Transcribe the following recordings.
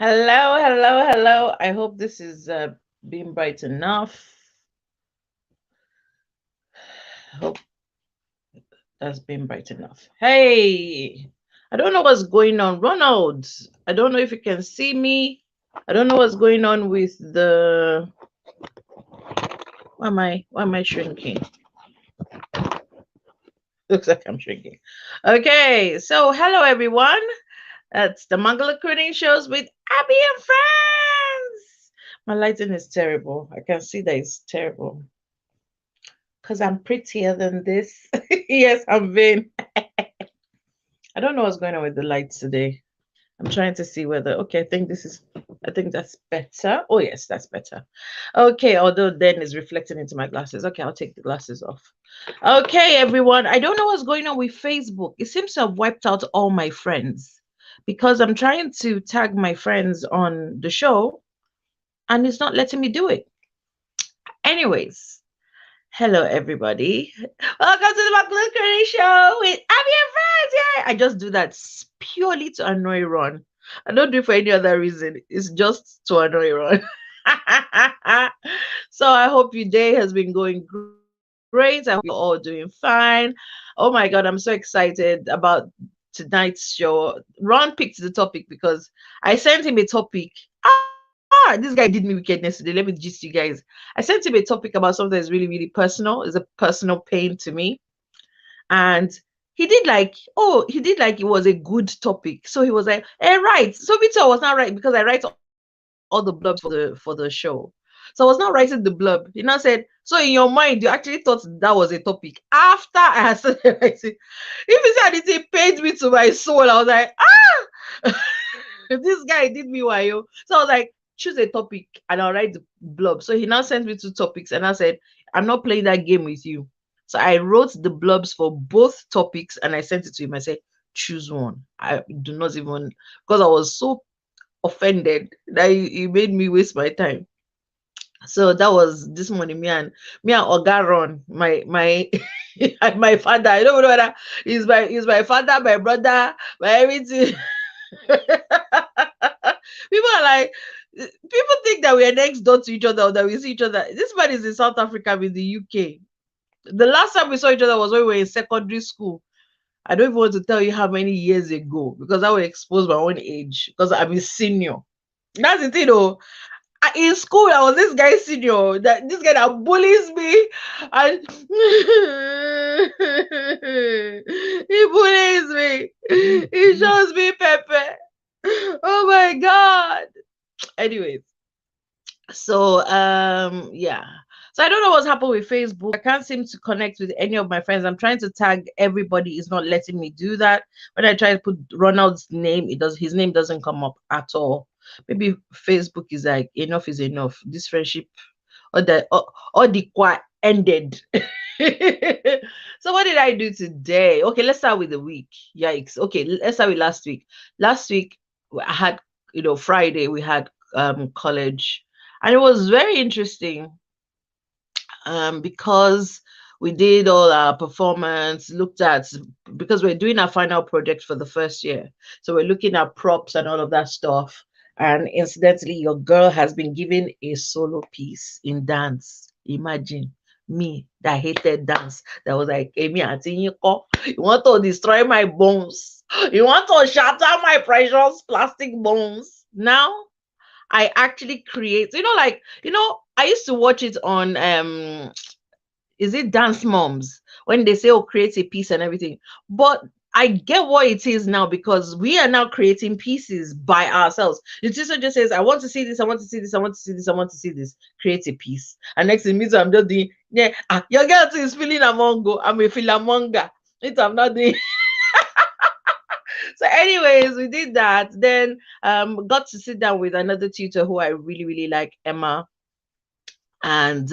Hello, hello, hello. I hope this is being bright enough. I hope that's been bright enough. Hey, I don't know what's going on. Ronald, I don't know if you can see me. I don't know what's going on with the why am I shrinking? Looks like I'm shrinking. Okay, so hello everyone. That's the Mangala Cooning Shows with Abby and Friends. My lighting is terrible. I can see that it's terrible. Because I'm prettier than this. Yes, I'm vain. I don't know what's going on with the lights today. I'm trying to see whether, okay, I think that's better. Oh, yes, that's better. Okay, although then it's reflecting into my glasses. Okay, I'll take the glasses off. Okay, everyone. I don't know what's going on with Facebook. It seems to have wiped out all my friends because I'm trying to tag my friends on the show and it's not letting me do it. Anyways, hello, everybody. Welcome to the McLean Show with Abby and Friends. Yeah, I just do that purely to annoy Ron. I don't do it for any other reason. It's just to annoy Ron. So I hope your day has been going great. I hope you're all doing fine. Oh my God, I'm so excited about tonight's show. Ron picked the topic because I sent him a topic. This guy did me wickedness today. Let me gist you guys. I sent him a topic about something that's really, really personal. It's a personal pain to me. And he did like it was a good topic. So he was like, right. So Victor was not right because I write all the blurbs for the show. So I was not writing the blurb. He now said, so in your mind, you actually thought that was a topic. After I had started writing, if he said it paid me to my soul, I was like, this guy did me while. So I was like, choose a topic and I'll write the blurb. So he now sent me two topics and I said, I'm not playing that game with you. So I wrote the blurbs for both topics and I sent it to him. I said, choose one. I do not even, because I was so offended that he made me waste my time. So that was this morning. Me and Ogaron, my my father. I don't know whether he's my father, my brother, my everything. People are like, people think that we are next door to each other or that we see each other. This man is in South Africa, with the UK. The last time we saw each other was when we were in secondary school. I don't even want to tell you how many years ago because I will expose my own age because I'm a senior. That's the thing, though. In school, I was this guy senior, that this guy that bullies me, and he bullies me. He shows me pepper. Oh my god. Anyways, so yeah. So I don't know what's happened with Facebook. I can't seem to connect with any of my friends. I'm trying to tag everybody. It's not letting me do that. When I try to put Ronald's name, his name doesn't come up at all. Maybe Facebook is like, enough is enough. This friendship or the qua ended. So what did I do today? Okay, let's start with the week. Yikes. Okay, let's start with last week. Last week I had, Friday we had college, and it was very interesting because we did all our performance, looked at, because we're doing our final project for the first year. So we're looking at props and all of that stuff. And incidentally, your girl has been given a solo piece in dance. Imagine me that hated dance. That was like, Amy, you want to destroy my bones. You want to shatter my precious plastic bones. Now I actually create, I used to watch it on is it Dance Moms, when they say, oh, create a piece and everything. But I get what it is now because we are now creating pieces by ourselves. The teacher just says, I want to see this, I want to see this, I want to see this, I want to see this. Create a piece. And next thing means I'm just doing, your girl is feeling among go. I'm a philamonga. I'm not doing. So anyways, we did that. Then got to sit down with another tutor who I really, really like, Emma. And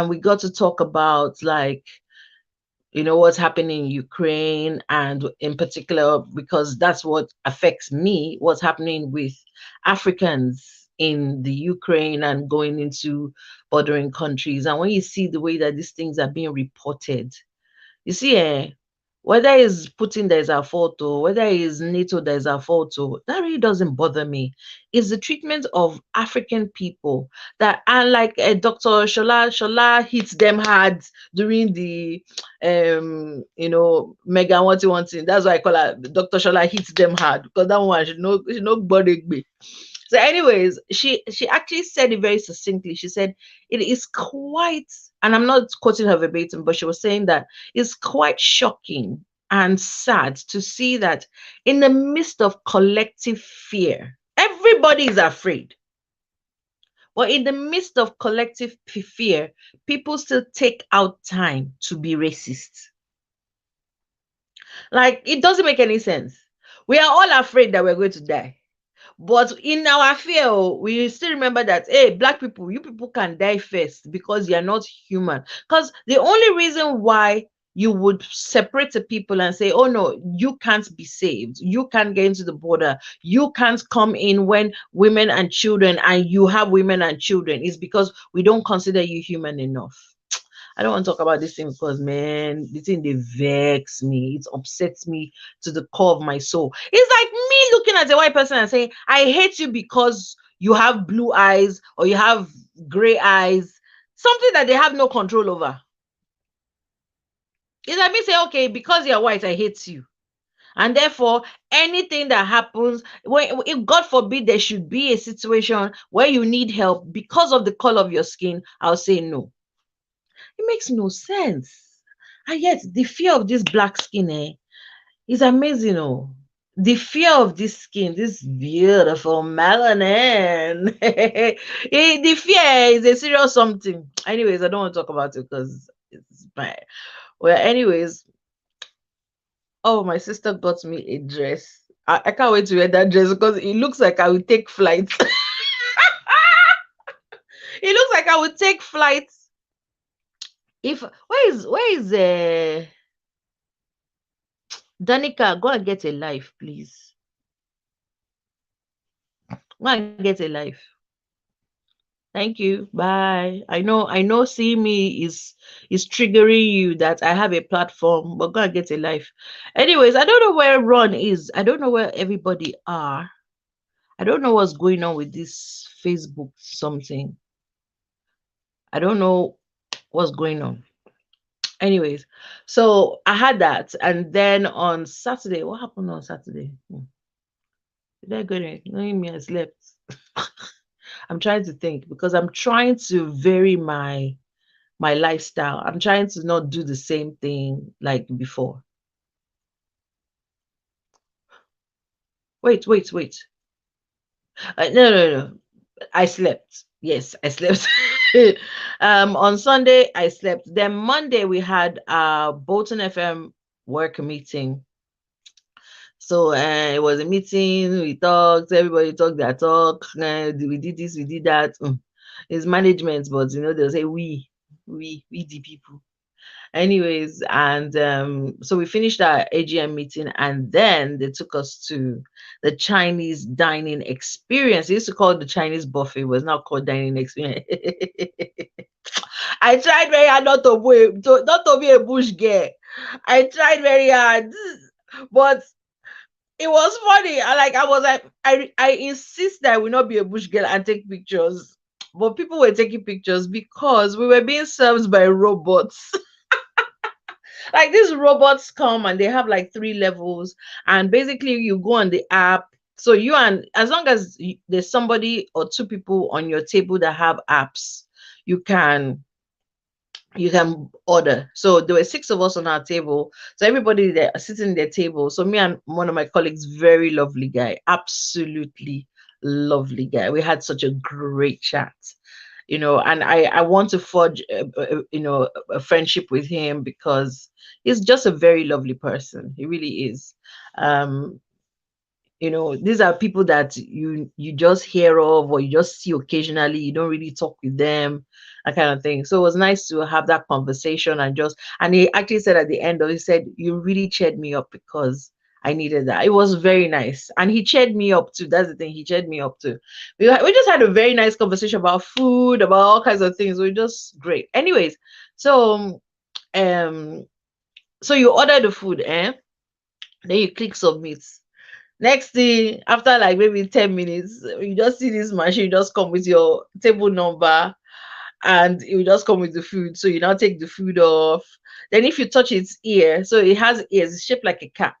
we got to talk about, like, what's happening in Ukraine, and in particular, because that's what affects me, what's happening with Africans in the Ukraine and going into bordering countries. And when you see the way that these things are being reported, you see, Whether it's Putin there's a photo, whether it's NATO there's a photo, that really doesn't bother me. It's the treatment of African people that, and like Dr. Shola hits them hard during the Megan what you want. That's why I call her Dr. Shola hits them hard, because that one she no body. So, anyways, she actually said it very succinctly. She said it is quite, and I'm not quoting her verbatim, but she was saying that it's quite shocking and sad to see that in the midst of collective fear, everybody is afraid. But in the midst of collective fear, people still take out time to be racist. Like, it doesn't make any sense. We are all afraid that we're going to die. But in our fear, we still remember that, hey, black people, you people can die first because you're not human. Because the only reason why you would separate the people and say, oh no, you can't be saved, you can't get into the border, you can't come in when women and children, and you have women and children, is because we don't consider you human enough. I don't want to talk about this thing because, man, the thing, they vex me. It upsets me to the core of my soul. It's like me looking at a white person and saying, I hate you because you have blue eyes or you have gray eyes, something that they have no control over. It's like me say, okay, because you're white, I hate you. And therefore, anything that happens, when, if God forbid there should be a situation where you need help because of the color of your skin, I'll say no. It makes no sense. And yet, the fear of this black skin is amazing. Oh, the fear of this skin, this beautiful melanin. The fear is a serious something. Anyways, I don't want to talk about it because it's bad. Well, anyways, oh, my sister got me a dress. I can't wait to wear that dress because it looks like I will take flights. It looks like I would take flights. If where is Danica, go and get a life, please. Go and get a life. Thank you. Bye. I know seeing me is triggering you that I have a platform, but go and get a life. Anyways, I don't know where Ron is. I don't know where everybody are. I don't know what's going on with this Facebook something. I don't know what's going on. Anyways, so I had that, and then on Saturday, what happened on Saturday? Did I go there? Knowing me, I slept. I'm trying to think because I'm trying to vary my lifestyle. I'm trying to not do the same thing like before. Wait. No. I slept. Yes, I slept. On Sunday I slept. Then Monday we had Bolton FM work meeting. So it was a meeting. We talked. Everybody talked their talk. We did this. We did that. It's management, but they'll say we the people. Anyways, and so we finished our AGM meeting, and then they took us to the Chinese dining experience. They used to call it the Chinese buffet. It was now called dining experience. I tried very hard not to be a bush girl. I tried very hard, but it was funny. I was like, I insist that I will not be a bush girl and take pictures. But people were taking pictures because we were being served by robots. Like, these robots come and they have like 3 levels, and basically you go on the app. So as long as there's somebody or 2 people on your table that have apps, you can order. So there were 6 of us on our table. So everybody there sitting at their table. So me and one of my colleagues, very lovely guy, absolutely lovely guy. We had such a great chat. And I want to forge a friendship with him because he's just a very lovely person. He really is. These are people that you just hear of or you just see occasionally. You don't really talk with them, that kind of thing. So it was nice to have that conversation, and he actually said at the end of it, he said, you really cheered me up because I needed that. It was very nice. And he cheered me up too. That's the thing. He cheered me up too. We just had a very nice conversation about food, about all kinds of things. We just great. Anyways, so So you order the food, eh? Then you click submit. Next thing, after like maybe 10 minutes, you just see this machine just come with your table number and it will just come with the food. So you now take the food off. Then if you touch its ear, so it has ears, it's shaped like a cat.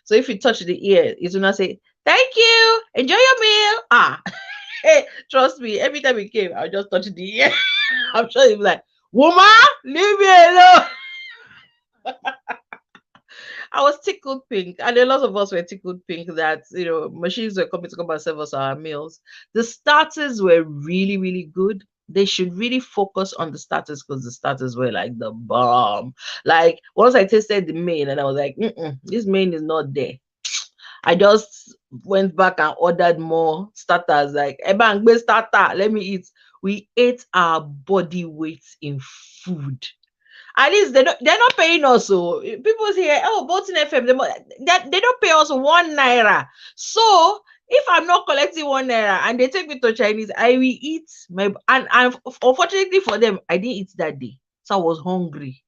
So if you touch the ear, it will not say, "Thank you, enjoy your meal." Ah, hey, trust me, every time it came, I'll just touch the ear. I'm sure he'll be like, "Woman, leave me alone." I was tickled pink, and a lot of us were tickled pink that machines were coming to come and serve us our meals. The starters were really, really good. They should really focus on the starters because the starters were like the bomb. Like once I tasted the main, and I was like, this main is not there. I just went back and ordered more starters. Like, Ebang, starter, let me eat. We ate our body weight in food. At least they're not paying us. So people say, oh, Bolton FM, they don't pay us 1 naira. So if I'm not collecting 1 naira and they take me to Chinese, I will eat and unfortunately for them, I didn't eat that day. So I was hungry.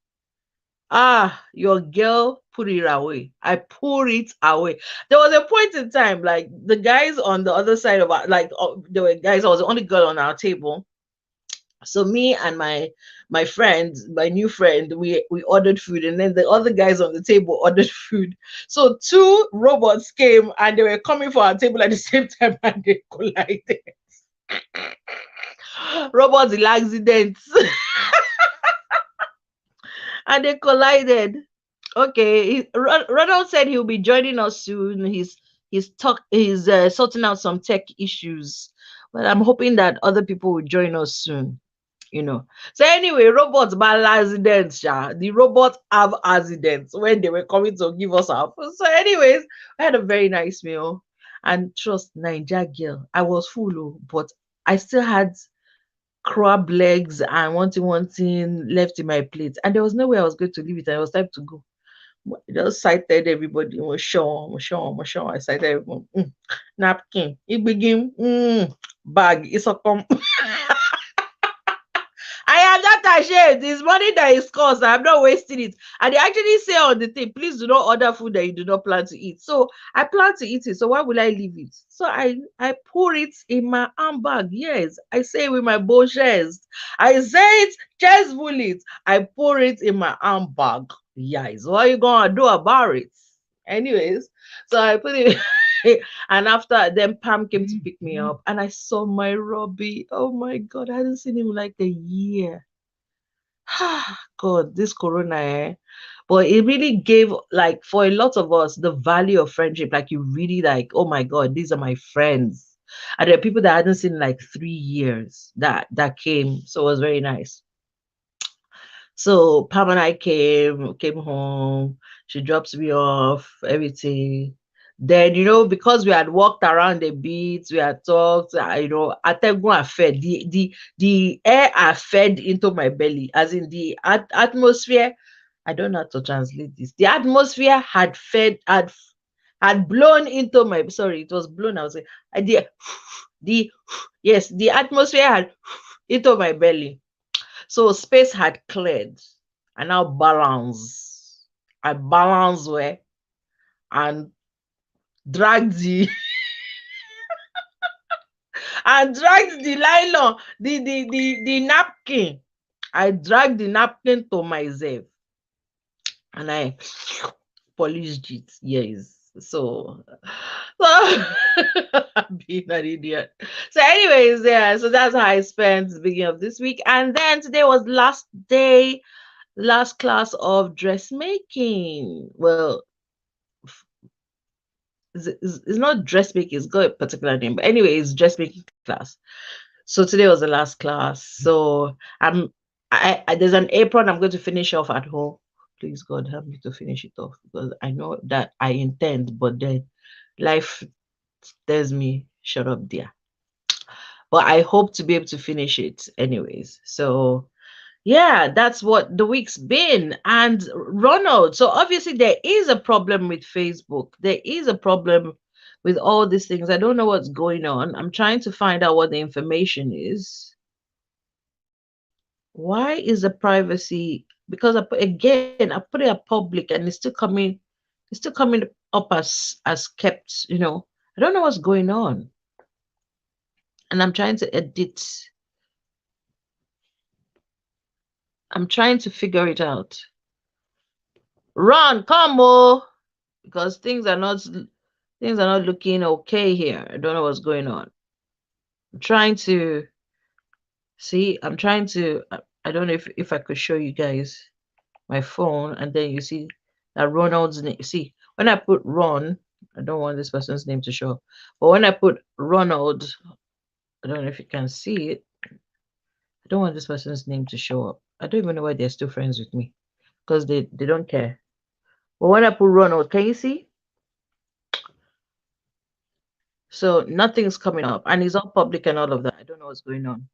Ah, your girl put it away. I pour it away. There was a point in time, like the guys on the other side of our, like there were guys, I was the only girl on our table. So me and my friend, my new friend, we ordered food, and then the other guys on the table ordered food. So two robots came and they were coming for our table at the same time and they collided. Robots in accidents. And they collided. Okay, Ronald said he'll be joining us soon. He's sorting out some tech issues, but I'm hoping that other people will join us soon. So anyway, robots bad accidents. The robots have accidents when they were coming to give us our food. So, anyways, I had a very nice meal. And trust Niger girl, I was full, but I still had crab legs and one thing left in my plate. And there was no way I was going to leave it. And it was time to go. I just cited everybody. Was sure. I cited everyone. Napkin. It begin. Bag. It's a come. I am not ashamed. It's money that is cost. I'm not wasting it. And they actually say on the thing, please do not order food that you do not plan to eat. So I plan to eat it. So why will I leave it? So I pour it in my handbag. Yes, I say it with my bow chest. I say it chest bullet. I pour it in my handbag. Yes. What are you gonna do about it? Anyways, so I put it. And after then Pam came to pick me up and I saw my Robbie. Oh my god, I hadn't seen him like a year. God, this corona, eh? But it really gave, like, for a lot of us, the value of friendship. Like, you really like, oh my god, these are my friends. And there are people that I hadn't seen in like 3 years that came. So it was very nice. So Pam and I came home. She drops me off, everything. Then, because we had walked around a bit, we had talked, Ategun are fed. The air are fed into my belly, as in the atmosphere. I don't know how to translate this. The atmosphere had blown into my, sorry, it was blown. I was saying, the yes, the atmosphere had into my belly. So space had cleared. I now balance. I balance where and dragged the nylon, the napkin. I dragged the napkin to myself and I polished it. Yes. So I'm being an idiot. So, anyways, yeah, so that's how I spent the beginning of this week. And then today was last class of dressmaking. Well, it's not dressmaking, it's got a particular name. But anyway, it's dressmaking class. So today was the last class. So there's an apron I'm going to finish off at home. Please God help me to finish it off because I know that I intend, but then life tells me shut up there. But I hope to be able to finish it anyways. So yeah, that's what the week's been. And Ronald, so obviously there is a problem with Facebook. There is a problem with all these things. I don't know what's going on. I'm trying to find out what the information is. Why is the privacy because I put it at public and it's still coming up as kept, I don't know what's going on. And I'm trying to edit. I'm trying to figure it out. Run, come because things are not looking okay here. I don't know what's going on. I'm trying to see. I don't know if I could show you guys my phone, and then you see that Ronald's name. See, when I put Ron, I don't want this person's name to show. But when I put Ronald, I don't know if you can see it. I don't want this person's name to show up. I don't even know why they're still friends with me because they don't care. But when I put Ronald, can you see? So nothing's coming up, and it's all public and all of that. I don't know what's going on.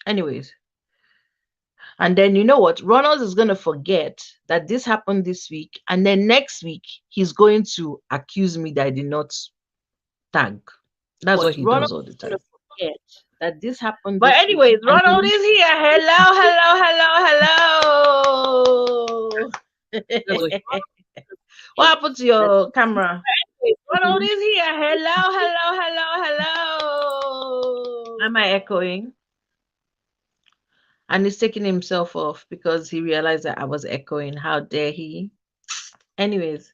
Anyways, and then you know what? Ronald is gonna forget that this happened this week, and then next week he's going to accuse me that I did not tag. That's what he does all the time. Forget that this happened. But anyways, Ronald is here. Hello, hello. What happened to your camera? Ronald is here. Hello. Am I echoing? And he's taking himself off because he realized that I was echoing. How dare he? Anyways,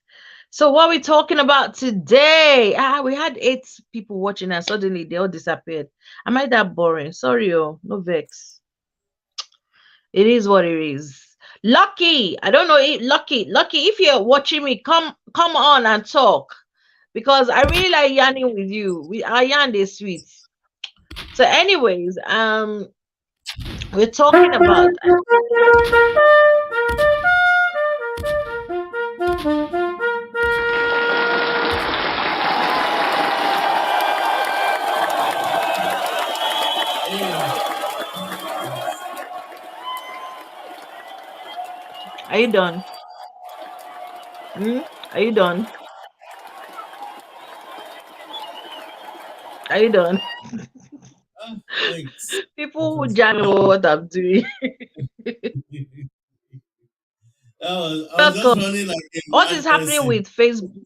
so what are we talking about today? We had 8 people watching and suddenly they all disappeared. Am I that boring? Sorry, no vex. It is what it is. Lucky, I don't know if Lucky, if you're watching me, come on and talk. Because I really like yarning with you. Our yarn is sweet. So anyways, we're talking about Are you done? Are you done? Are you done? Thanks. People who just know what I'm doing. I was just running like a What mad is happening person. with Facebook?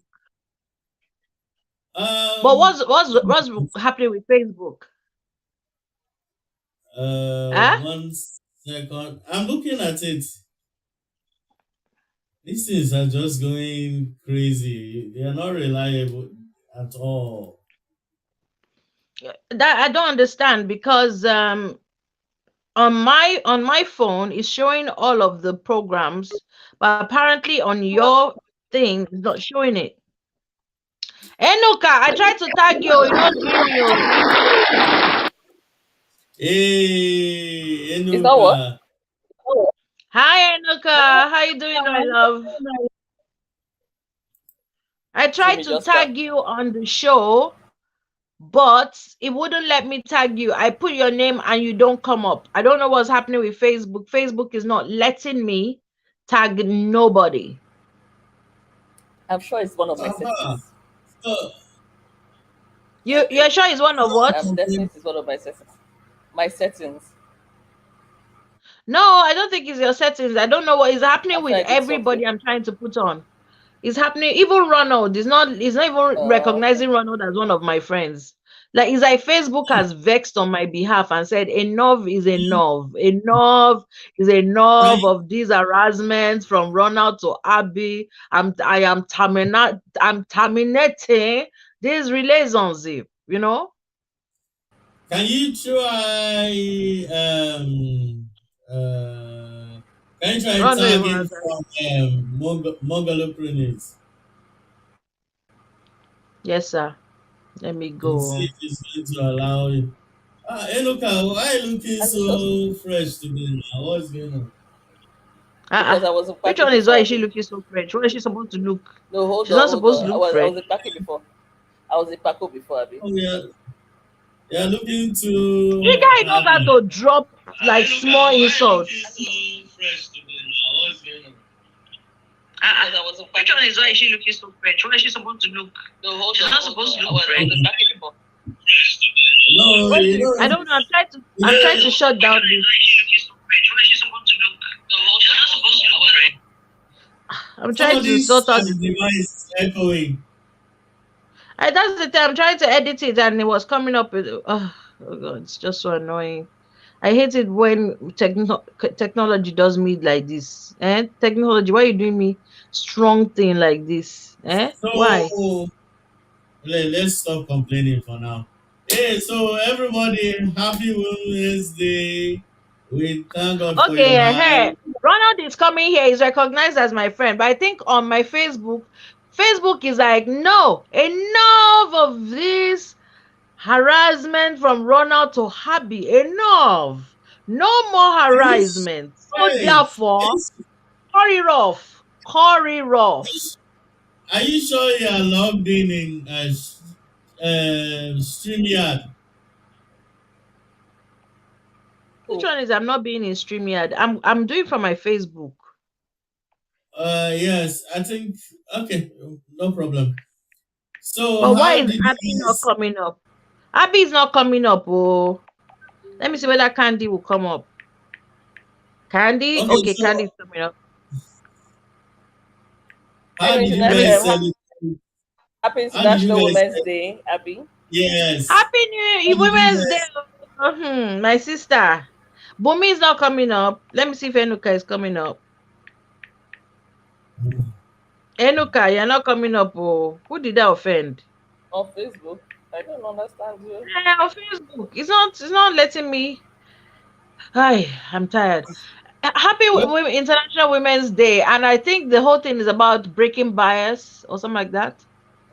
But what's happening with Facebook? Huh? 1 second. I'm looking at it. These things are just going crazy. They are not reliable at all. That I don't understand because on my phone is showing all of the programs, but apparently on your thing it's not showing it. Enoka, I tried to tag you, you're not doing you. Hey, Is that what? Enuka. Hi Enoka, how you doing, my love? I tried to tag you on the show, but it wouldn't let me tag you. I put your name and you don't come up. I don't know what's happening with Facebook. Facebook is not letting me tag nobody. I'm sure it's one of my settings. You're sure it's one of what? I'm definitely it's one of my settings. My settings. No, I don't think it's your settings. I don't know what is happening with everybody I'm trying to put on. It's happening. Even Ronald is not even recognizing Ronald as one of my friends. Like it's like Facebook has vexed on my behalf and said enough is enough. Enough is enough of these harassments from Ronald to Abby. I'm terminating this relationship, Can you try tagging from Mongolo Prince? Yes, sir. Let me go. And see if it's going to allow you. Enuka, why are you looking so fresh today now? What's going on? Because I was Which one is why is she looking so fresh? What is she supposed to look? No, hold She's on. not supposed to look fresh. I was in Paco before. I was in Paco before, Abby. Oh, yeah. You're looking to. You guys know how to drop like small insults. Which one is why is she looking so fresh? What is she supposed to look? No, hold She's on. not supposed to look fresh. I was in Paco before. No, I don't know. I'm trying to shut down this. I'm trying to Somebody's sort out the thing. device is echoing. That's the thing. I'm trying to edit it, and it was coming up with. Oh god, it's just so annoying. I hate it when technology does me like this. Technology, why you doing me strong thing like this? Why? So let's stop complaining for now. Hey, so everybody, happy Women's Day. We thank God for your Okay, life. hey, Ronald is coming here. He's recognized as my friend, but I think on my Facebook is like, no, enough of this harassment from Ronald to Happy. Enough. No more Are you, s- harassment. So wait, therefore, cut it off. Cut it off. are you sure you are logged in StreamYard? Which Who? one is I'm not being in StreamYard? I'm doing for my Facebook. Yes, I think, okay, no problem. So, But why how is did Abby you not guys, coming up? Abby is not coming up. Oh, let me see whether Candy will come up. Candy? okay, Okay, Candy so, is coming up. how did you Let me guys see. celebrate? Happy How did you International guys, Women's Day, Abby. yes, Happy New how Year, did you Women's Day. guys, My sister. Bumi is not coming up. Let me see if Enuka is coming up. Enuka, you're not coming up. Oh, who did I offend? On Facebook. I don't understand you. On Facebook. It's not letting me. Hi, I'm tired. Happy well, International Women's Day, and I think the whole thing is about breaking bias or something like that.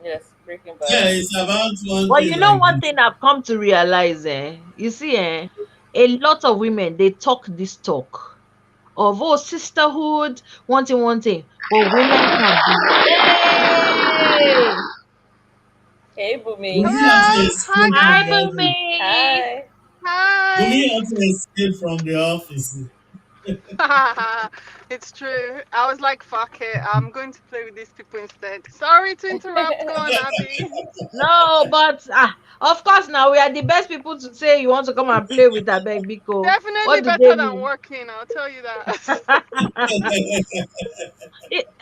Yes, breaking yeah, bias. it's about one But thing you know like one this. thing I've come to realize, you see, a lot of women they talk this talk of sisterhood, one thing, but women can be. Hey, Hey, Bumi. Bumi had to Hello. Hi, escape from hi, the guys. office. Boomy. Hi. Bumi Hi. had to escape from the office. It's true. I was like, fuck it. I'm going to play with these people instead. Sorry to interrupt. Go on, Abby. No, but of course now we are the best people to say you want to come and play with Abeg Biko. Definitely What do they better than mean? working. I'll tell you that.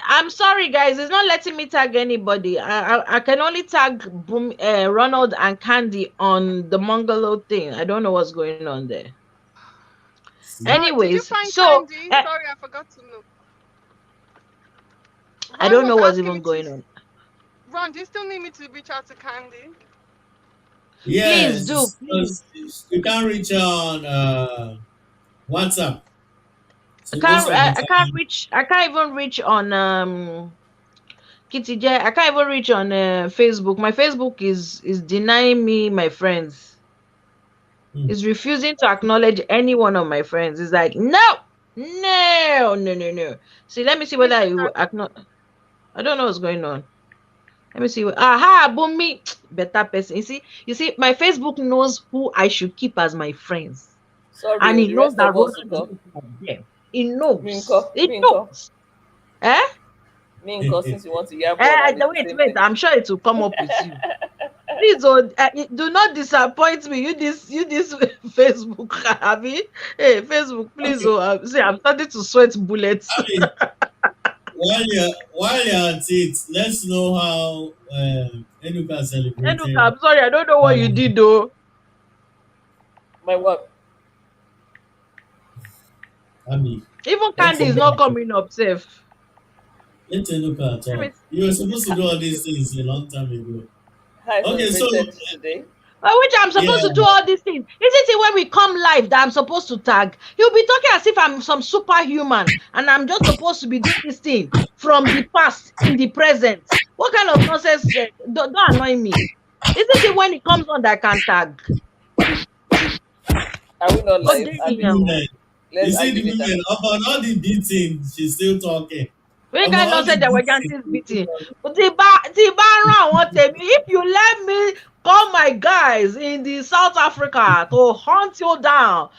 I'm sorry, guys. It's not letting me tag anybody. I can only tag Ronald and Candy on the Mongolo thing. I don't know what's going on there. See? Did you Anyways, find so Candy? Sorry, I forgot to look. I Ron don't was know what's asking me even to. going on. Ron, do you still need me to reach out to Candy? Please do, Yes, please. you can reach her on WhatsApp. So most of the I can't time, reach. I can't even reach on Kitty J. I can't even reach on Facebook. My Facebook is denying me my friends. hmm, Is refusing to acknowledge any one of my friends. It's like, no, no, no, no, no. See, let me see Reach whether you out. acknowledge. I don't know what's going on. Let me see. Aha, Bumi, better person. You see, my Facebook knows who I should keep as my friends, Sorry, and oh, it the knows rest that of Ronald us will is go. not one of them. It knows. Minko, It Minko, knows. Eh? Minko, since you want to yab all and it's the Wait, same wait. thing. I'm sure it will come up with you. Please, do not disappoint me. You this Facebook, Abby. Hey, Facebook, please. okay. Oh, see, I'm starting to sweat bullets. I mean, while you're at it, let's know how Enuka Enuka, celebrated. I'm sorry, I don't know what you Um, did though. My work. Abby, Even let Candy is not Enuka talk. coming up safe. Let Enuka Let me talk. see. You were supposed to do all these things a long time ago. How I Okay, so celebrated today. Which I'm supposed to do yeah, all these things. Isn't it when we come live that I'm supposed to tag? He'll be talking as if I'm some superhuman and I'm just supposed to be doing this thing from the past in the present. What kind of nonsense? Don't annoy me. Isn't it when it comes on that I can tag? Are we not you Oh, see live, damn. the Abby? women. You Let's see argue the later. women about all the beating, she's still talking. We About can all not say the that we're beating, just she's still beating. talking. But if you let me call my guys in the South Africa to hunt you down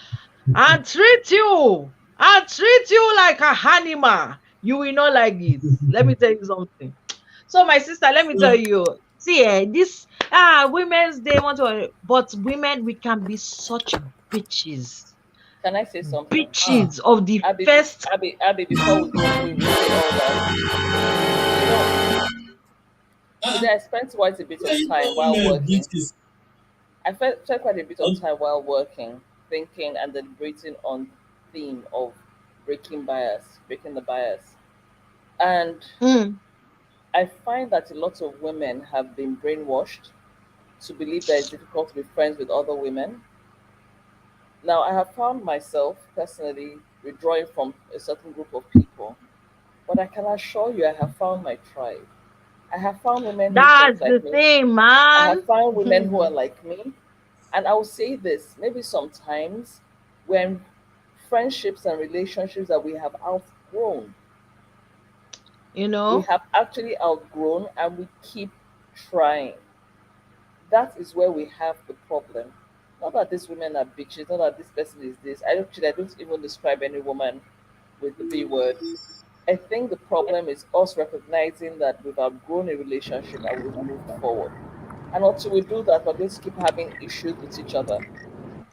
and treat you like a animal, you will not like it. Let me tell you something. So my sister, let me tell So, you, see, this Women's Day want to, but women we can be such bitches. Can I say something? Ah, bitches of the first. Abby, before we say all that, you know, today ah, I spent quite a bit why are of you time calling while men working. bitches? Spent quite a bit of Okay. time while working, thinking and deliberating on theme of breaking the bias. And Mm, I find that a lot of women have been brainwashed to believe that it's difficult to be friends with other women. Now, I have found myself personally withdrawing from a certain group of people, but I can assure you, I have found my tribe. I have found women who that's think the like me. thing, I have man. found women who are like me. And I will say this maybe sometimes when friendships and relationships that we have outgrown, You we know, have actually outgrown and we keep trying. That is where we have the problem. Not that these women are bitches, not that this person is this. I don't even describe any woman with the B word. I think the problem is us recognizing that we've outgrown a relationship and we've moved forward. And until we do that, we're going to keep having issues with each other.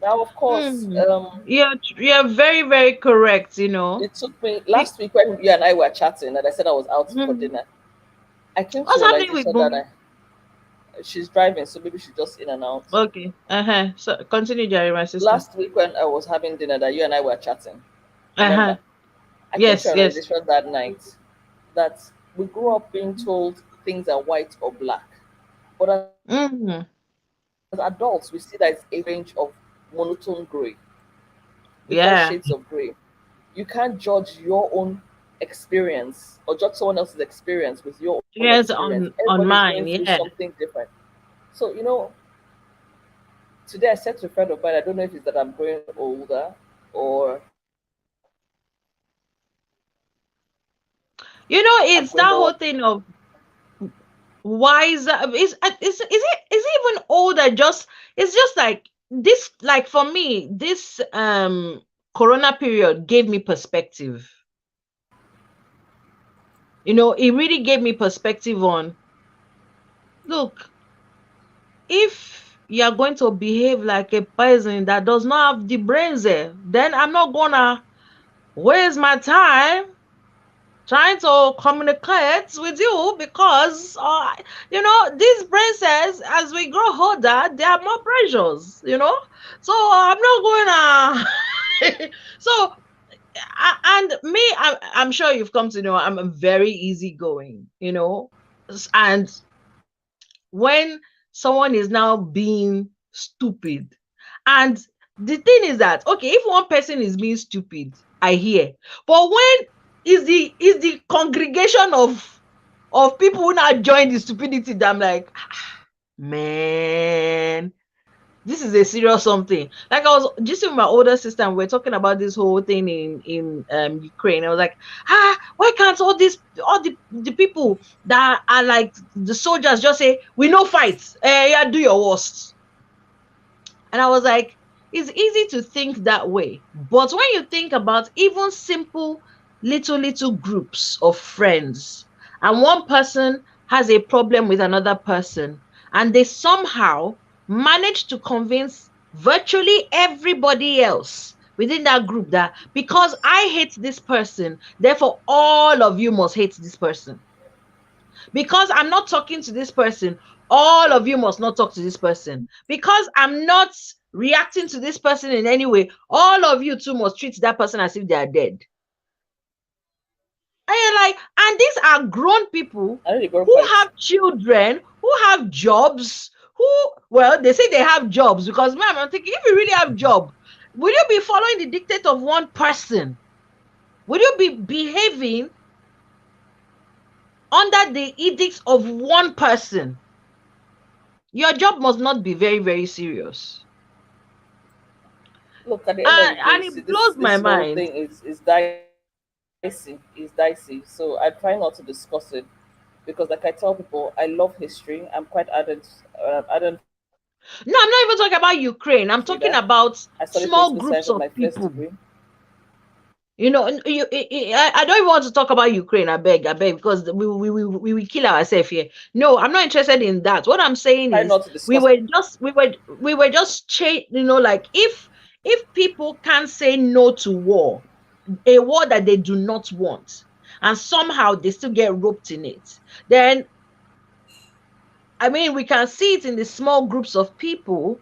Now, of course, mm, you're very, very correct. You know, it took me Be- last week when you and I were chatting, and I said I was out for mm, dinner. I came to what's happening with realization that Bumi? she's driving, so maybe she's just in and out. Okay, so continue, Jerry, my sister. Last week when I was having dinner, that you and I were chatting, Uh-huh. remember? I came to Yes, a yes. realization that night that we grew up being told things are white or black, but as adults, we see that it's a range of monotone gray, different shades of Yeah. gray. You can't judge your own experience or judge someone else's experience with your own Yes, experience. on Everybody's going mine. through Yeah. something different. So, today I said to a friend of mine, I don't know if it's that I'm growing older or You know, I'm it's growing that whole bored. thing of wise. Is it even older? Just it's just like this. Like for me, this Corona period gave me perspective. You know, it really gave me perspective on. Look, if you are going to behave like a person that does not have the brains there, then I'm not gonna waste my time trying to communicate with you because these brain cells as we grow older they are more precious, so I'm not going to so and me, I'm sure you've come to know I'm a very easygoing, and when someone is now being stupid. And the thing is that, okay, if one person is being stupid, I hear. But when is the congregation of people who now join the stupidity that I'm like, man, this is a serious something. Like I was just with my older sister, and we're talking about this whole thing in Ukraine. I was like, why can't all the people that are like the soldiers just say we no fight? Yeah, do your worst. And I was like, it's easy to think that way. But when you think about even simple little groups of friends, and one person has a problem with another person, and they somehow manage to convince virtually everybody else within that group that because I hate this person, therefore all of you must hate this person. Because I'm not talking to this person, all of you must not talk to this person. Because I'm not reacting to this person in any way, all of you too must treat that person as if they are dead. And you're like, and these are grown people I know the girl who fights. have children, who have jobs, well, they say they have jobs because, ma'am, I'm thinking, if you really have job, will you be following the dictate of one person? Will you be behaving under the edicts of one person? Your job must not be very, very serious. Look, at the end of And, the day, and see, it blows my this whole mind. thing is dicey. Is dicey. So I try not to discuss it because, like I tell people, I love history. I'm quite ardent fan of history. No, I'm not even talking about Ukraine. I'm I talking studied political about science with my small first groups degree. of people. I don't even want to talk about Ukraine. I beg, because we will kill ourselves here. No, I'm not interested in that. What I'm saying Try is, not to discuss. we were just like, if If people can't say no to war, a war that they do not want, and somehow they still get roped in it, then I mean, we can see it in the small groups of people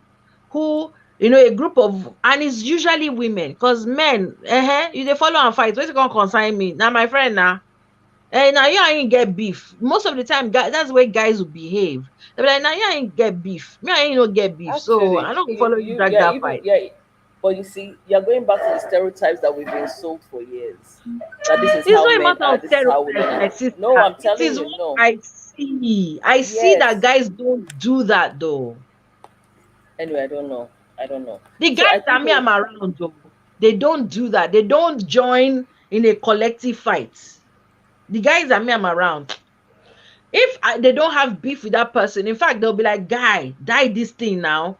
who, a group of, and it's usually women, because men, you they follow and fight. What's it gonna consign me? Now, my friend, now you ain't get beef. Most of the time, guys, that's the way guys will behave. They'll be like, now you ain't get beef. Me, I ain't no get beef. So Actually, I don't go you follow you you drag yeah that even fight. yeah, but you see, you're going back to the stereotypes that we've been sold for years. That this is It's how not a men matter are. of This is how women stereotypes, are. my sister. No, I'm It telling is you, what no. I see. I see that Yes. guys don't do that though. Anyway, I don't know. I don't know. The So I guys that think me I'm around though, they don't do that. They don't join in a collective fight. The guys that me I'm around, if they don't have beef with that person, in fact, they'll be like, "Guy, die this thing now."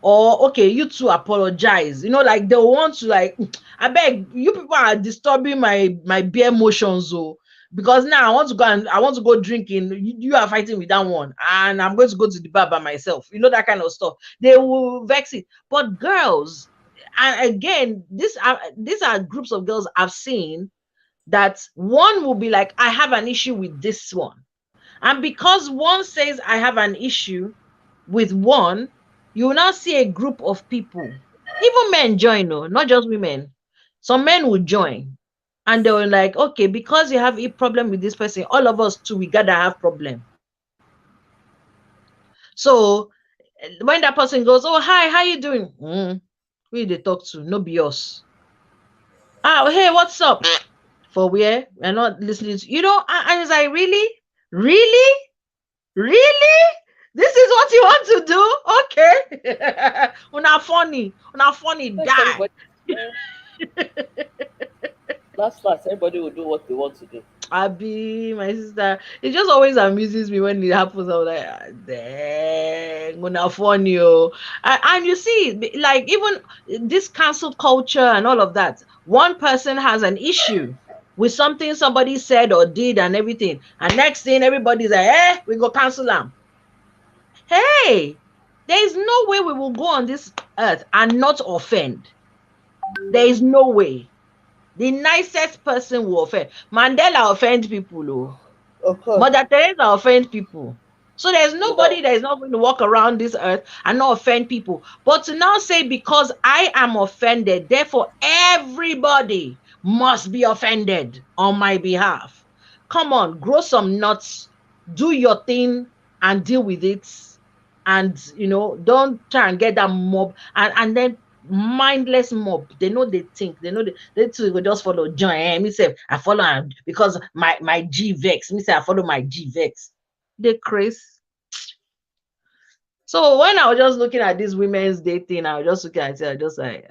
Or okay, you two apologize. Like they want to like, I beg you people are disturbing my bare emotions, oh. Because now I want to go drinking. You are fighting with that one, and I'm going to go to the bar by myself. That kind of stuff. They will vex it. But girls, and again, these are groups of girls I've seen that one will be like, I have an issue with this one. And because one says I have an issue with one, you will now see a group of people, even men join, no, not just women. Some men will join and they were like, okay, because you have a problem with this person, all of us too, we gotta have problem. So when that person goes, oh hi, how you doing? Who they talk to? No be us. Oh hey, what's up? For where? We're not listening to and it's like, really? Really? Really? This is what you want to do? Okay. Una funny, let die. everybody. eh, last, everybody will do what they want to do. Abi, my sister. It just always amuses me when it happens. I'm like, "Ah, dang, una funny, oh." And you see, like even this cancel culture and all of that, one person has an issue with something somebody said or did and everything. And next thing, everybody's like, we go cancel them. Hey, there is no way we will go on this earth and not offend. There is no way. The nicest person will offend. Mandela offend people, oh. Of course. Mother Teresa offend people. So there's nobody Without that is not going to walk around this earth and not offend people. But to now say because I am offended, therefore everybody must be offended on my behalf. Come on, grow some nuts, do your thing and deal with it. And don't try and get that mob and then mindless mob. They know they think, they know they too go just follow John. Me say I follow am because my G vex. Me say I follow my G vex. They craze. So when I was just looking at this women's day thing, I was just looking at it, I just like,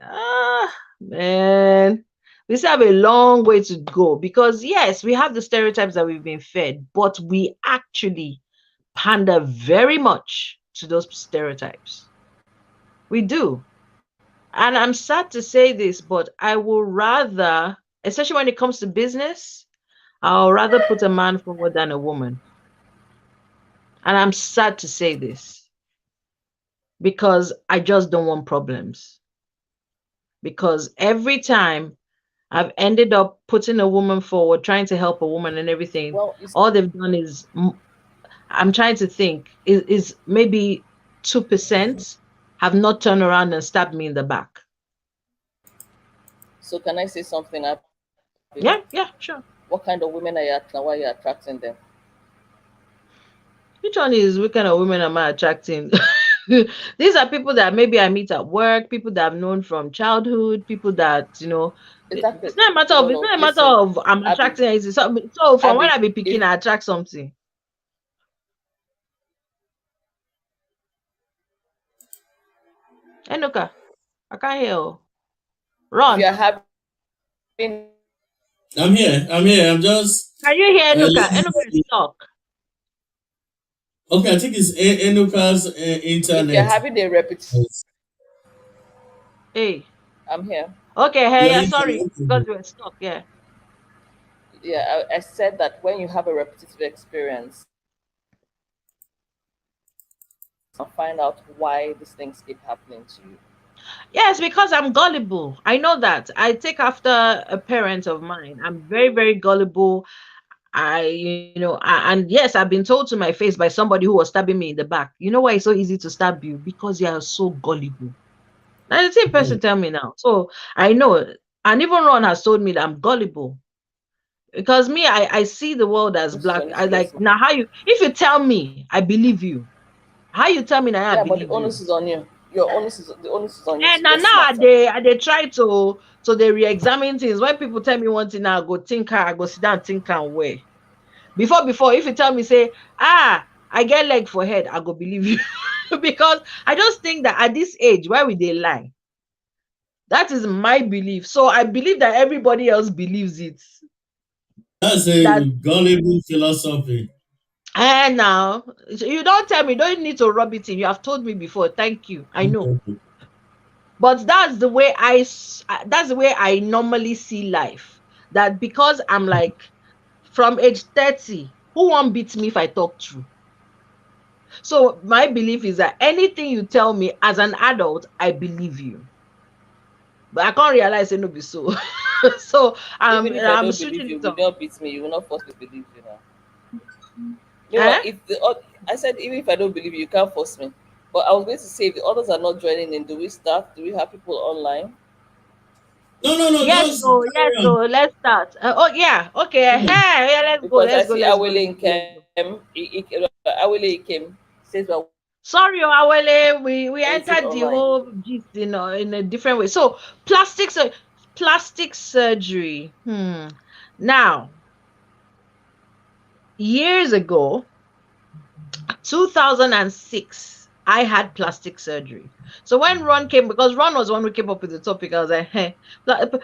man, we still have a long way to go because yes, we have the stereotypes that we've been fed, but we actually pander very much to those stereotypes. We do. And I'm sad to say this, but I will rather, especially when it comes to business, I'll rather put a man forward than a woman. And I'm sad to say this because I just don't want problems. Because every time I've ended up putting a woman forward, trying to help a woman and everything, well, all they've done is, I'm trying to think, is maybe 2% have not turned around and stabbed me in the back. so can I say something, Abby? Yeah, yeah, sure. What kind of women are you attracting? Why are you attracting them? Which one is what kind of women am I attracting? These are people that maybe I meet at work, people that I've known from childhood, people that Exactly. it's not a matter No, of it's no. not a matter Listen, of I'm Abby. attracting anything. So from when Abby, I be picking, if I attract something. Hey, Nuka, I can't hear you. if Run. you're having I'm here. I'm here. I'm just Can you hear Nuka? listening Enuka is to. stuck. Okay, I think it's Enuka's if you're internet. having a reputation, Hey. I'm here. Okay, hey, Your yeah, sorry. Because internet. you were stuck, yeah. Yeah, I said that when you have a repetitive experience, and find out why these things keep happening to you. Yes, because I'm gullible. I know that. I take after a parent of mine. I'm very, very gullible. And yes, I've been told to my face by somebody who was stabbing me in the back. You know why it's so easy to stab you? Because you are so gullible. Now the same Hmm. person tell me now. So I know, and even Ron has told me that I'm gullible. Because me, I see the world as This is black. when I to get like smart. now how you if you tell me, I believe you. How you tell me now I Yeah, but the believe you. onus is on you. Your onus is the onus is on you to And now, get now smarter. they try to they re-examine things. When people tell me one thing, now I go think I go sit down think and way. Before, if you tell me, say, I get leg for head, I go believe you. Because I just think that at this age, why would they lie? That is my belief. So I believe that everybody else believes it. That's That a gullible philosophy. and now you don't tell me, don't need to rub it in. You have told me before. Thank you. I know. But that's the way I normally see life. That because I'm like from age 30, who won't beat me if I talk true? So my belief is that anything you tell me as an adult, I believe you. But I can't realize it no be so. So Even if I I'm don't believe switching you, it will up. not beat me. You will not force me to believe you now. Meanwhile, Eh? if I said even if I don't believe you, you can't force me. But I was going to say if the others are not joining in, do we start? Do we have people online? No, no, no, Yes, just so carry on. Let's start. Oh yeah, okay. Hmm. Yeah, let's go, Because I let's go, see let's go, Awele let's in go, let's go. Awele came says we're Sorry, Awele, we waiting entered the online. whole gist in a different way. So plastic plastic surgery. Now, years ago, 2006, I had plastic surgery. So when Ron came, because Ron was the one who came up with the topic, I was like, hey,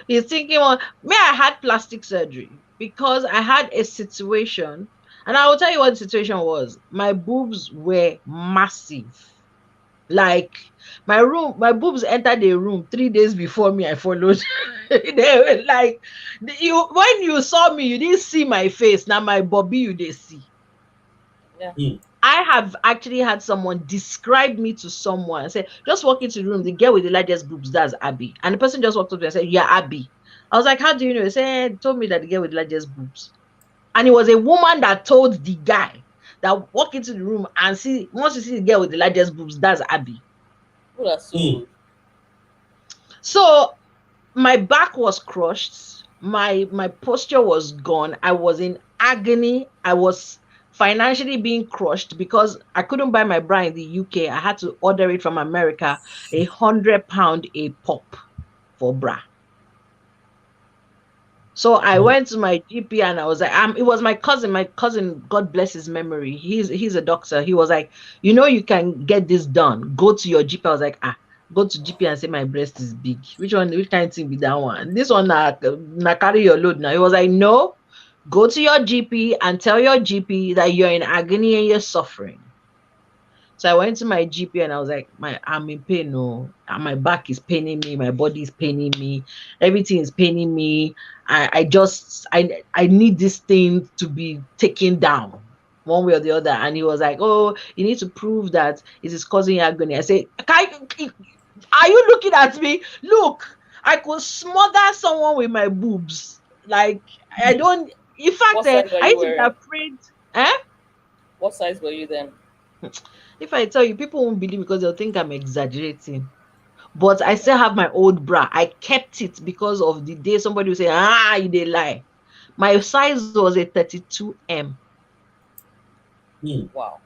he's thinking, well, me, I had plastic surgery because I had a situation, and I will tell you what the situation was. My boobs were massive. Like my boobs entered the room 3 days before me. I followed. They were like, you when you saw me, you didn't see my face. Now my bobby you they see. Yeah. Hmm. I have actually had someone describe me to someone and say, just walk into the room, the girl with the largest boobs, that's Abby. And the person just walked up to me and said, yeah, Abby. I was like, how do you know? He said, told me that the girl with the largest boobs. And it was a woman that told the guy that walk into the room and see, once you see the girl with the largest boobs, that's Abby. People are so Hmm. rude. So my back was crushed, my posture was gone, I was in agony, I was financially being crushed because I couldn't buy my bra in the UK. I had to order it from America, £100 a pop for bra. So I Hmm. went to my GP and I was like, it was my cousin, God bless his memory. He's a doctor. He was like, you can get this done. Go to your GP. I was like, go to GP and say my breast is big. Which kind of thing be that one? This one na carry your load now. He was like, no, go to your GP and tell your GP that you're in agony and you're suffering. So I went to my GP and I was like, I'm in pain. No, and my back is paining me, my body is paining me, everything is paining me. I need this thing to be taken down one way or the other. And he was like, oh, you need to prove that it is causing you agony. I said, are you looking at me? Look, I could smother someone with my boobs. Like I don't. In fact, What size are I you used to be wearing? afraid. Eh? What size were you then? If I tell you, people won't believe because they'll think I'm exaggerating. But I still have my old bra. I kept it because of the day somebody will say, you they lie. My size was a 32M. Hmm. Wow.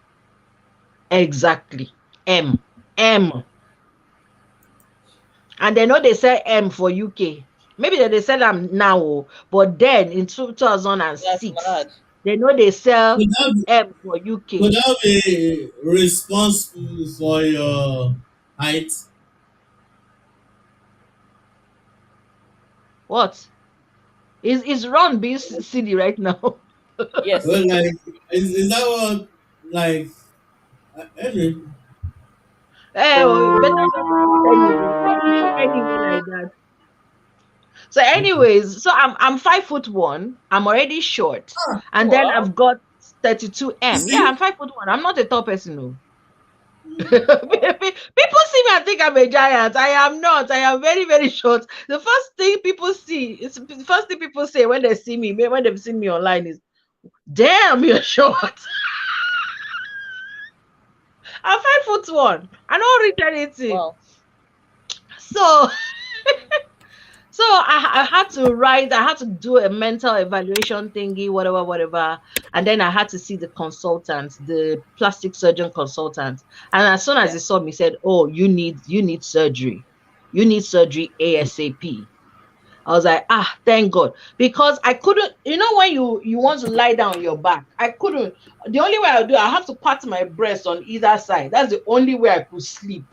Exactly. M. M. And they know they sell M for UK. Maybe they sell them now, but then in That's 2006, mad. they know they sell Could that, M for could UK. that be responsible for your height? What? Is Ron being silly right now? Yes. Well, like, is that what, like, anyway? Better not put it anyway. Put it anyway like that. So, Okay. anyways, so I'm 5'1". I'm already short, and then Wow. I've got 32M. Yeah, See? I'm 5'1". I'm not a tall person, no. People see me and think I'm a giant. I am not. I am very, very short. The first thing people say when they see me, when they've seen me online is, damn, you're short. I'm 5 foot one. I don't reach anything. Wow. So so I had to write, I had to do a mental evaluation thingy, whatever, whatever. And then I had to see the consultant, the plastic surgeon consultant. And as soon as Yeah. he saw me, he said, oh, you need surgery. You need surgery ASAP. I was like, ah, thank God. Because I couldn't, when you want to lie down on your back, I couldn't. The only way I do, I have to pat my breast on either side. That's the only way I could sleep.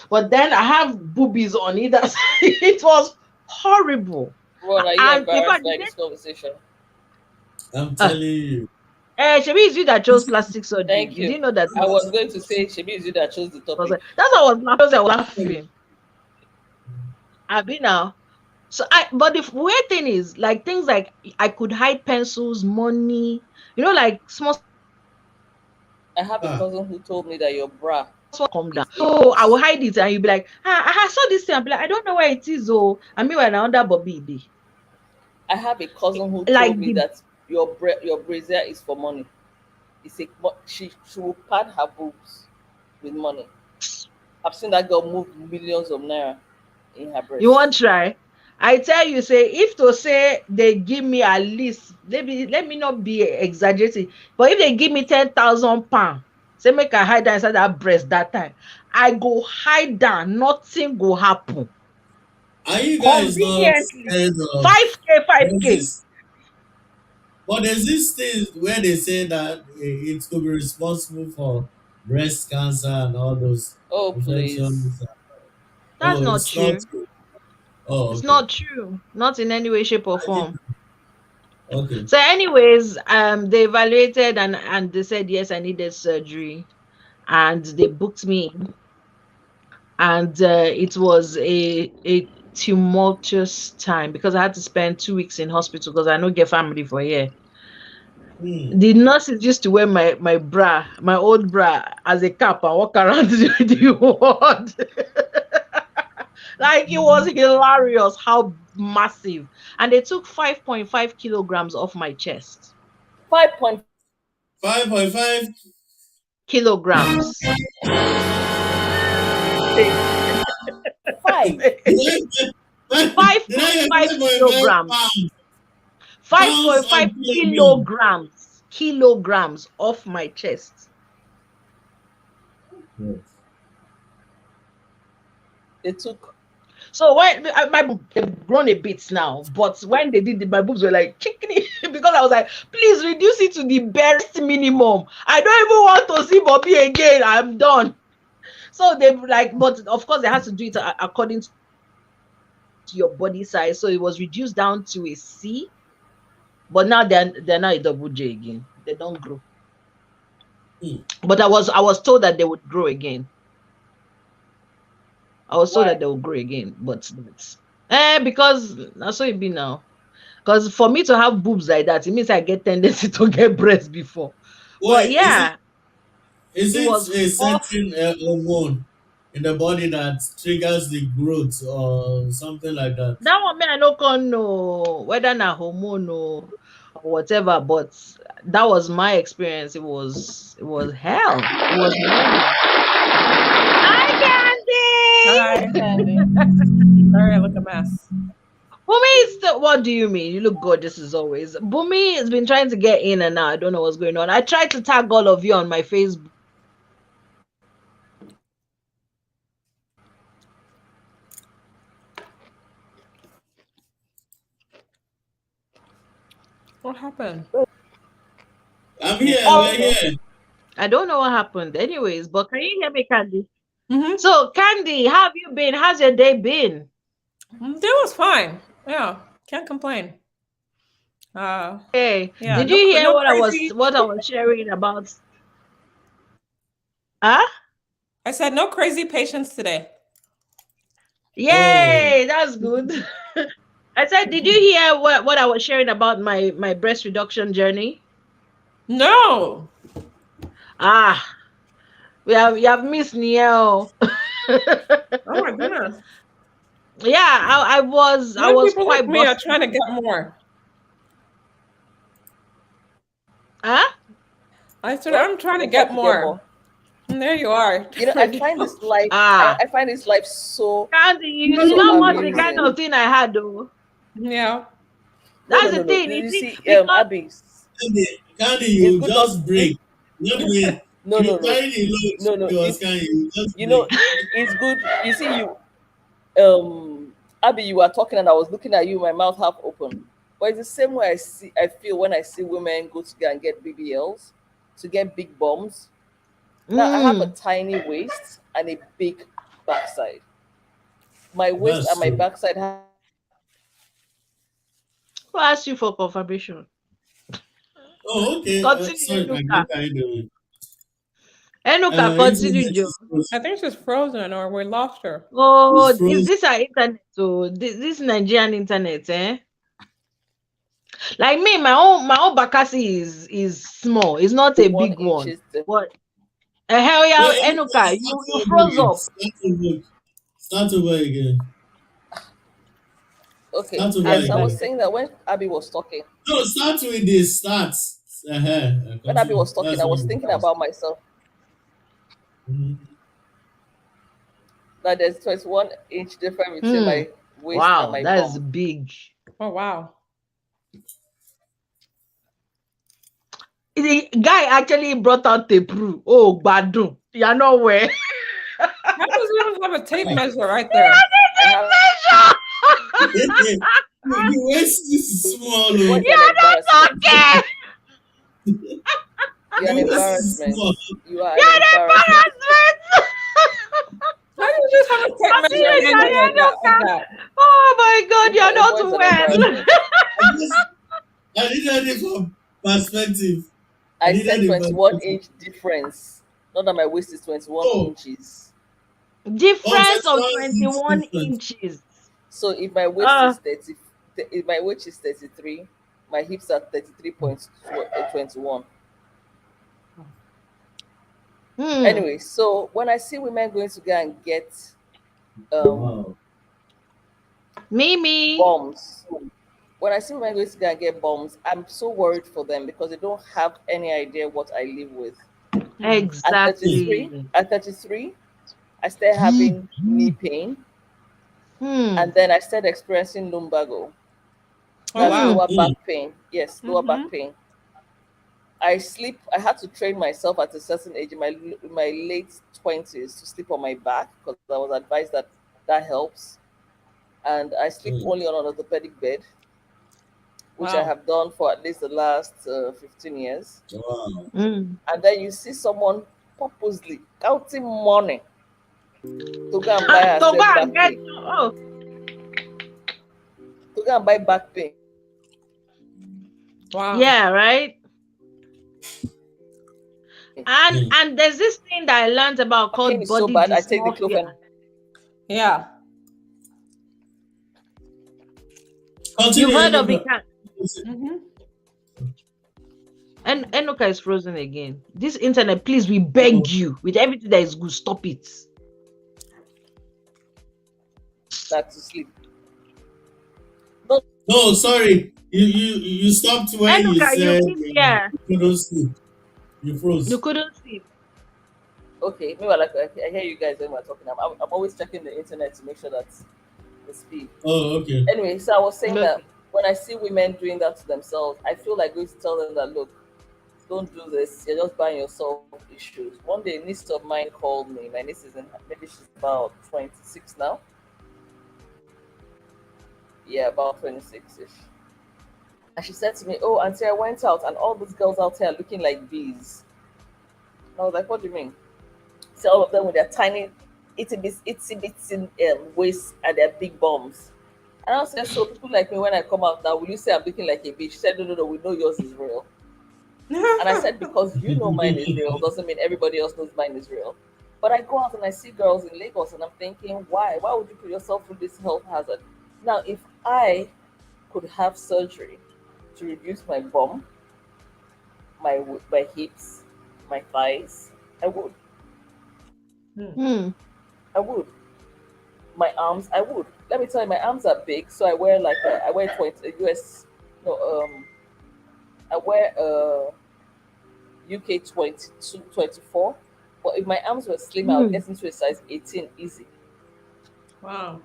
But then I have boobies on either side. It was horrible. Ron, are you And in embarrassed fact, by this conversation? I'm uh, telling you. Shabi, it's you that chose plastic surgery. Thank You you. didn't know that I was it's, going to say, Shebi, is you that chose the was topic. like, that's why I was laughing. I've been now. So but the weird thing is, like, things like I could hide pencils, money, like small I have a Ah, cousin who told me that your bra small come down. is a So I will purse. hide it, and you'll be like, I saw this thing. I'll be like, I don't know where it is. Oh, I mean, when I under Bobby day. I have a cousin who told Like me the that your brazier is for money. She will pad her boobs with money. I've seen that girl move millions of naira in her You breast. won't try. I tell you, say, if to say they give me at least, let me not be exaggerating, but if they give me 10,000 pounds, say make I hide that inside that breast that time, I go hide that, nothing go happen. are you guys not Conveniently, scared of 5K, there's 5K. this but there's this thing where they say that it could be responsible for breast cancer and all those Oh please. infections. That's Oh, not it's not true. true. Oh, It's okay. not true. Not in any way, shape, or I didn't. form. Okay. So, anyways, they evaluated, and they said yes, I needed surgery, and they booked me in. And it was a tumultuous time because I had to spend 2 weeks in hospital because I don't get family for here. Hmm. The nurses used to wear my bra, my old bra, as a cap and walk around the ward. Like, it was hilarious how massive. And they took 5.5 kilograms off my chest. 5.5. Kilograms. 5.5. Did I did I hear 5.5 5.5 kilograms. pounds? Pounds 5.5 and kilogram. kilograms off my chest. Yes. They took So when my boobs they've grown a bit now, but when they did it, my boobs were like chickeny because I was like, please reduce it to the barest minimum. I don't even want to see Bobby again. I'm done. So they've like, but of course they had to do it according to your body size. So it was reduced down to a C, but now they're not a double J again. They don't grow. Hmm. But I was told that they would grow again. I was told that why? they will grow again, but because that's what it be now. Because for me to have boobs like that, it means I get tendency to get breast before. But Wait, yeah, is it it was a off. certain hormone in the body that triggers the growth or something like that? That one, me, I no con know whether na hormone or whatever, but that was my experience. It was hell. It was horrible. Hi, Hi. Candy. Candy. Sorry, I look a mess. What do you mean? You look gorgeous as always. Bumi has been trying to get in and out. I don't know what's going on. I tried to tag all of you on my Facebook. What happened? I'm We here, don't we're Oh, know. here. I don't know what happened. Anyways, but can you hear me, Candy? Mm-hmm. So, Candy, how have you been? How's your day been? It was fine. Yeah, can't complain. Hey, Yeah, did you no, hear no what I was crazy. what I was sharing about? Huh? I said no crazy patients today. Oh, Yay, that's good. I said, did you hear what I was sharing about my breast reduction journey? No. Ah, we have Miss Niel. Oh my goodness. Yeah, I Young was people like quite me are busted. trying to get more. Huh? I said What? I'm trying to You're trying get to get more. more. And there you are. I Ready find to- this life. Ah, I find this life so Candy, you so know what the kind amusing. of thing I had though. yeah. No, That's no, the no, no. thing, you You see, see, because Abby, Candy, it's you good not. just It's break. Not even no, you no, no, carry the load. no, no. She was carrying you just You know, break. it's good. You see, Abby, you were talking and I was looking at you, my mouth half open. But it's the same way I feel when I see women go to go and get BBLs, to get big bums. Now I have a mm, tiny waist and a big backside. My waist That's and my true. backside have to be who asked you for confirmation? Oh, okay. Continue, Sorry, I Enuka. get carried away. Enuka, continue, Internet Joe. is frozen. I think she's frozen or we lost her. It's Oh, is frozen. this our internet? So this Nigerian internet, eh? Like me, my own Bakasi is small. It's not a one big one. inches different. What? Hell Wait, yeah, anyway, Enuka, start you over froze again. up. Start over again. Okay, Start over I yes, I again. was beg. saying that when Abby was talking, No, start with the stats. when Abby Continue. was talking, That's I the was one thinking I was. about myself. Mhm. That there's 21-inch difference between Hmm. my waist and Wow, my that is bum. big. Oh wow. The guy actually brought out the proof. Oh, Badun. You're not where. How does he even have a tape My measure right there? I have The waist is small. what Oh. is an You're not embarrassment. talking. You're an The waist is embarrassment. small. You are an You're an embarrassment. embarrassment. How do you just have a tape measure You're an and Continue, anything like embarrassment. that? Like Tayanuka. that? Oh my God, A you're boy is not an well. embarrassment. I just I needed it for perspective. I I needed said it for 21 perspective. inch difference. Not that my waist is 21 Oh, inches. oh, Difference of 21 inch 21 difference. inches. So if my waist Uh, is 30, if my waist is 33, my hips are 33.21. hmm. Anyway, so when I see women going to go and get um Wow. Mimi. bombs, when I see women going to go and get bombs, I'm so worried for them because they don't have any idea what I live with. Hmm. At Hmm. 33, Exactly. at 33, I started having knee pain, Hmm. and then I started experiencing lumbago. Oh That's Hmm. wow. lower Hmm. back pain. Yes, lower back Mm-hmm. pain. I sleep. I had to train myself at a certain age in my late 20s to sleep on my back because I was advised that that helps. And I sleep Hmm. only on an orthopedic bed, which I Wow. have done for at least the last 15 years. Wow. Hmm. And then you see someone purposely counting money to go and buy To go herself and back get. pain, Oh. to go and buy back pain. Wow. Yeah, right. And Hmm. and there's this thing that I learned about Back pain called is so body bad. I take the dysmorphia. cloven. Yeah. You've Continue, heard of it, Enuka. Mm-hmm. and Enuka is frozen again. This internet, please, we beg Oh, you. With everything that is good, stop it. Back to sleep. No, no, sorry. You stopped when you Enuka, you said keep, yeah. you couldn't sleep. You You froze. couldn't sleep. okay. Meanwhile, like, I hear you guys when we're talking. I'm always checking the internet to make sure that the speed. Oh, okay. Anyway, so I was saying that Okay. when I see women doing that to themselves, I feel like going to tell them that look, don't do this. You're just buying yourself issues. One day, a niece of mine called me. My niece is maybe she's about 26 now. Yeah, about 26ish. And she said to me, "Oh, auntie, I went out and all these girls out here are looking like bees." And I was like, "What do you mean?" So all of them with their tiny, itsy bitsy waist and their big bums. And I said, "So people like me, when I come out now, will you say I'm looking like a bitch?" She said, "No, no, no. We know yours is real." And I said, "Because you know mine is real doesn't mean everybody else knows mine is real." But I go out and I see girls in Lagos, and I'm thinking, why? Why would you put yourself through this health hazard? Now, if I could have surgery to reduce my bum, my hips, my thighs, I would. Hmm. I would. My arms, I would. Let me tell you, my arms are big, so I wear 20 US. No, I wear UK 22, 24. But if my arms were slim, I'll Hmm. get into a size 18 easy. Wow.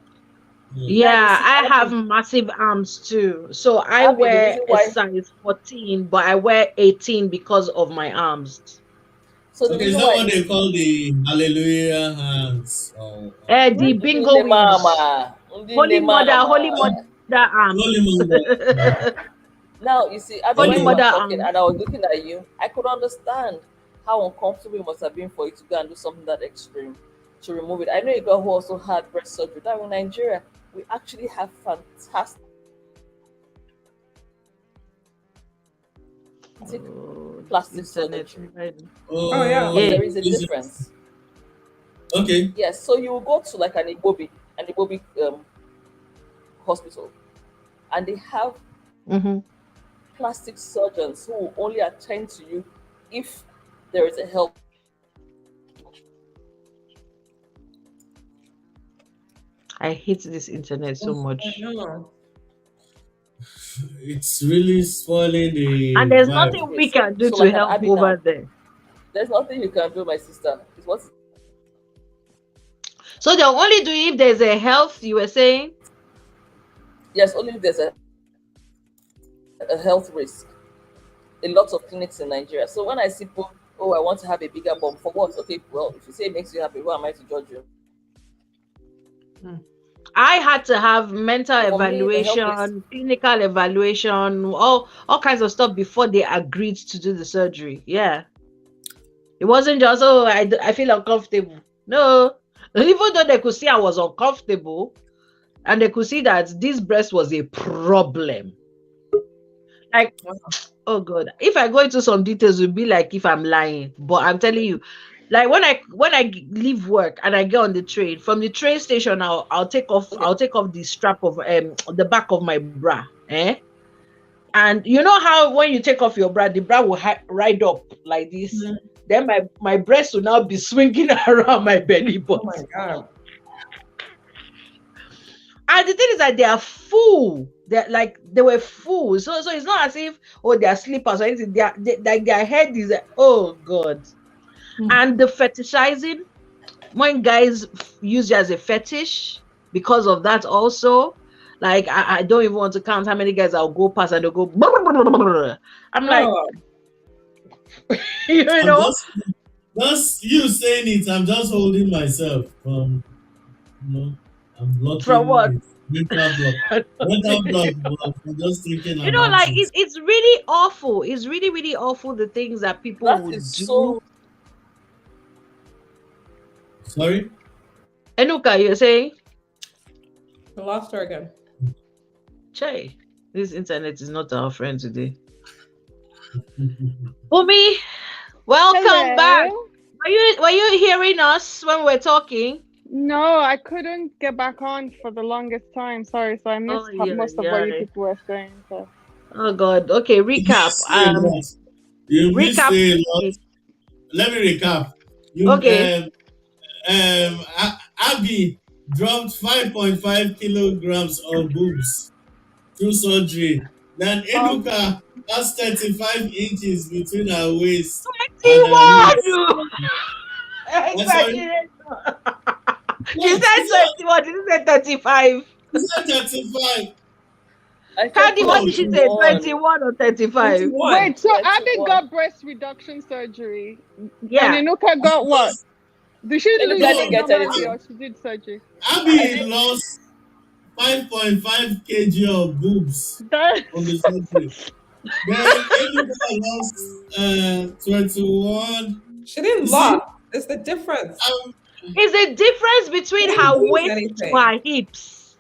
Mm. Now you Yeah, see, I have Abby, massive arms too. So I Abby, the wear reason a why, size 14, but I wear 18 because of my arms. so the Okay, is reason that why I what need they call the hallelujah hands? Or The What? bingo Ndine wings. mama, Ndine Holy mama. mother arms. holy mother? Now you see, Abby, Holy when you Okay. were mother talking arms. and I was looking at you, I could understand how uncomfortable it must have been for you to go and do something that extreme to remove it. I know a girl who also had breast surgery. Now in Nigeria, we actually have fantastic Oh, this plastic internet. surgery, Oh yeah. but Yeah. there is a Is it difference. okay? Yes, so you will go to like an Ibobi hospital, and they have Mm-hmm. plastic surgeons who will only attend to you if there is a health. I hate this internet so I much. know. It's really spoiling And the there's vibe. nothing Okay, we can do so to like an help Abby over now, there. there's nothing you can do, my sister. It's what So they'll only do if there's a health, you were saying? yes, only if there's a health risk. A lot of clinics in Nigeria. So when I see people, oh, I want to have a bigger bump for what? Okay, well, if you say it makes you happy, who am I to judge you? I had to have mental But for me, the health risk. evaluation, clinical evaluation, all kinds of stuff before they agreed to do the surgery. Yeah. It wasn't just, oh, I feel uncomfortable. No. Even though they could see I was uncomfortable and they could see that this breast was a problem. Like, oh God. If I go into some details, it would be like if I'm lying. But I'm telling you, like when I leave work and I get on the train, from the train station, Okay, I'll take off the strap of the back of my bra. And you know how when you take off your bra, the bra will ride up like this. Mhm. Then my breast will now be swinging around my belly Oh button. my god. And the thing is that they are full. They were full. So it's not as if they are sleepers or anything. Like their head is oh God. And the fetishizing, when guys use it as a fetish because of that also. Like I don't even want to count how many guys I'll go past and they'll go. I'm like, Oh, you I'm know, just you saying it. I'm just holding myself from, you know, I'm from blocking what? it. Mental block. Mental block. Block. I'm just thinking about Like it. it's really awful. It's really, really awful the things that people that is would do. so. Sorry. Enuka, you're saying? I lost her again. Che, this internet is not our friend today. Bumi, welcome back. Hello. Were you hearing us when we were talking? No, I couldn't get back on for the longest time. Sorry, so I Oh missed yeah, most of what you yeah. people were saying. So. Oh God. Okay, You recap. missed a lot. You missed Recap. a lot. Let me recap. You Okay. Abby dropped 5.5 kilograms of boobs through surgery. Then Um, Enuka has 35 inches between her waist and her hips. 21. Sorry, Exaggerate. She what? said 21. She said 35. Is that 35? I said Candy, what Oh, did she say? 21. 21 or 35? 21. wait, so Abby 21. got breast reduction surgery, and Yeah. Inuka got what? Because, Did she And lose Luca no, didn't weight get normally, anything. or she did surgery? I Abby think lost 5.5 kg of boobs That on the surgery. Then Enuka lost 21. She You didn't see, lost. It's the difference. Is a difference She between didn't her lose waist to anything. her hips.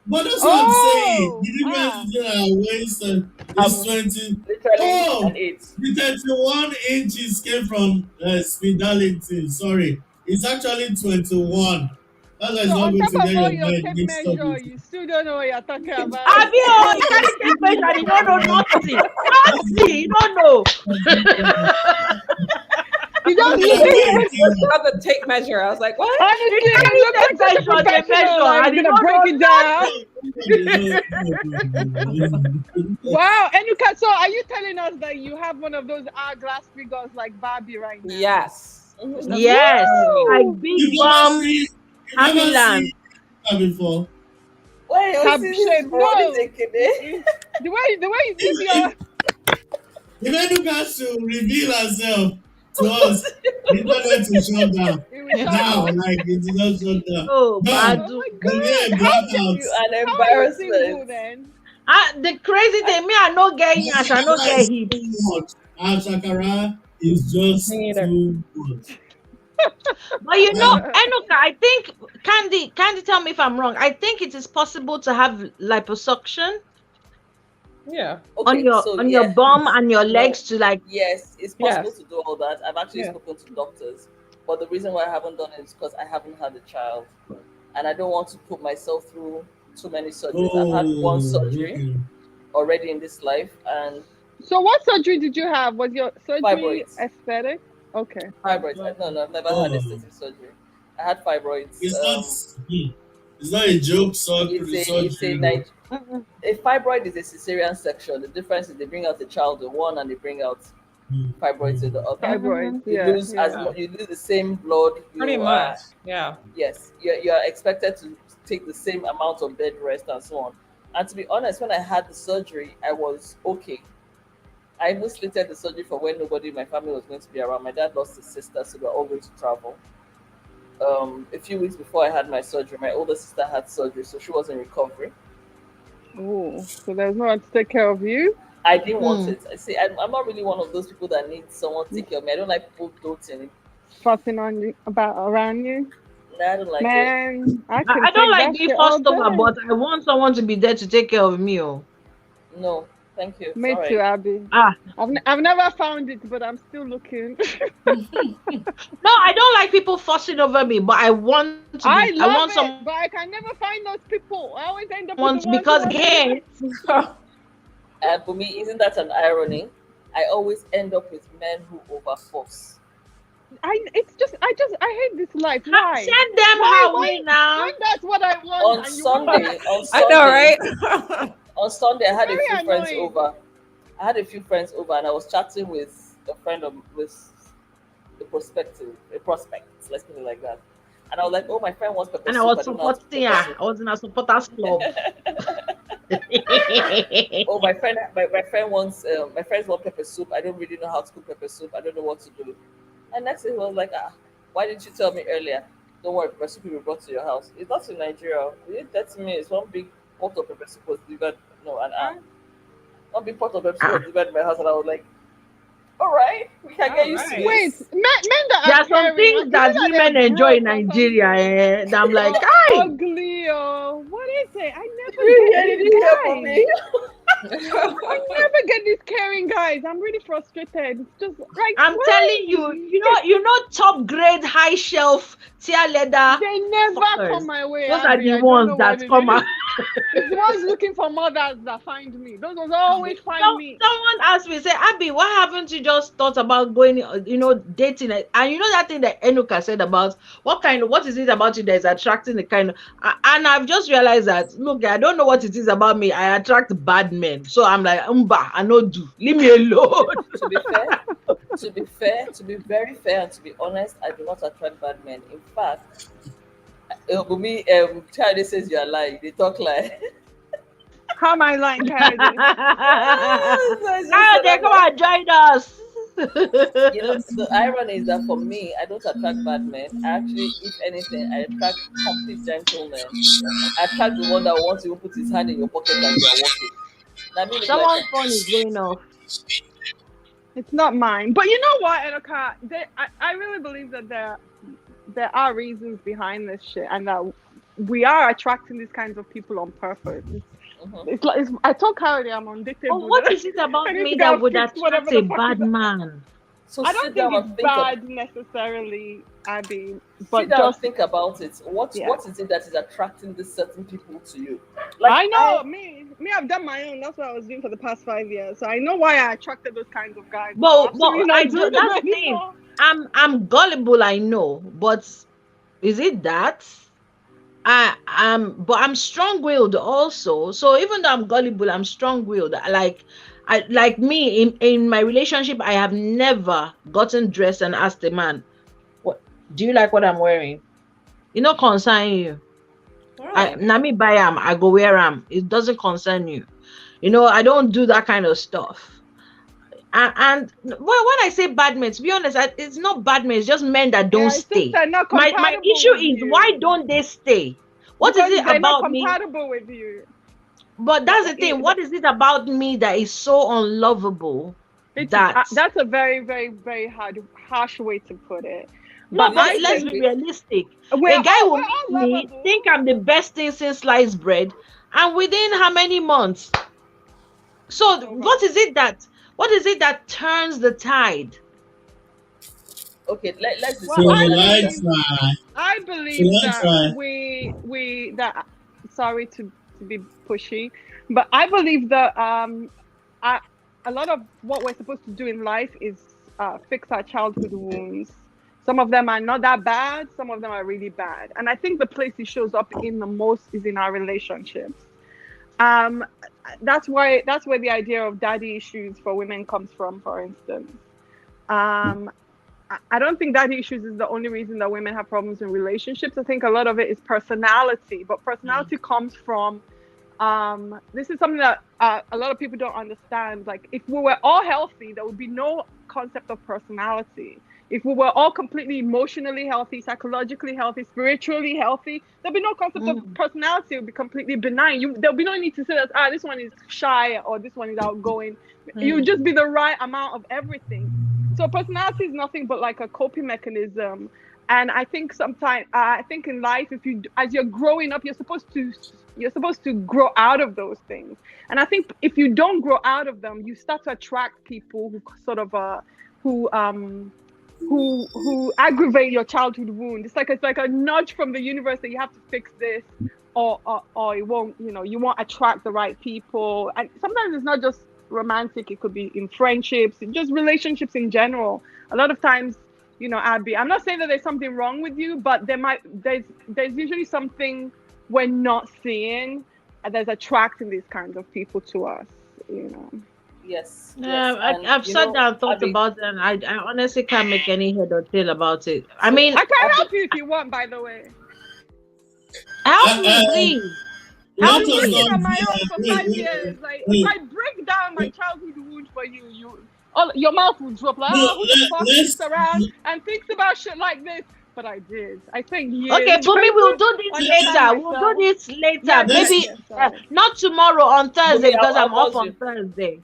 but that's what I'm saying. oh The difference between our waist is I'm 20. literally an Oh, 8. the 31 inches came from Speedality. Sorry, it's actually 21. That's why so it's not on going top to of get all your your mind tape mixed up measure, with. you still don't know what you're talking about. Have you carry tape measure and you don't know nothing? That's Nothing, you don't know. You don't You look didn't even have the tape measure. I was like, what? honestly, You you look like such a measure, they professional. measure, Like and you're you gonna don't break know it down. No. Wow, Enuka, so are you telling us that you have one of those hourglass figures like Barbie right now? Yes. Mhm. That's Yes, like Woo! big You've never bum, seen, you've happy never land. seen that before. Why you Have see this shit. body No. taking it? The way you did your If Enuka should reveal herself to us, the internet will shut down. it will shut Now, down. like it is not shut down. Oh, Done. Oh Badu. my There'll be a god. blackout. You an How are you embarrassment. single then? Ah, the crazy thing, me, I no get yash, I no Shakara get is hips. too much. And Shakara is just me either. too much. But you know, Eh? Enuka, I think Candy, tell me if I'm wrong. I think it is possible to have liposuction Yeah. on Okay, your so on your yeah, bum and your no, legs to like. yes, it's possible Yes. to do all that. I've actually Yeah. spoken to doctors, but the reason why I haven't done it is because I haven't had a child, and I don't want to put myself through too many surgeries. I've had one Oh, surgery okay. already in this life, and So what surgery did you have? Was your surgery fibroids. aesthetic? Okay. Fibroids. No, no, I've never had Oh, aesthetic surgery. I had fibroids. it's not. It's not a joke It's a surgery. Mm-mm. a fibroid is a cesarean section. The difference is they bring out a child in one and they bring out Hmm, fibroids in hmm. the other. Fibroids. You Yeah. lose Yeah. you lose the same blood. Pretty You much. Yeah. yes, you're expected to take the same amount of bed rest and so on. And to be honest, when I had the surgery, I was okay. I even slated the surgery for when nobody in my family was going to be around. My dad lost his sister, so we were all going to travel. A few weeks before I had my surgery, my older sister had surgery, so she was in recovery. Oh, so there's no one to take care of you? I didn't want Mm. it. I see. I'm not really one of those people that need someone to take care of me. I don't like people doting. Fussing on you about around you? Nah, I don't like it. Man, I I, can I don't take like that being shit all fussed over, day. but I want someone to be there to take care of me. Oh. No, thank you. Me too, Sorry. Abby. Ah, I've never found it, but I'm still looking. no, I don't like people fussing over me, but I I love want it, someone but I can never find those people. I always end up with the ones because who want to be again, And for me, isn't that an irony? I always end up with men who overforce. I hate this life. Why? send them Why? her way now. When that's what I want On and you want to Sunday, on I know, Sunday, right? on Sunday, I it's had a few very friends annoying. over. I had a few friends over, and I was chatting with a friend of with a prospect. Let's put it like that. And I was like, "Oh, my friend wants pepper And I soup. was I don't know how to cook supporting pepper her. soup." I was in a supporters club. Oh, my friend wants my friends want pepper soup. I don't really know how to cook pepper soup. I don't know what to do. And next thing he was like, why didn't you tell me earlier? Don't worry, pepper soup will be brought to your house. It's not in Nigeria. Within 30 minutes, one big pot of pepper soup was delivered. No, one big pot of pepper soup was Ah. delivered to my house, and I was like, all right, we can get used to Alright. Wait, this. men that There are are some caring, things is that it that women they're enjoy in broke or Nigeria. something? That I'm like, Oh, hi. Ugly or what is it? I never yeah, get did these you hear from guys. me? I never get these caring guys. I'm really frustrated. It's just like I'm telling you, why? you know, top grade, high shelf, tear leather They never fuckers. come my way, Those are Abby. the I don't ones know what that it come is. out. It's the ones looking for mothers that find me. Those ones always find me. Someone asked me, say, Abby, why haven't you just thought about going, dating it? And you know that thing that Enuka said about what is it about you that is attracting the kind of, and I've just realized that, look, I don't know what it is about me. I attract bad men. So I'm like, I know do. Leave me alone. To be very fair and to be honest, I do not attract bad men. In fact, for me, Charlie says you are lying. They talk like. How am I lying, Karen? Ah, they come and join us. You know, the irony is that for me, I don't attract bad men. Actually, if anything, I attract complete gentlemen. I attract the one that wants to even put his hand in your pocket as you are walking. Now, me look like Someone's phone is going off. It's not mine. But you know what, Edoka? I really believe that there are reasons behind this shit, and that we are attracting these kinds of people on purpose. I told Karen I'm Oh, undictable. what is it about I need me to go that would fix whatever attract a the fuck bad is that. man? so I don't sit think down and it's think bad necessarily, Abby, sit but down and just think about it. What yeah. what is it that is attracting these certain people to you? I know me. me, I've done my own. That's what I was doing for the past 5 years. So I know why I attracted those kinds of guys. But Absolutely I not do. doing That's it the thing. anymore. I'm gullible. I know, but is it that? But I'm strong-willed also. So even though I'm gullible, I'm strong-willed. Like me in my relationship, I have never gotten dressed and asked a man, "What do you like? What I'm wearing?" It not concern you. I Right. na me buy am, I go wear am. It doesn't concern you. I don't do that kind of stuff. And well, when I say bad men, to be honest, it's not bad men. It's just men that don't Yeah, it's just stay. they're not My compatible issue with is, why you don't they stay? What is because it they're not about me? compatible with you. But That, that's the thing. What is it about me that is so unlovable it's that that's a very, very, very harsh way to put it. no? But But Let's I let's flip think be it. realistic. A guy we're will all meet me, lovable. think I'm the best thing since sliced bread, and within how many months? It's So over. what is it that turns the tide? Okay, let's Well, So discuss will that I later. try? I Should believe I that try? we that sorry to be pushy, but I believe that I, a lot of what we're supposed to do in life is fix our childhood wounds. Some of them are not that bad, some of them are really bad. And I think the place it shows up in the most is in our relationships. Um, that's where the idea of daddy issues for women comes from, for instance. Um, I don't think daddy issues is the only reason that women have problems in relationships. I think a lot of it is personality, but personality comes from this is something that a lot of people don't understand. Like, if we were all healthy, there would be no concept of personality. If we were all completely emotionally healthy, psychologically healthy, spiritually healthy, there'll be no concept of Mm, personality. It would be completely benign. There'll be no need to say that this one is shy or this one is outgoing. You would just be the right amount of everything. So personality is nothing but like a coping mechanism. And I think sometimes I think in life, if you as you're growing up, you're supposed to grow out of those things. And I think if you don't grow out of them, you start to attract people who sort of who um who aggravate your childhood wound. It's like a nudge from the universe that you have to fix this, or it won't. You won't attract the right people. And sometimes it's not just romantic; it could be in friendships, just relationships in general. A lot of times, Abby, I'm not saying that there's something wrong with you, but there's usually something we're not seeing, and there's attracting these kinds of people to us. You know. Yes, yeah, yes, and I've sat down and thought Abby, about it, and I honestly can't make any head or tail about it. I so mean, I can Abby, help you if you want, by the way. help Uh, me, uh, please. I've Let Help been us me. working not on be. my own for Wait, 5 years. Like, if wait, I break down my childhood wound for you, all your mouth will drop. Like, no, who the fuck sits let's around and thinks about shit like this? But I did. I spent Okay, years Bumi, trying we'll to do this understand later. We'll do myself. this later. Yes, let's yes, Maybe yes. Sorry. not tomorrow, on Thursday, Bumi, because I'll I'm off pause you. on Thursday.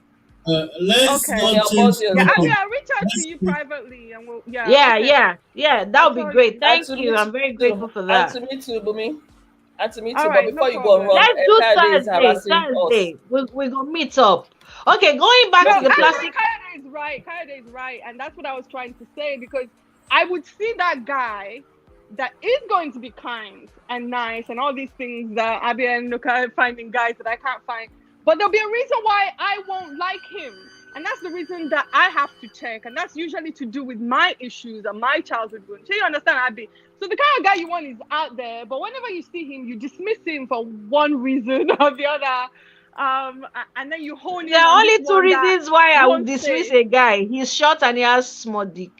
let's Okay. Bumi, not I'll change pause you as Yeah, Abby, well. topic. I'll reach out to Let's you keep. privately, and yeah, Yeah, okay. yeah, yeah. That I'll would be tell great. you. And Thank to me you. I'm very too. grateful for And that. to me too, Bumi. And to me All too. But right, no before you go and problem. run, Let's do Kayode is Thursday. harassing us. Thursday. We're gonna meet up. Okay, going back No, to the Definitely. actually, plastic. Kayode is right. Kayode is right, and that's what I was trying to say, because I would see that guy that is going to be kind and nice and all these things that Abby and Luca are finding guys that I can't find, but there'll be a reason why I won't like him, and that's the reason that I have to check, and that's usually to do with my issues and my childhood wounds. So you understand, Abby? So the kind of guy you want is out there, but whenever you see him, you dismiss him for one reason or the other. And then you hone There in are on this only two one that reasons why I would won't dismiss stay. a guy. He's short and he has small dick.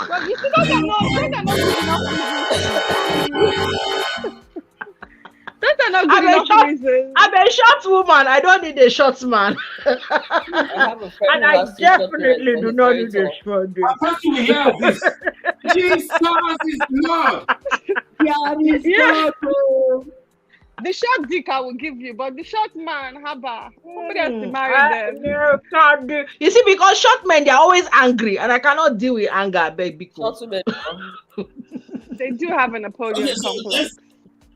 Well, you see, those are not good enough reasons for you. Those are not good I'm a enough short, reasons. I'm a short woman. I don't need a short man. And I have a friend who I has two short parents, definitely but do he's not very need a tall. short dick. I thought you would have this. Jesus is Lord. God is Yeah, God. Oh. the short dick I will give you, but the short man, haba. Somebody has to marry I them. no, can't do. You see, because short men, they're always angry, and I cannot deal with anger, baby. Short women. They do have a Okay, Napoleon so complex.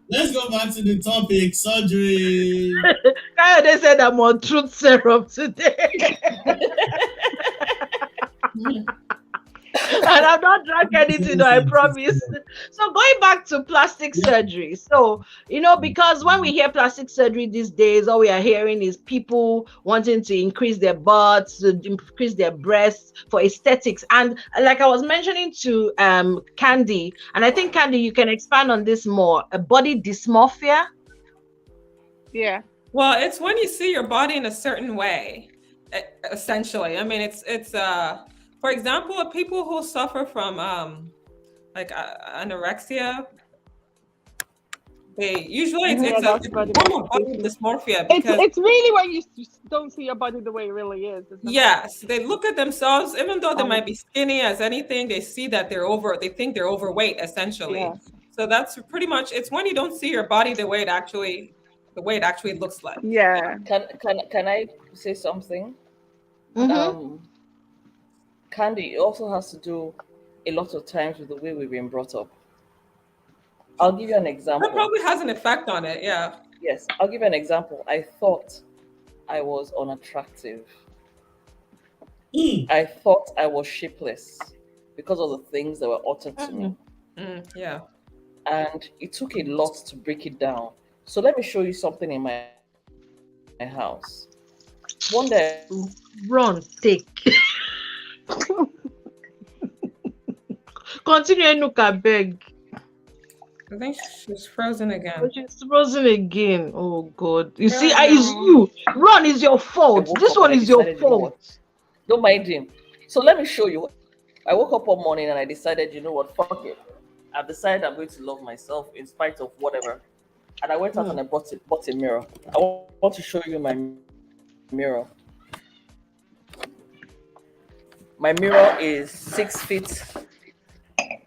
let's go back to the topic. Surgery. They said I'm on truth serum today. And I've not drank anything, though, I promise. So going back to plastic surgery. So, because when we hear plastic surgery these days, all we are hearing is people wanting to increase their butts, to increase their breasts for aesthetics. And like I was mentioning to Candy, and I think Candy, you can expand on this more, a body dysmorphia. Yeah. Well, it's when you see your body in a certain way, essentially. I mean, it's for example, people who suffer from like anorexia, they usually Yeah, it's that's a body form of body dysmorphia. dysmorphia It's because it's really when you don't see your body the way it really is, isn't it? yes, they look at themselves, even though they might be Um, skinny as anything, they see that they think they're overweight essentially. yeah. So that's pretty much it's when you don't see your body the way it actually looks like. Yeah. Can I say something? Mm-hmm. Um, Candy, it also has to do a lot of times with the way we've been brought up. I'll give you an That example. probably has an effect on it, yeah. Yes, I'll give you an example. I thought I was unattractive. Mm. I thought I was shapeless because of the things that were uttered to me. Yeah. And it took a lot to break it down. So let me show you something in my house. One day, Run, take. Continue, Enuka, beg. I think she's frozen Oh, again. she's frozen again. Oh God! You see, Oh, it's no. you. Run is your I fault. woke This up one and I is your decided, you know what? fault. Don't mind him. So let me show you. I woke up one morning and I decided, you know what, fuck it. I've decided I'm going to love myself in spite of whatever. And I went out and I bought a mirror. I want to show you my mirror. My mirror is 6 feet.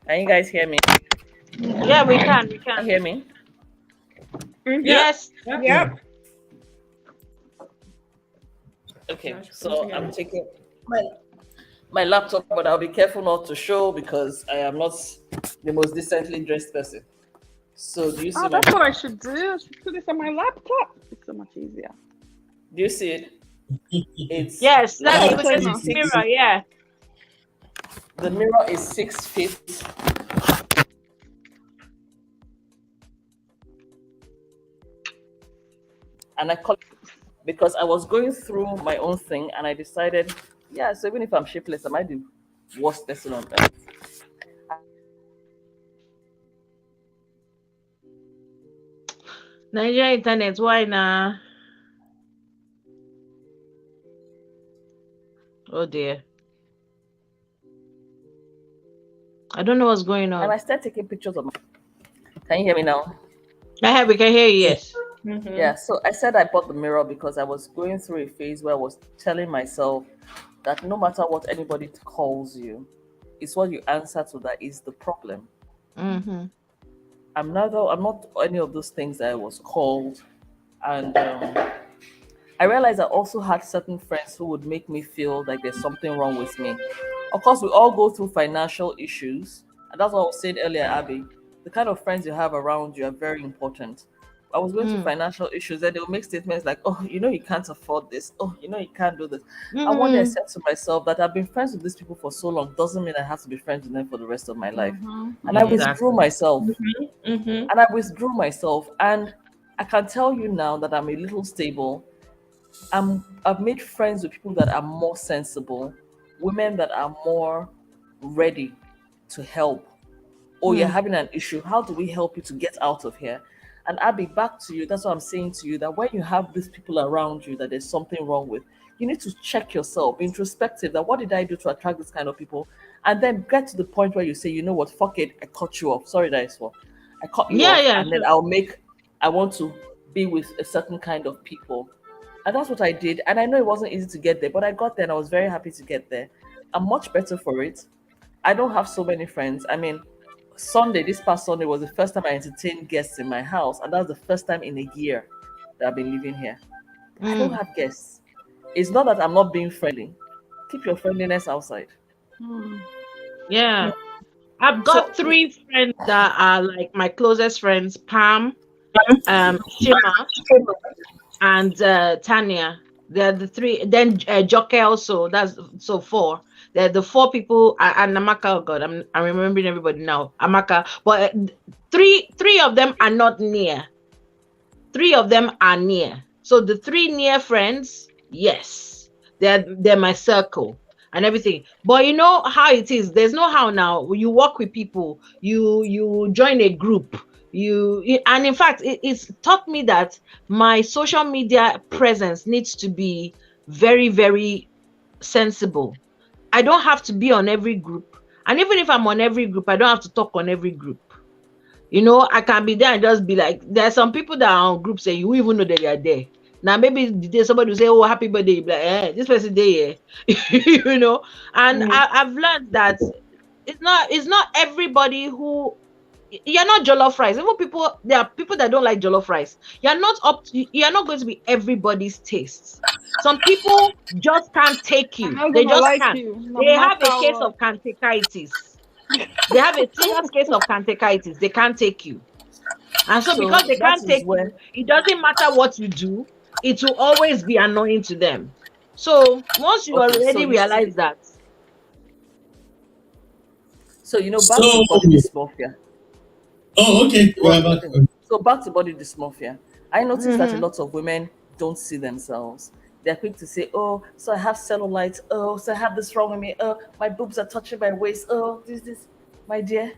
Can you guys hear me? Yeah, we can. We Can can. you hear me? Yeah. Yes. Yep. Okay, Gosh, so once I'm again. taking my laptop, but I'll be careful not to show because I am not the most decently dressed person. So do you see Oh, my that's what I should do. I should put this on my laptop. It's so much easier. do you see it? It's Yes. the That's Yeah, mirror we it's can is see enough. the six mirror. Yeah. the mirror is 6 feet. And I call it because I was going through my own thing and I decided, yeah, so even if I'm shapeless, am I the worst person on earth? Nigeria internet. Why now? Oh dear. I don't know what's going And I on. started taking pictures of my can you hear me now? We can hear you. Yes. Yeah, so I said I bought the mirror because I was going through a phase where I was telling myself that no matter what anybody calls you, it's what you answer to that is the problem. Mm-hmm. I'm not any of those things that I was called, and I realized I also had certain friends who would make me feel like there's something wrong with me. Of course, we all go through financial issues, and that's what I was saying earlier, Abby. The kind of friends you have around you are very important. I was going through Mm. financial issues, and they'll make statements like, "Oh, you know, you can't afford this. Oh, you know, you can't do this." And one day I Mm. said to myself that I've been friends with these people for so long doesn't mean I have to be friends with them for the rest of my life. Mm-hmm. And I withdrew Exactly. myself. Mm-hmm. And I withdrew myself. And I can tell you now that I'm a little stable. I've made friends with people that are more sensible, women that are more ready to help. Oh, you're Hmm. having an issue. How do we help you to get out of here? And Abby, back to you. That's what I'm saying to you that when you have these people around you that there's something wrong with, you need to check yourself, be introspective. That what did I do to attract this kind of people? And then get to the point where you say, you know what, fuck it, I cut you off. Sorry, that is what I cut you Yeah. off, Yeah. and then Sure. I want to be with a certain kind of people. And that's what I did. And I know it wasn't easy to get there, but I got there and I was very happy to get there. I'm much better for it. I don't have so many friends. I mean, this past Sunday was the first time I entertained guests in my house, and that was the first time in a year that I've been living here. I don't Mm. have guests. It's not that I'm not being friendly. Keep your friendliness outside. Mm. Yeah. I've So, got three friends that are like my closest friends: Pam, Shima, and Tanya. They're the three. Then Joke also. That's so four. the four people and Amaka. Oh God, I'm remembering everybody now. Amaka, but three of them are not near. Three of them are near. So the three near friends, yes, they're my circle and everything. But you know how it is. There's no how now. You work with people. You join a group. And in fact, it's taught me that my social media presence needs to be very, very sensible. I don't have to be on every group. And even if I'm on every group, I don't have to talk on every group. You know, I can be there and just be like, there are some people that are on groups and you won't even know that they are there. Now, maybe the day somebody will say, "Oh, happy birthday," you be like, this person there, you know. And Mm. I've learned that it's not everybody who you're not jollof rice. Even people, there are people that don't like jollof rice. You're not going to be everybody's taste. Some people just can't take I'm you. not They gonna just like can't. you, no They have a matter case what. of cantankerous. They have a serious case of cantankerous. They can't take you. And so So because they that can't is take where you, it doesn't matter what you do, it will always be annoying to them. So once you okay, so already you see, realize that, so you know, back to So, body dysmorphia. oh, okay, Well, we're back. okay. So back to body dysmorphia. I noticed that a mm-hmm, lot of women don't see themselves. They're quick to say, "Oh, so I have cellulite. Oh, so I have this wrong with me. Oh, my boobs are touching my waist. Oh, this." My dear,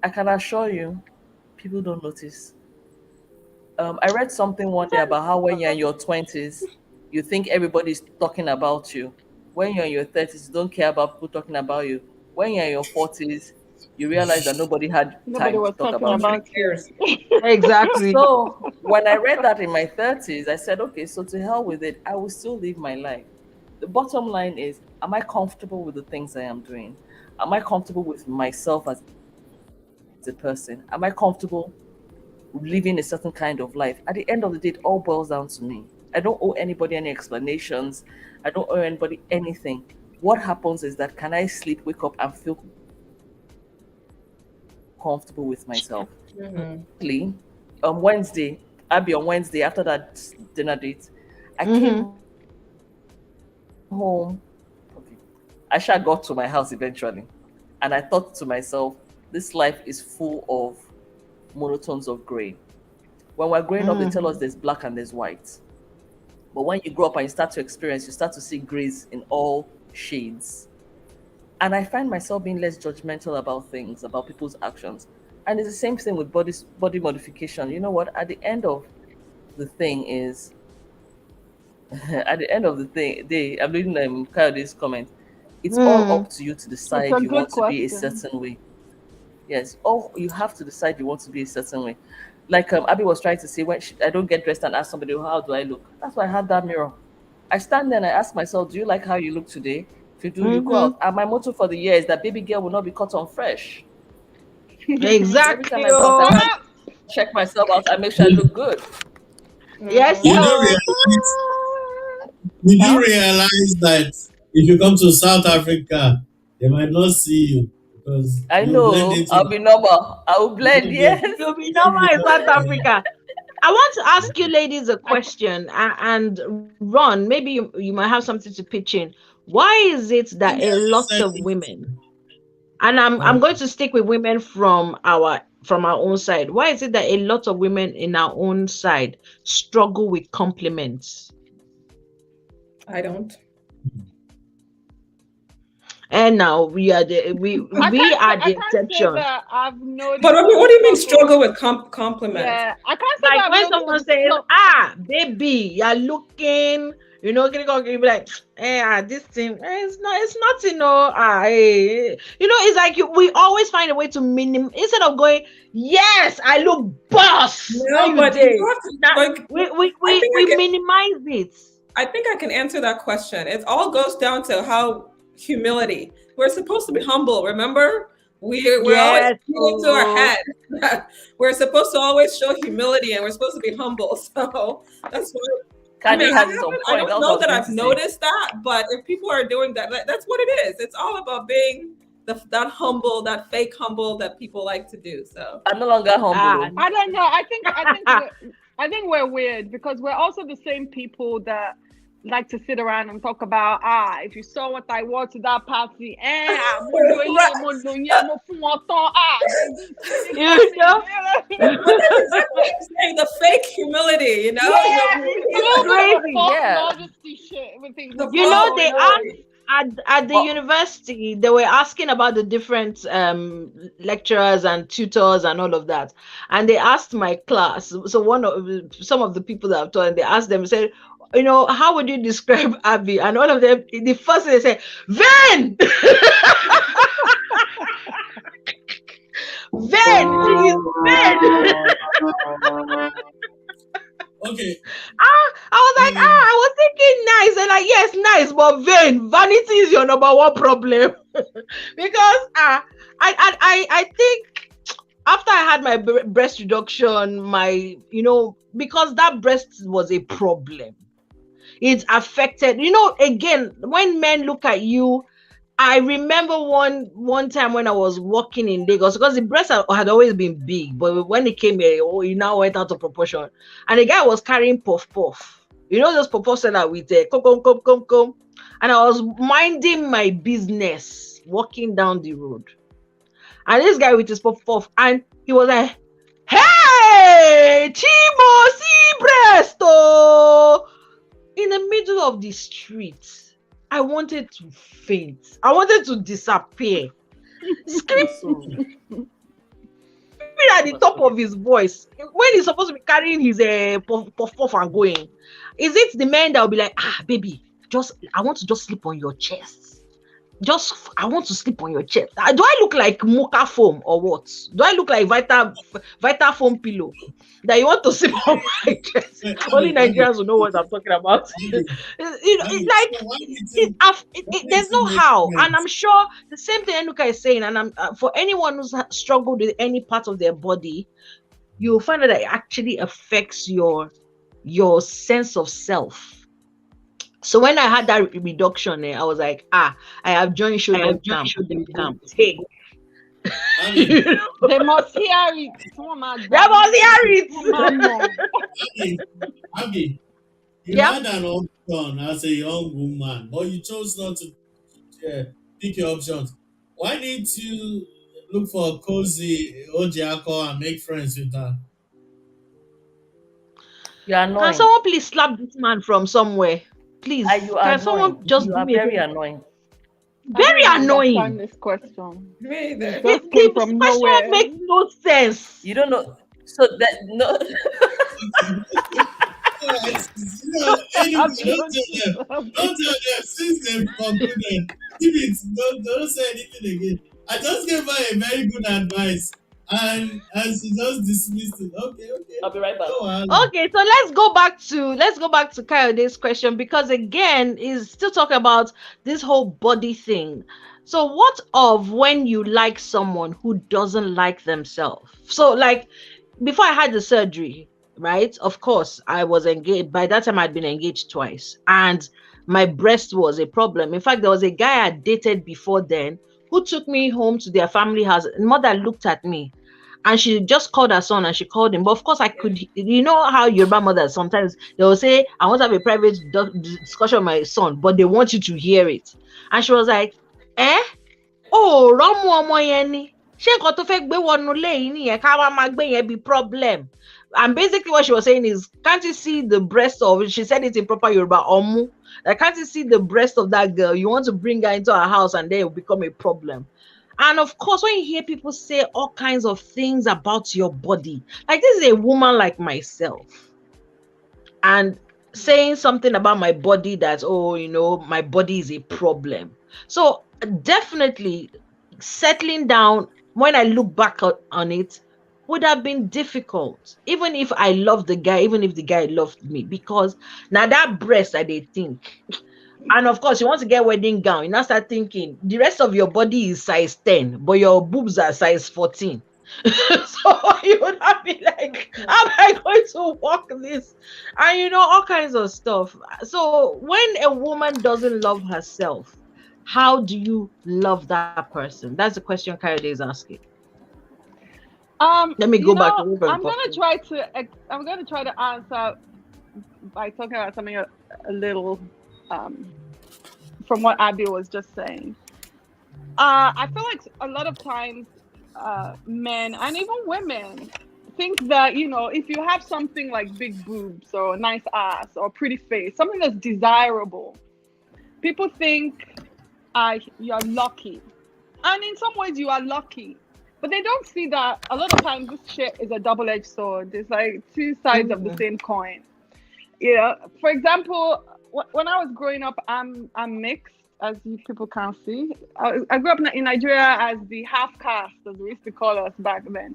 I can assure you, people don't notice. I read something one day about how when you're in your 20s, you think everybody's talking about you. When you're in your 30s, you don't care about people talking about you. When you're in your 40s, you realize that nobody had Nobody time to was talk talking about you. Nobody about you. cares. exactly. So when I read that in my 30s, I said, okay, so to hell with it, I will still live my life. The bottom line is, am I comfortable with the things I am doing? Am I comfortable with myself as a person? Am I comfortable living a certain kind of life? At the end of the day, it all boils down to me. I don't owe anybody any explanations. I don't owe anybody anything. What happens is that can I sleep, wake up, and feel comfortable with myself? Mhm. On Wednesday, Abby, on Wednesday after that dinner date, I came Mm-hmm. home. Okay. I sure got to my house eventually. And I thought to myself, this life is full of monotones of gray. When we're growing up, they tell us Mm-hmm. there's black and there's white. But when you grow up and you start to experience, you start to see grays in all shades. And I find myself being less judgmental about things, about people's actions. And it's the same thing with body modification. You know what? At the end of the thing is, at the end of the day, I'm reading Coyote's comment. It's all Mm. up to you to It's decide a you good want to be a question. certain way. Yes, all you have to decide you want to be a certain way. Like Abby was trying to say, when I don't get dressed and ask somebody, "Oh, how do I look?" That's why I have that mirror. I stand there and I ask myself, "Do you like how you look today?" If you do, you go Mm-hmm. out. And my motto for the year is that baby girl will not be caught on fresh. So every Exactly. time I go out, I Oh, now check myself out. I make sure I You, look good. yes, you do so realize, you do Huh? realize that if you come to South Africa, they might not see you because I you blend know. into I'll be normal. I will you blend. blend, Yes. you'll be blend normal with in South Africa. I want to ask you them. ladies a question and Ron, maybe you might have something to pitch in. Why is it that a lot of women, and I'm Okay. going to stick with women from our own side. Why is it that a lot of women in our own side struggle with compliments? I don't. And now we are I the can't say exception. that I've But noticed I mean, a what do you mean struggle. struggle with compliments? Yeah, I can't say Like that I've when noticed someone a says, so "Ah, baby, you're looking," gonna go, you be like, this thing, it's nothing, no, it's like we always find a way to instead of going, "Yes, I look boss." How No, you but you did have to that? like. I think We minimize it. I think I can answer that question. It all goes down to how humility. We're supposed to be humble. Remember, we're always Yes, speaking to our oh, head. We're supposed to always show humility, and we're supposed to be humble. So that's why. I mean, Candy has it on I point. don't That's what I know was that going I've to say. noticed that, but if people are doing that, that's what it is. It's all about being that humble, that fake humble that people like to do. So I'm no longer humble. ah, Oh. I don't know. I think we're weird because we're also the same people that like to sit around and talk about, if you saw what I wore to that party, Right. they didn't finish You know, But that's exactly what I'm saying. The fake humility, you know? yeah, You're- it's a little bit of a crazy. false Yeah. modesty shit with things the we've You got know, false they going on. asked humility. at the But university, they were asking about the different lecturers and tutors and all of that. And they asked my class, so some of the people that I've taught, they asked them, said, how would you describe Abby? And all of them, the first thing they say, Ven! Ven! She's Ven! Okay. I was like, mm, I was thinking nice. And like, yes, nice, but vain. Vanity is your number one problem. Because I think after I had my breast reduction, because that breast was a problem. It affected, again, when men look at you. I remember one time when I was walking in Lagos, because the breast had always been big, but when it came here, it now went out of proportion. And the guy was carrying puff puff. Those puff puff seller with come come come come come. And I was minding my business, walking down the road. And this guy with his puff puff, and he was like, "Hey, Chimo, see breast, oh!" In the middle of the street. I wanted to faint. I wanted to disappear. Screaming at the top of his voice when he's supposed to be carrying his puff puff and going. Is it the man that will be like, baby, I want to just sleep on your chest. I want to sleep on your chest. Do I look like mocha foam or what? Do I look like Vita foam pillow that you want to sleep on my chest? Only Nigerians will know what I'm talking about. There's no how, and I'm sure the same thing Enuka is saying. And I'm for anyone who's struggled with any part of their body, you'll find out that it actually affects your sense of self. So when I had that reduction, I was like, I have joined shoulder camp. Hey. They must hear it. They must hear it. Abby, you Yeah. had an option as a young woman, but you chose not to pick your options. Why need to look for a cozy Ojiako and make friends with her? you're Can annoying. someone please slap this man from somewhere? Please. Are you Can annoying? someone just You do are me a very favor? annoying. Very I don't annoying. understand this question. Me either. It just came from question nowhere. makes no sense. You don't know. So that no. Anyway, don't tell them. Don't tell them since they've concluded. Don't say anything again. I just gave her a very good advice, and she just dismissed it. Okay. I'll be right back. Okay, so let's go back to Kayode's question, because again, is still talking about this whole body thing. So what of when you like someone who doesn't like themselves? So like before I had the surgery, right? Of course, I was engaged. By that time, I'd been engaged twice, and my breast was a problem. In fact, there was a guy I dated before then who took me home to their family house. Mother looked at me, and she just called her son and she called him. But of course, I could, how Yoruba mothers sometimes they will say, I want to have a private discussion with my son, but they want you to hear it. And she was like, oh, Romu ọmọ yẹn ni. Ṣé nǹkan tó fẹ́ gbé wọnú ilé yìí nìyẹn ká wá máa gbé yẹn be problem. And basically what she was saying is, can't you see the breast of, she said it in proper Yoruba, Omu. Like, can't you see the breast of that girl? You want to bring her into our house and then it will become a problem. And of course, when you hear people say all kinds of things about your body, like this is a woman like myself, and saying something about my body that, my body is a problem. So definitely settling down, when I look back on it, would have been difficult, even if I loved the guy, even if the guy loved me, because now that breast I did think. And of course, you want to get wedding gown, you now start thinking the rest of your body is size 10, but your boobs are size 14. So you would not be like, how am I going to walk this? And all kinds of stuff. So when a woman doesn't love herself, how do you love that person? That's the question Kayode is asking. Let me go back to I'm gonna try to answer by talking about something a little from what Abby was just saying. I feel like a lot of times men and even women think that, you know, if you have something like big boobs or a nice ass or pretty face, something that's desirable, people think you're lucky. And in some ways, you are lucky. But they don't see that a lot of times this shit is a double-edged sword. It's like two sides of the same coin. You know, for example, when I was growing up, I'm mixed, as you people can see. I grew up in Nigeria as the half caste, as we used to call us back then.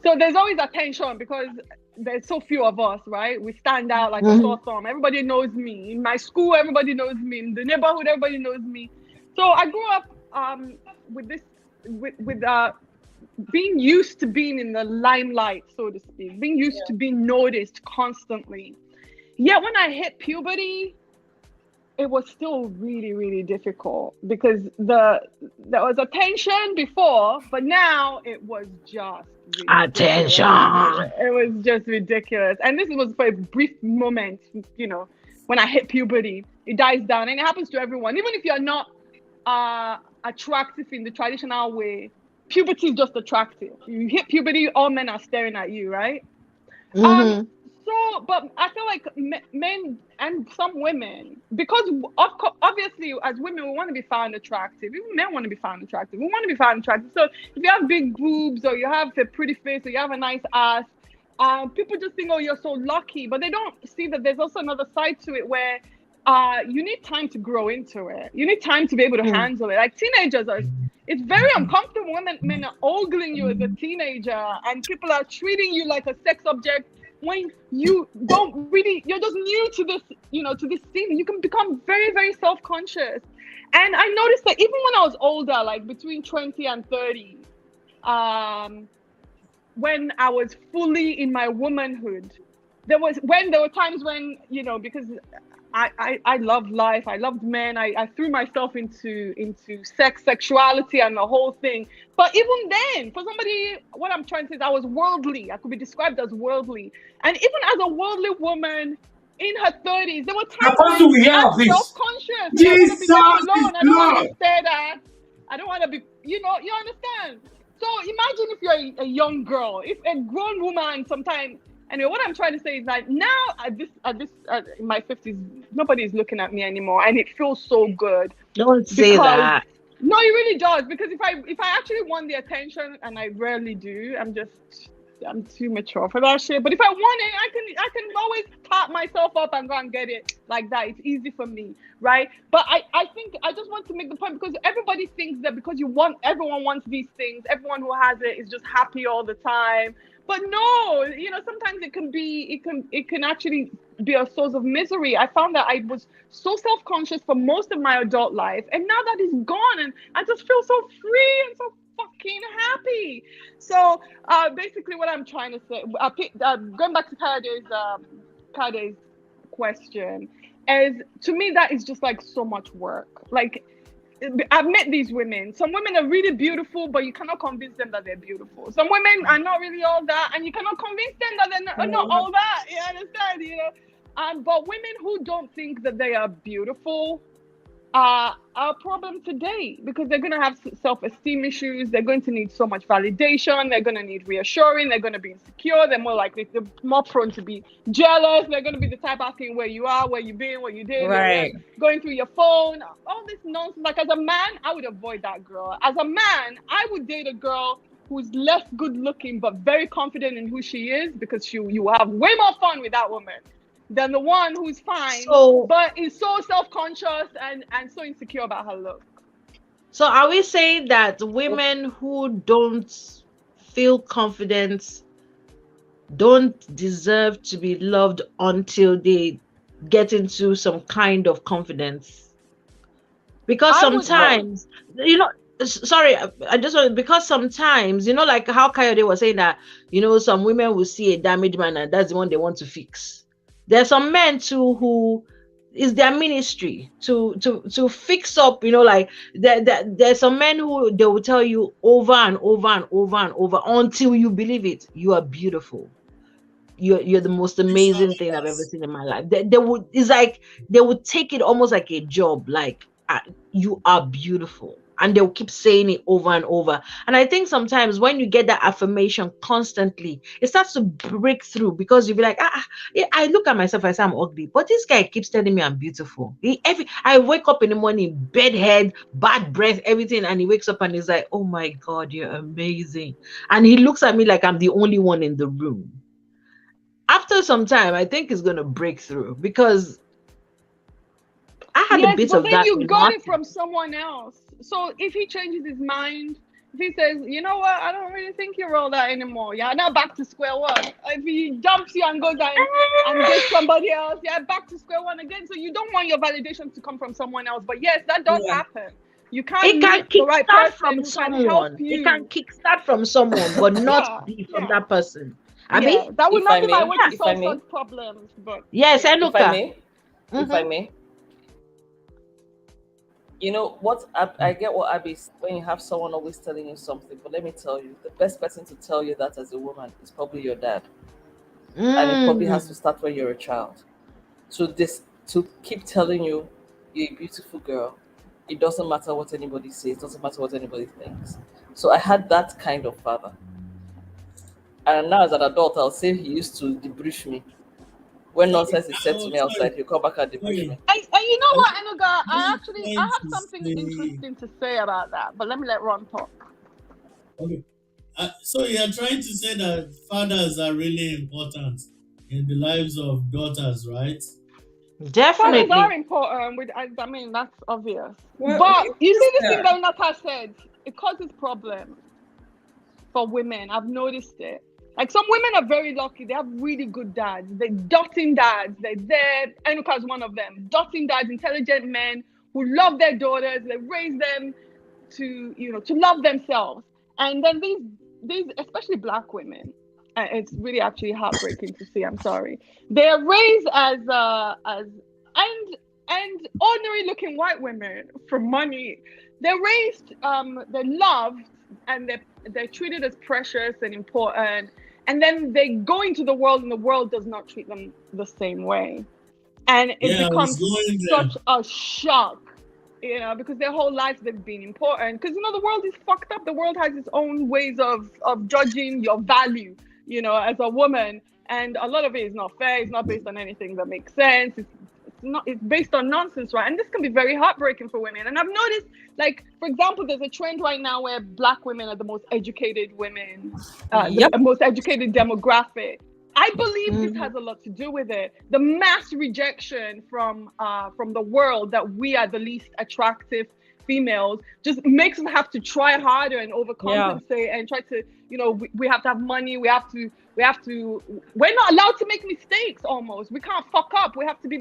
So there's always attention because there's so few of us, right? We stand out like a sore thumb. Everybody knows me. In my school, everybody knows me. In the neighborhood, everybody knows me. So I grew up with this, with being used to being in the limelight, so to speak, being used to being noticed constantly. Yet when I hit puberty, it was still really, really difficult because there was attention before, but now it was just Attention. It was just ridiculous. And this was for a brief moment, you know, when I hit puberty, it dies down, and it happens to everyone. Even if you're not attractive in the traditional way, puberty is just attractive. You hit puberty, all men are staring at you, right? So, but I feel like men and some women, because obviously as women, we want to be found attractive. Even men want to be found attractive. We want to be found attractive. So if you have big boobs or you have a pretty face or you have a nice ass, people just think, oh, you're so lucky. But they don't see that there's also another side to it where you need time to grow into it. You need time to be able to handle it. Like teenagers it's very uncomfortable when men are ogling you as a teenager and people are treating you like a sex object when you don't really, you're just new to this, you know, to this scene. You can become very, very self-conscious. And I noticed that even when I was older, like between 20 and 30, when I was fully in my womanhood, there were times when, you know, because I loved life. I loved men. I threw myself into sexuality and the whole thing. But even then, for somebody, what I'm trying to say is I was worldly. I could be described as worldly. And even as a worldly woman in her 30s, there were times How do we when have I'm this? self-conscious. Jesus I want to be left is alone. I don't want to Lord. be stared at. I don't want to be, you know, you understand? So imagine if you're a young girl, if a grown woman sometimes. Anyway, what I'm trying to say is that now in my 50s, nobody is looking at me anymore, and it feels so good. Don't say that. No, it really does. Because if I actually want the attention, and I rarely do, I'm too mature for that shit. But if I want it, I can always tap myself up and go and get it like that. It's easy for me, right? But I think I just want to make the point because everybody thinks that because everyone wants these things, everyone who has it is just happy all the time. But no, you know, sometimes it can actually be a source of misery. I found that I was so self-conscious for most of my adult life, and now that is gone, and I just feel so free and so fucking happy. So basically, what I'm trying to say, going back to Kade's question, is to me that is just like so much work. Like I've met these women. Some women are really beautiful, but you cannot convince them that they're beautiful. Some women are not really all that, and you cannot convince them that they're not all that. You understand? You know. But women who don't think that they are beautiful are a problem today because they're going to have self-esteem issues. They're going to need so much validation. They're going to need reassuring. They're going to be insecure. They're more prone to be jealous. They're going to be the type asking where you are, where you've been, what you did, Right. going through your phone, all this nonsense. Like as a man, I would avoid that girl. As a man, I would date a girl who's less good looking but very confident in who she is because you will have way more fun with that woman than the one who's fine, but is so self-conscious and so insecure about her look. So are we saying that women who don't feel confident don't deserve to be loved until they get into some kind of confidence? Because sometimes, you know, sorry, I just want, because sometimes, you know, like how Coyote was saying that, you know, some women will see a damaged man and that's the one they want to fix. There's some men too who is their ministry to fix up, you know, like there's some men who they will tell you over and over and over and over until you believe it. You are beautiful. you're the most It's not amazing thing I've ever others. seen in my life. They would, it's like they would take it almost like a job, like you are beautiful. And they'll keep saying it over and over. And I think sometimes when you get that affirmation constantly, it starts to break through because you'll be like, yeah, I look at myself, I say I'm ugly, but this guy keeps telling me I'm beautiful. I wake up in the morning, bedhead, bad breath, everything, and he wakes up and he's like, oh my God, you're amazing. And he looks at me like I'm the only one in the room. After some time, I think it's gonna break through because I had a Yes, bit but of then that you with got it Martin. from someone else. So if he changes his mind, if he says, you know what, I don't really think you're all that anymore. Yeah, now back to square one. If he dumps you and goes and gets somebody else, yeah, back to square one again. So you don't want your validation to come from someone else. But yes, that does Yeah. happen. You It can't can meet the right kickstart person from who can help someone. It can you. kickstart from someone, but not Yeah, be from yeah, that person. yeah. Abi? That would If not I be my may, way to Yeah. if I solve may, such problems. But Yes, yeah. if I Enuka. may, if I Mm-hmm. may, you know what? I get what Abby's when you have someone always telling you something, but let me tell you, the best person to tell you that as a woman is probably your dad, and it probably has to Mm. start when you're a child. To keep telling you you're a beautiful girl, it doesn't matter what anybody says, it doesn't matter what anybody thinks. So I had that kind of father, and now as an adult, I'll say he used to debrief me when Sorry, nonsense is said to me outside. sorry, He'll come back and debrief me. sorry. And you know I'm what, Enuga, just I trying have to something say. interesting to say about that, but let me let Ron talk. Okay. So you're trying to say that fathers are really important in the lives of daughters, right? Fathers are Definitely. important. I mean, that's obvious. What But you is see, this thing that? that Naka said, it causes problems for women. I've noticed it. Like some women are very lucky. They have really good dads. They're dotting dads. They're there. Enuka's one of them. Dotting dads, intelligent men who love their daughters. They raise them to, to love themselves. And then these especially black women, it's really actually heartbreaking to see. I'm sorry. They're raised as and ordinary looking white women for money. They're raised, they're loved, and they're treated as precious and important. And then they go into the world, and the world does not treat them the same way. And it Yeah, I was becomes going there. such a shock, because their whole lives they've been important. Because the world is fucked up. The world has its own ways of judging your value, as a woman, and a lot of it is not fair. It's not based on anything that makes sense. It's based on nonsense, right? And this can be very heartbreaking for women. And I've noticed, like, for example, there's a trend right now where black women are the most educated women, the Yep. most educated demographic. I believe this Mhm. has a lot to do with it. The mass rejection from the world that we are the least attractive females just makes us have to try harder and Yeah. overcompensate and try to, we have to have money. We're not allowed to make mistakes. Almost, we can't fuck up. We have to be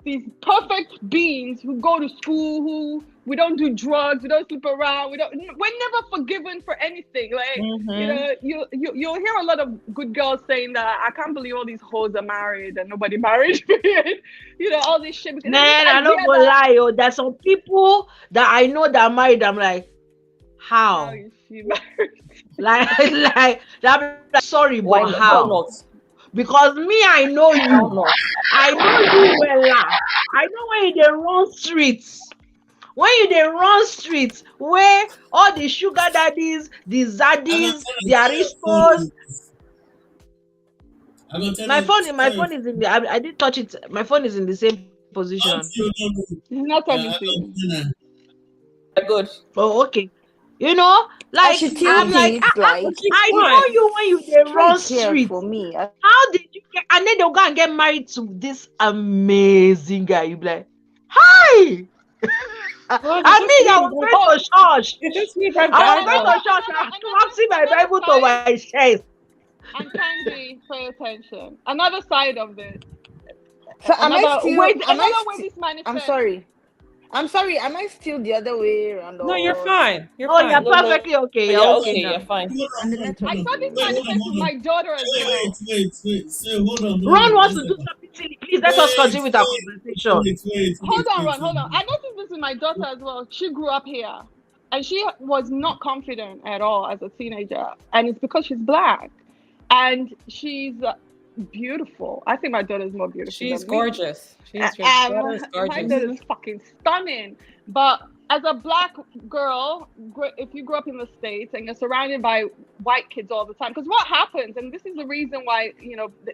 these perfect beings who go to school, who we don't do drugs, we don't sleep around, we're never forgiven for anything. Like, Mm-hmm. you'll hear a lot of good girls saying that I can't believe all these hoes are married and nobody married. All this shit, because there's this Man, I idea don't go that lie. Oh, there's some people that I know that are married. I'm like, how how? is she married? Like, like, I'm like, sorry, Why? but How how? not? Because me, I know How you. not? I know you well. I know when you dey run streets. When you dey run streets, where all the sugar daddies, the I'm gonna zaddies, the tell your aristos. story. I'm gonna tell My you phone, my tell you phone is in the. I did touch it. My phone is in the same position. until you don't know. He's not talking I to don't you. know. They're good. Oh, okay. You know, I like should I'm take like, it But like she's I know fine. you when you dey run straight here for streets. me. How did you get? And then they'll go and get married to this amazing guy. You be like, hi. Well, you I just mean, I need was that. going Oh, to church. You just need that I and was going guidance. to church. I was collapsing my another Bible to side, my chest. and Candy, pay attention. Another side of this, So am I another way still, this I'm manifests. sorry. I'm sorry, am I still the other way around No, you're or fine. You're Oh, you're fine. No, no, perfectly okay. You're you're okay okay. now. You're fine. and the Hold I network on. is saw a this little Wait, hold on, manifest hold with on. my daughter as Wait, well. wait, wait, wait. Say, hold on, hold Ron on. wants One to do second. something silly. Please let us Wait, continue with our wait, conversation. Hold on, wait, Ron, hold on. I noticed this with my daughter as well. She grew up here, and she was not confident at all as a teenager, and it's because she's black, and she's beautiful. I think my daughter's more beautiful She's than me. gorgeous. She's your daughter's My gorgeous. daughter's fucking stunning. But as a black girl, if you grew up in the States and you're surrounded by white kids all the time, because what happens, and this is the reason why,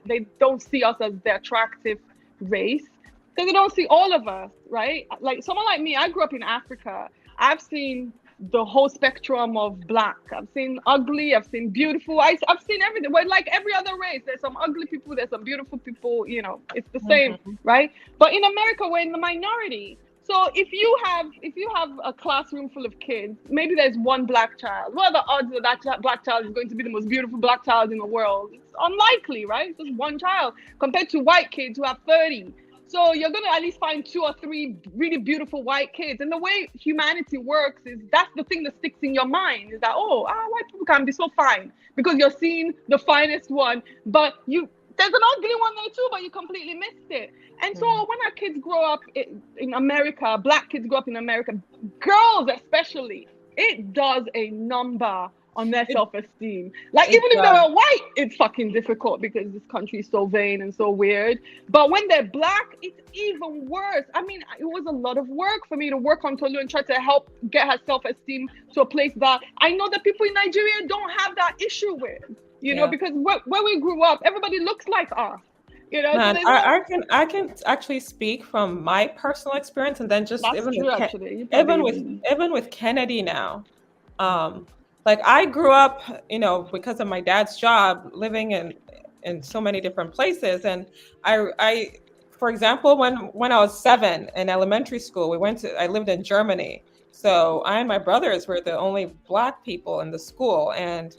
they don't see us as the attractive race, because they don't see all of us, right? Like someone like me, I grew up in Africa. I've seen the whole spectrum of black. I've seen ugly, I've seen beautiful. I've seen everything. Well, like every other race, there's some ugly people, there's some beautiful people, it's the same, right? But in America, we're in the minority. So if you have a classroom full of kids, maybe there's one black child. What are the odds that black child is going to be the most beautiful black child in the world? It's unlikely, right? It's just one child compared to white kids who have 30. So you're going to at least find 2 or 3 really beautiful white kids. And the way humanity works is that's the thing that sticks in your mind is that, white people can be so fine because you're seeing the finest one, but there's an ugly one there too, but you completely missed it. And so when our kids grow up in America, black kids grow up in America, girls especially, it does a number on their self-esteem. Like even if they were white, it's fucking difficult because this country is so vain and so weird. But when they're black, it's even worse. I mean, it was a lot of work for me to work on Tolu and try to help get her self-esteem to a place that I know that people in Nigeria don't have that issue with, because where we grew up, everybody looks like us. Man, so I can actually speak from my personal experience, and then just even with Kennedy now. Like I grew up, because of my dad's job, living in so many different places. And I for example, when I was 7 in elementary school, I lived in Germany. So I and my brothers were the only black people in the school. And,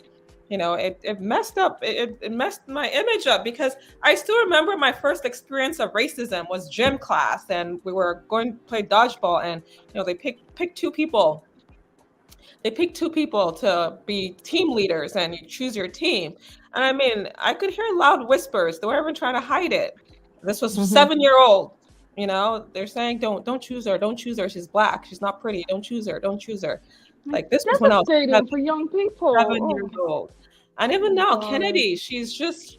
it messed up, it messed my image up because I still remember my first experience of racism was gym class. And we were going to play dodgeball and, they picked 2 people. They pick 2 people to be team leaders and you choose your team. And I mean, I could hear loud whispers. They were even trying to hide it. This was 7-year-old, they're saying, don't choose her. Don't choose her. She's black. She's not pretty. Don't choose her. Don't choose her. Like this was when I was for young people. 7 years old. And even now, Kennedy, she's just,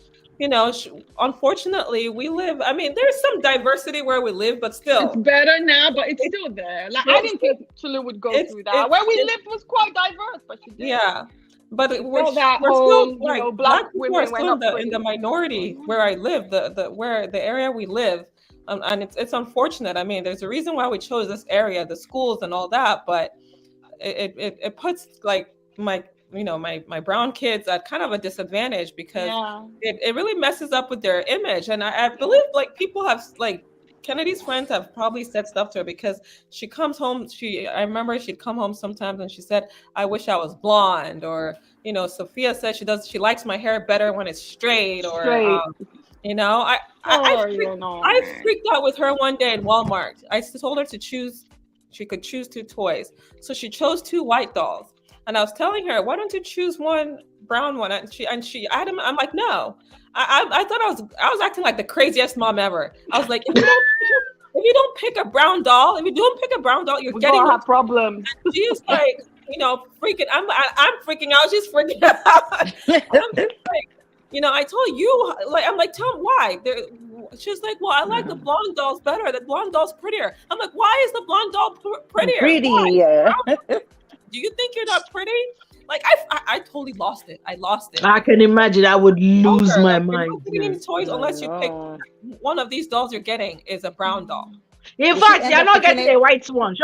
unfortunately we live, I mean, there's some diversity where we live, but still. It's better now, but it's still there. Like I didn't think Tulu would go through that. Where we lived was quite diverse, but she did. Yeah. But we're whole, still like black people women are still in the minority where I live, the area we live. And it's unfortunate. I mean, there's a reason why we chose this area, the schools and all that, but it puts like my brown kids at kind of a disadvantage because it really messes up with their image. And I believe like people have like Kennedy's friends have probably said stuff to her because she comes home. I remember she'd come home sometimes and she said, I wish I was blonde, or, Sophia said she likes my hair better when it's straight. I freaked out with her one day in Walmart. I told her she could choose 2 toys. So she chose 2 white dolls. And I was telling her, why don't you choose one brown one? And she adamant. I'm like, no. I thought I was acting like the craziest mom ever. I was like, if you don't pick a brown doll, you're getting have problems. And she's like, freaking. I'm freaking out. She's freaking out. I'm just like, I told you, like, I'm like, tell them why. She's like, well, I like the blonde dolls better. The blonde doll's prettier. I'm like, why is the blonde doll prettier? Prettier. Do you think you're not pretty? Like I totally lost it. I lost it. I can imagine. I would lose my mind. You're not getting any toys unless you pick one of these dolls. You're getting is a brown doll. In fact, you're not getting a white one.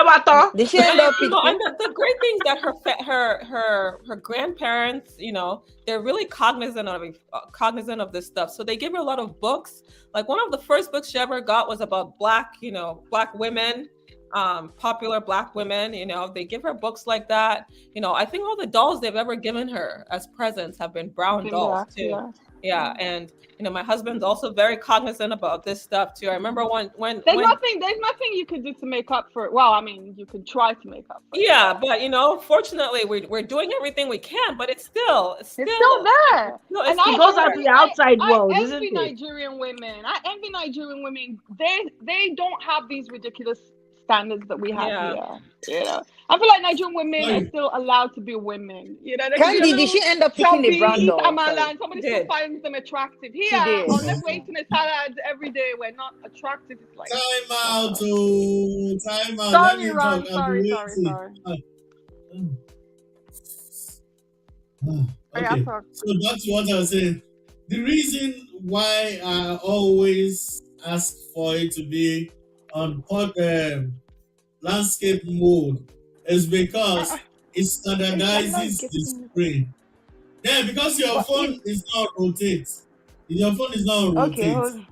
Did she end up picking? And the great thing is that her grandparents, they're really cognizant of this stuff. So they give her a lot of books. Like one of the first books she ever got was about black women. Popular black women, they give her books like that. I think all the dolls they've ever given her as presents have been brown dolls too. Yeah. And my husband's also very cognizant about this stuff too. I remember when there's nothing you could do to make up for it. Well, I mean, you could try to make up for it. Yeah, but fortunately we're doing everything we can, but it's still there. It goes out to the outside world, isn't it? I envy Nigerian women. They don't have these ridiculous standards that we have Yeah. here. You know, I feel like Nigerian women are Sorry. still allowed to be women. You know, they could be a Candy, did little she end up picking a chubby, brown eat doll? amala, Sorry. and somebody She still did. finds them attractive. Here, She did. unless we're eating a salad every day, we're not attractive. It's like, Time out, oh, time out. Let sorry, me talk. Ron. I've Sorry, been sorry, waiting. sorry. Yeah, Okay, talk. so back to what I was saying. The reason why I always ask for it to be on landscape mode is because it It's a standardizes landscape the thing. screen. Then, because your But phone is not rotate, your phone is not okay, rotate. hold.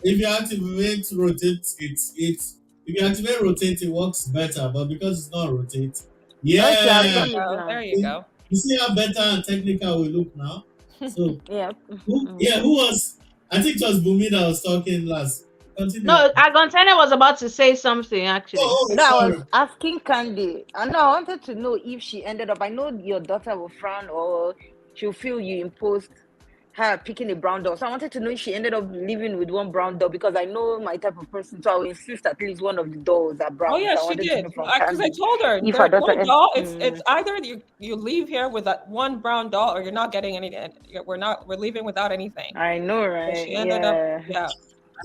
If you activate rotate, if you activate rotate, it works better. But because it's not rotate, Okay, I've yeah, done it Oh, now. there you go. you see how better and technical we look now. So Yeah. who was? I think it was Bumi that was talking last. Continue. No, Agontene was about to say something actually. Oh, No, I was sorry. asking Candy. I know I wanted to know if she ended up. I know your daughter will frown or she'll feel you imposed her picking a brown doll. So I wanted to know if she ended up living with one brown doll because I know my type of person. So I will insist at least one of the dolls are Oh brown. yeah, So I she wanted to did. know from Because I Candy told her if her there's daughter. one doll. It's either you leave here with that one brown doll, or you're not getting any. We're leaving without anything. I know, So right? she ended up. Yeah. Yeah.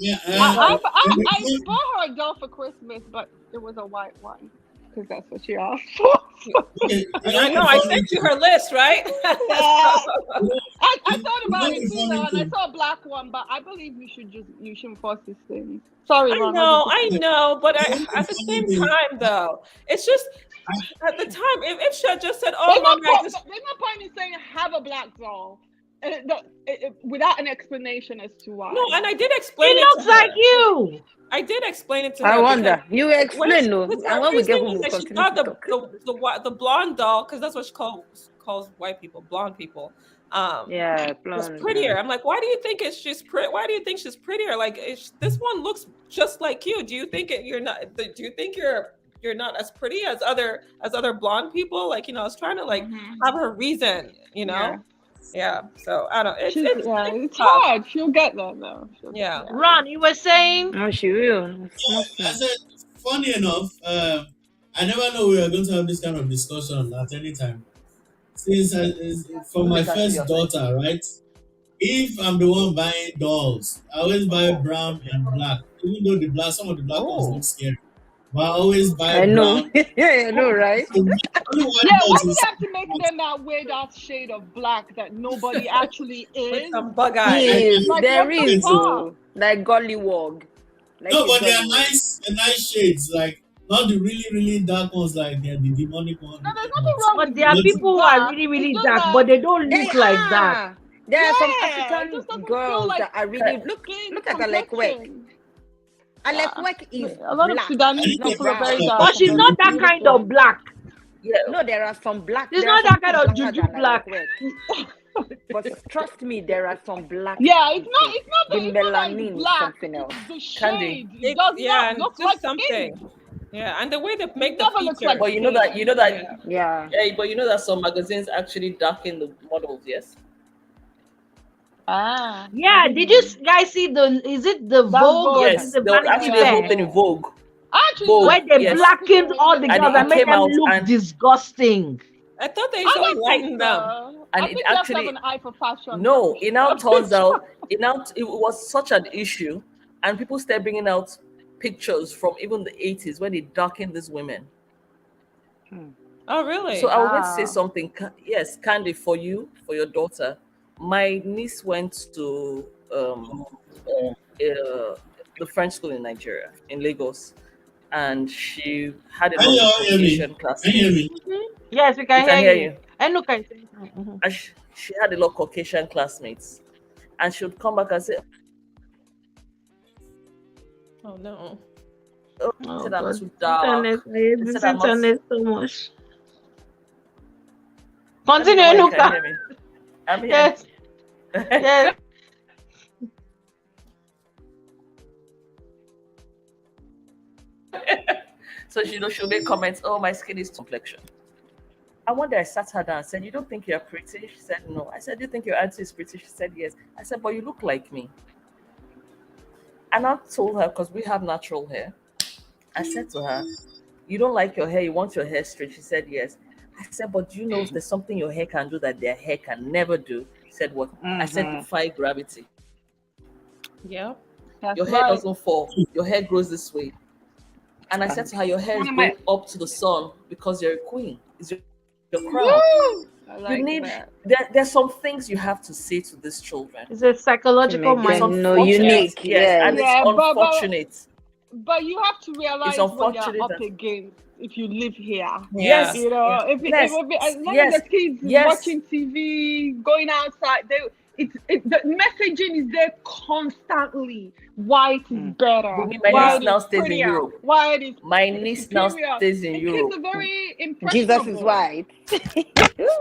Yeah, I bought her a doll for Christmas, but it was a white one because that's what she asked for. okay. And I know I sent you her list, right? Yeah. I You thought know about the it too, funny though, and I thing. saw a black one, but I believe you shouldn't force these things. Sorry, Ron. What did I you say? know, but You know at the the funny same thing. time, though, it's just at the time, if she had just said, "Oh, There's no mommy, I point. just," There's no point in saying have a black doll without an explanation as to why. no, and I did He explain it to looks like her. you. I did explain it to I her because wonder. You explain, no? because And her when we get reasoning home, is we'll that she continue thought to talk. the blonde doll, because that's what she calls white people, blonde people, Yeah, was blonde. prettier. I'm like, why do you think she's pretty? Why do you think she's prettier? Like, this one looks just like you. Do you think you're not? Do you think you're not as pretty as other blonde people? Like, I was trying to like have her reason. Yeah. Yeah. So I don't. It's It's tough. hard. She'll get there though. Yeah. Ron, you were saying? Oh, she will. Small, I small. said, funny enough, I never know we are going to have this kind of discussion at any time. Since for my first daughter, right? If I'm the one buying dolls, I always buy brown and black. Even though some of the black ones look scary, but I always buy I know. brown. Yeah, I know, right? So only white Yeah, why dolls do you you see. have to make them that weird ass shade of black that nobody actually With is? some bug eyes. Yes, Like, there what the is Okay, though. Like gollywog. Like no, a but they are gollywog. they're nice shades, like not the really, really dark ones, like they're the demonic No, ones. there's nothing wrong But with there are But people who are dark. really, It's really just dark, that but they don't They look like that. are. There are some it African just doesn't feel girls like that are really skin look at Alekwek. complexion. Alekwek is A lot of black. Sudanese I think Not the people are very brown. color, But dark and she's they're not that kind beautiful. of black. No, there are some black. She's There are not some that kind people of blacker juju than black. Alekwek. But trust me, there are some black Yeah, people. it's not The that it's melanin is black. something else. It's the Candy. shade. It does not And look just like something. skin. Yeah, and the way they It make the never looks like features. But you know that Yeah. Yeah. yeah, but you know that some magazines actually darken the models, yes? Ah. Yeah, did you guys see is it the That's Vogue or Vogue. is it Yes, the there was Vanity actually a whole Fair? thing in Vogue. I actually Vogue, Where like they yes. blackened all the And girls it and made came them out look and disgusting. I thought they I should like lighten that them. stuff. and I it think you have to have actually an eye for fashion. no, it now turns That's out it was such an issue, and people started bringing out pictures from even the 80s when they darkened these women. Oh, really? So I was going to say Wow. something. Yes, Candy, for your daughter. My niece went to the French school in Nigeria, in Lagos, and she had a can lot you of all hear me? Caucasian Can you hear classmates. me? Yes, we We can can hear hear you. you. And look at it. Mhm. And she had a lot of Caucasian classmates, and she would come back and say, Oh no. "Oh, they Oh said I'm God. too dark. Internet. I hate They this said I'm not." internet so much. Let me know Continue, when you can Nuka. hear me. I'm here. Yes, yes. So she'll make comments. Oh, my skin is complexion. And one day I sat her down and said, "You don't think you're pretty?" She said, "No." I said, "Do you think your auntie is pretty?" She said, "Yes." I said, "But you look like me." And I told her, because we have natural hair, I said to her, "You don't like your hair, you want your hair straight?" She said, "Yes." I said, "But do you know there's something your hair can do that their hair can never do?" She said, "What?" I said, Mm-hmm. "Defy gravity. Yeah. Your That's hair right. doesn't fall, your hair grows this way." And I said to her, "Your hair One is of my going up to the sun because you're a queen. It's your crown. woo. I You like need that. there's some things you have to say to these children. It's a To psychological make It's them know mindset. unfortunate, unique. yes, and Yes. it's Yeah, unfortunate. but you have to It's realize what you're unfortunate up that against if you live here. Yeah. yes, You know, yes, as yes, long as yes, the kids is yes. watching TV, going outside, the messaging is there constantly. White is Mm. better. Bumi, my niece Yeah. White now is stays in prettier. Europe. White is My niece now superior. stays in The kids Europe. are very Jesus is impressionable. white.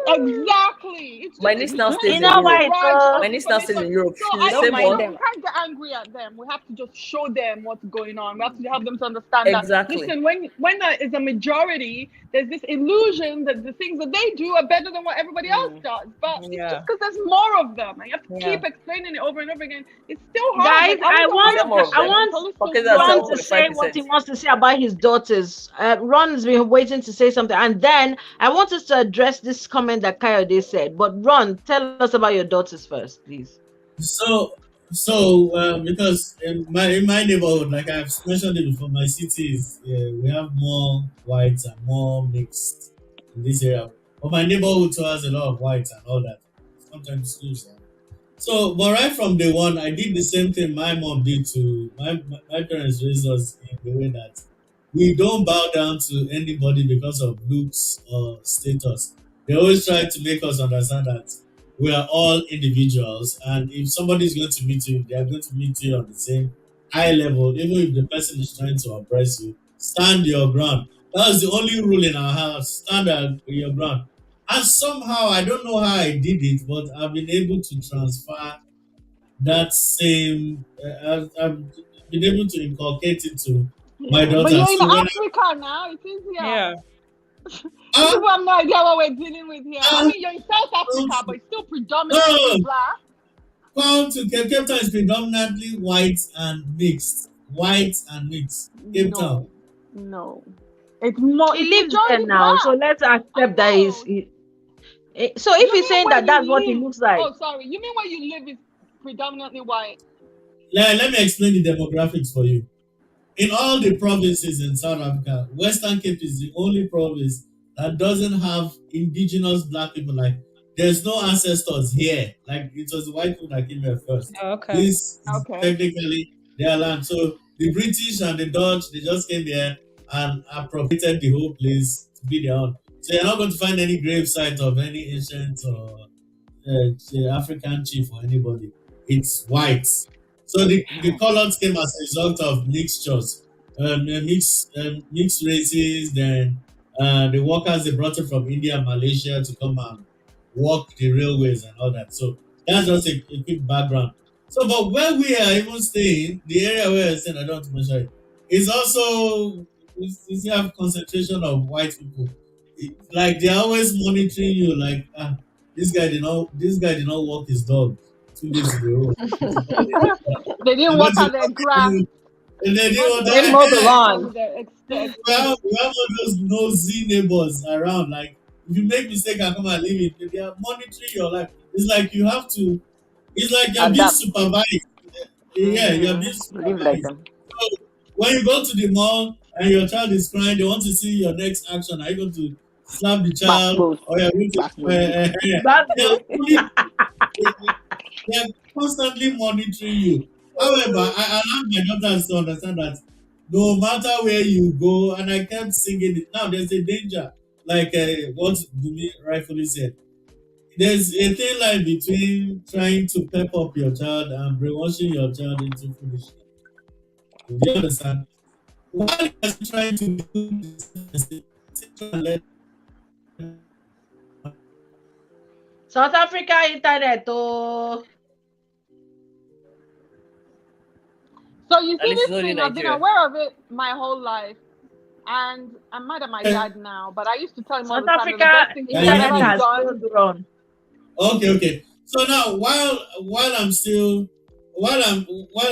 Exactly. My It's niece now just stays You in know Europe. why? barrage So of My niece now stays information. in Europe. So She's the I Don't same think mind one. them. we can't get angry at them. We have to just show them what's going on. We have to help them to understand that. Exactly. Listen, when there is a majority, there's this illusion that the things that they do are better than what everybody else Mm. does. But it's just Yeah. because there's more of them, and you have to Yeah. keep explaining it over and over again. It's still hard. guys, There's always a Is there higher more of I them? percentage. want Always still Caucasians more are Ron of to them. say what 1.5%. he wants to say about his daughters. Ron's been waiting to say something, and then I want us to address this comment that Kayode said. But Ron, tell us about your daughters first, please. So, so because in my neighborhood, like I've mentioned it before, my city is we have more whites and more mixed in this area. But my neighborhood too has a lot of whites and all that. Sometimes schools. So, but right from day one, I did the same thing my mom did to my parents raised us in the way that we don't bow down to anybody because of looks or status. They always try to make us understand that we are all individuals, and if somebody is going to meet you, they are going to meet you on the same high level, even if the person is trying to oppress you. Stand your ground. That was the only rule in our house. Stand your ground. And somehow, I don't know how I did it, but I've been able to transfer that same, I've been able to inculcate it to my Yeah, but daughter. you're in So when Africa now. It's easier. Yeah. I, You people have no idea what we're dealing with here. I I, mean, you're in South Africa, but it's still predominantly no, black. come to Cape Town is predominantly white and mixed. White and mixed. Cape Town. No, no. It's more. He It's lives there majority now, so black. let's I accept that know. so if You he's mean saying where that that's you what he live? looks like. Oh, sorry. You mean where you live is predominantly white? Let me explain the demographics for you. In all the provinces in South Africa, Western Cape is the only province that doesn't have indigenous black people. Like, there's no ancestors here. Like, it was the white people that came here first. Oh, okay. This is Okay. technically their land. So the British and the Dutch, they just came here and appropriated the whole place to be their own. So you're not going to find any grave site of any ancient or African chief or anybody. It's white. So the colors came as a result of mixtures, mixed races. Then the workers they brought it from India and Malaysia to come and work the railways and all that. So that's just a quick background. So, but where we are even staying, the area where I staying, I don't want to mention it, is also we have concentration of white people. Like they're always monitoring you. Like this guy did not walk his dog 2 days in a row. They didn't I'm going water to their grass. and then they All were the Didn't there. mow the exercise lawn. over there. We have all those nosy neighbors around. Like if you make mistake and come and leave it, they are monitoring your life. It's like you have to. It's like you're being Adapt. supervised. Yeah, you're being Live like supervised. them. So when you go to the mall and your child is crying, they want to see your next action. Are you going to slap the Back child boost. or you're going to? Back boost. That's They are good. they are constantly monitoring you. However, I allow my daughters to understand that no matter where you go, and I kept singing it. Now there's a danger, like what Dumi rightfully said. There's a thin line between trying to pep up your child and brainwashing your child into foolishness. Do you understand? While you're trying to build this, still try and let South Africa internet. Oh, So you At see least it's this not in thing, I've been Nigeria. aware of it my whole life. And I'm mad at my dad now, but I used to tell him all South the time that the Africa best thing he Can could you have hear internet ever me? has done. failed Ron. Okay. So now, while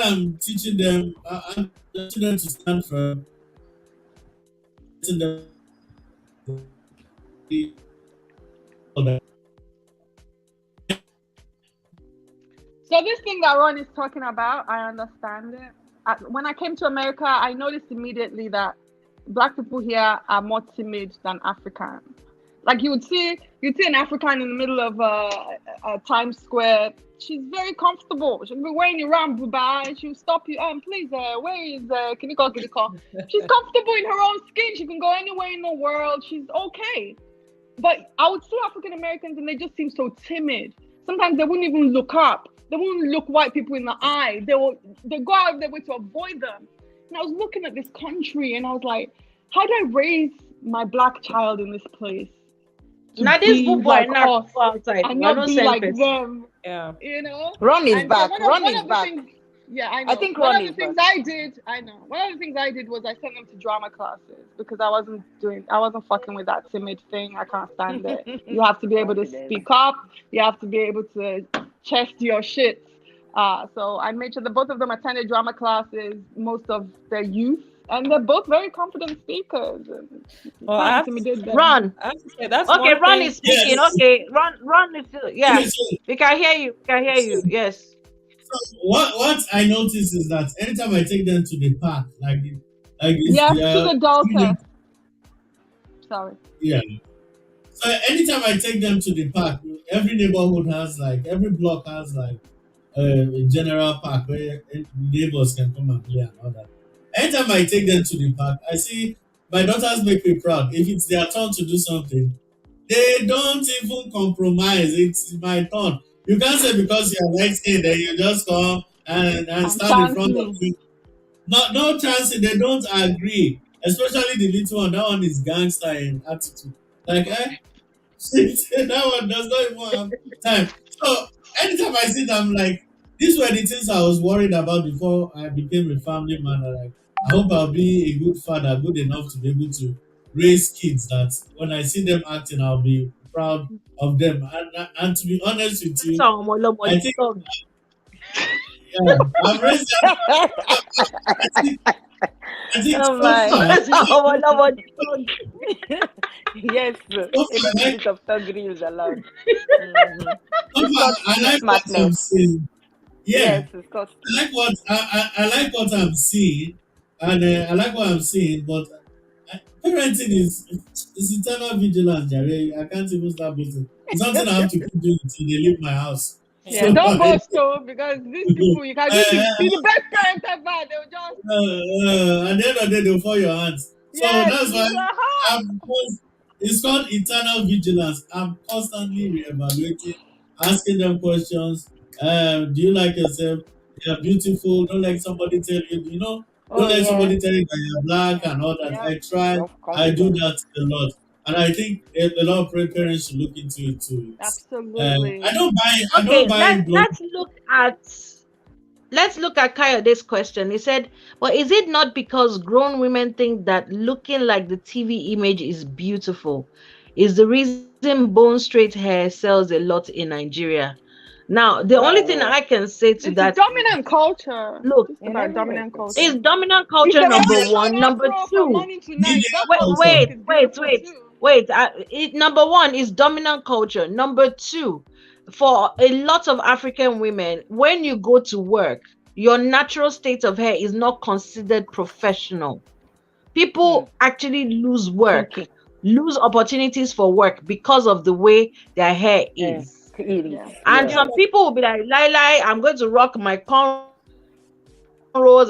I'm teaching them, I'm teaching them to stand firm. So this thing that Ron is talking about, I understand it. When I came to America, I noticed immediately that black people here are more timid than Africans. Like you'd see an African in the middle of Times Square. She's very comfortable. She'll be wearing a rambuba and she'll stop you. Please, where is Kiniko Kiniko? She's comfortable in her own skin. She can go anywhere in the world. She's okay. But I would see African Americans and they just seem so timid. Sometimes they wouldn't even look up. They wouldn't look white people in the eye. They go out of their way to avoid them. And I was looking at this country and I was like, how do I raise my black child in this place? Now this book boy Like not us go outside. and We're not not be same like person. them, Yeah. you know? Ron is And so back. one Ron of is the back. things, yeah, I know. I think One Ron of the is things back. I did, I know. One of the things I did was I sent them to drama classes because I wasn't fucking with that timid thing. I can't stand it. You have to be able to Confidence. speak up. You have to be able to chest your shit. So I made sure that both of them attended drama classes most of their youth, and they're both very confident speakers. And you Well, I can't have to, intimidate them. Ron. I have to say that's Okay, one Ron thing. is speaking. Yes. Okay, Ron is still, yeah. Okay, so, We can hear you. We can hear you. Yes. what I notice is that anytime I take them to the park, like if Yes, they to are the daughter. Sorry. yeah. So anytime I take them to the park, every neighborhood has every block has a general park where neighbors can come and play and all that. Anytime I take them to the park, I see my daughters make me proud. If it's their turn to do something, they don't even compromise. It's my turn. You can't say because you're light skinned then you just come and And stand in thank front of me. me. No chance. They don't agree. Especially the little one. That one is gangster in attitude. Like, shit, that one does not even have time. So anytime I see them, like, these were the things I was worried about before I became a family man. Like, I hope I'll be a good father, good enough to be able to raise kids that when I see them acting, I'll be proud of them. And to be honest with you, So Molomo I the think dog. yeah, I've raised them. I think, I think Oh so my. far, So Molomo the dog. Yes, so a far, little bit of thuggery is allowed. Mhm. so It's far, called I street like what I'm smartness. seeing. Yeah, Yes, it's called I like what I'm seeing, and I like what I'm seeing. But parenting is eternal vigilance, Jerry. I can't even stop it. It's something I have to keep doing until they leave my house. Yeah, So, Yeah. don't boast though, because these people you can be the best parent ever. They'll just at the end of the day, they'll fall your hands. So yes, that's why it's a it's called eternal vigilance. I'm constantly reevaluating, asking them questions. Do you like yourself? You're beautiful. Don't let somebody tell you, don't oh let yeah. somebody tell you that you're black and all that. yeah, I try, Self I do confidence. that a lot. And I think a lot of parents should look into it too. I absolutely. don't Okay, buy blood. let's look at Kayode's question. He said, "Well, is it not because grown women think that looking like the TV image is beautiful? Is the reason bone straight hair sells a lot in Nigeria?" Now, the only thing I Wow. can say to It's that is, dominant culture. look, Just And about everywhere dominant it's it's culture. dominant If culture, they want number a short one. Number afro from two, morning to night, Media that's wait, what they culture. think wait, is wait, beautiful wait, too. wait. Number one is dominant culture. Number two, for a lot of African women, when you go to work, your natural state of hair is not considered professional. Hmm. People actually lose work, Kinky. lose opportunities for work because of the way their hair Eh, is. it is. Yeah. And Yeah. some people will be like, Lai, I'm going to rock my cornrows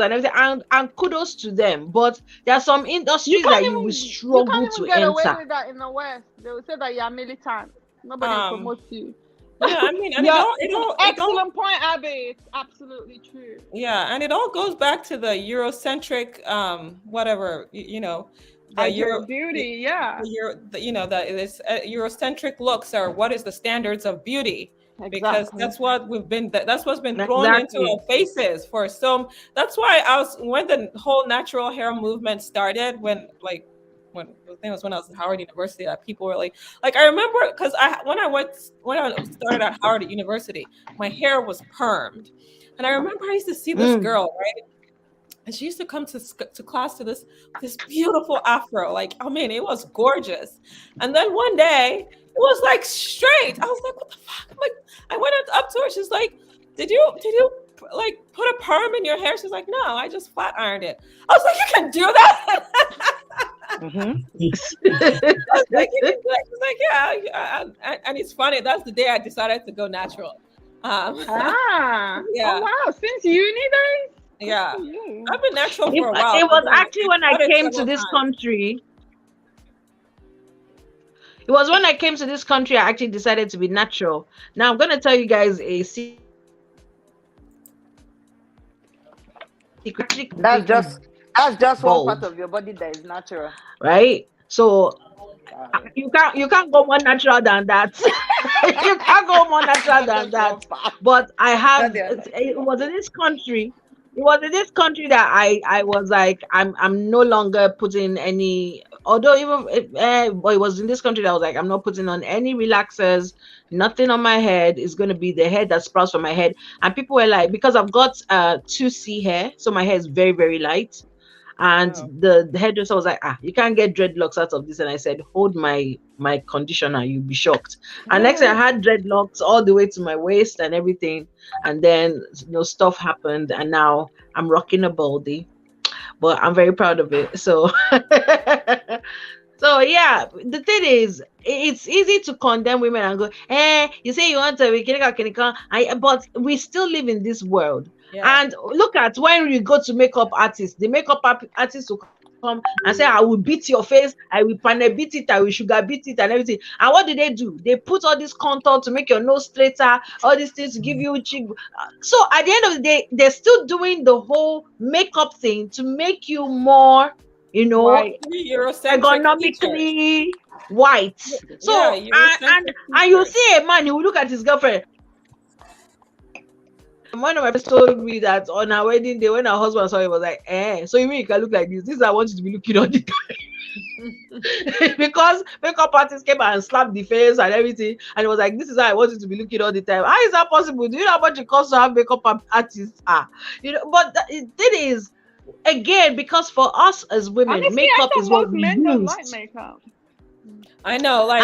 and everything. And kudos to them. But there are some industries that you will struggle to You can't enter. even get away with that in the West. They will say that you're militant. Nobody will Um. promote you. Yeah. I mean, and Yeah, it it's an all, it all. excellent point, Abby. It's absolutely true. Yeah, and it all goes back to the Eurocentric, whatever the Idea Euro, of the, beauty, yeah. that it's Eurocentric looks are what is the standards of beauty, because Exactly. that's what that's what's been thrown into Exactly. our faces for so. That's why when the whole natural hair movement started, when I think it was when I was at Howard University, that people were like I remember because when I started at Howard University, my hair was permed, and I remember I used to see this Mm. girl, right? And she used to come to class to this beautiful afro. Like, I mean, it was gorgeous. And then one day, it was like straight. I was like, what the fuck? I'm like, I went up to her. She's like, did you like put a perm in your hair? She's like, no, I just flat ironed it. I was like, you can do that? Mm-hmm. I was like, you can do it. She's like, yeah. And it's funny. That's the day I decided to go natural. Yeah. Oh wow! Since uni days. Yeah, Yeah. I've been natural It, for a while. it was but then actually when I started came to several this times. country. It was when I came to this country I actually decided to be natural. Now I'm gonna tell you guys a secret. That's just one part Bald, of your body that is natural. right? So Sorry. you can't go more natural than that. You can't go more natural than That's one that. part. But I have That's the other. it was in this country. It was in this country that I was like I'm no longer putting any, although but it was in this country that I was like I'm not putting on any relaxers, nothing on my head. It's going to be the hair that sprouts from my head. And people were like, because I've got 2C hair, so my hair is very very light. And Oh. the hairdresser was like, you can't get dreadlocks out of this. And I said, hold my conditioner, you'll be shocked. And next thing I had dreadlocks all the way to my waist and everything. And then stuff happened, and now I'm rocking a baldy. But I'm very proud of it. So so yeah, the thing is, it's easy to condemn women and go, you say you want to be clinical, but we still live in this world. Yeah. And look at when you go to makeup artists, the makeup artist will come and say, I will beat your face, I will panel beat it, I will sugar beat it and everything. And what do? They put all this contour to make your nose straighter, all these things to give you cheek. So at the end of the day, they're still doing the whole makeup thing to make you more, Right. Eurocentric features. ergonomically white. So Yeah, and you see a man, he will look at his girlfriend. One of my friends told me that on her wedding day, when her husband saw it, was like, so you mean you can look like this? This is how I want you to be looking all the time. Because makeup artists came and slapped the face and everything, and it was like, this is how I want you to be looking all the time. How is that possible? Do you know how much it costs to have makeup artists? But the thing is, again, because for us as women, Honestly, I makeup thought is what most we men don't use. like makeup. I know, like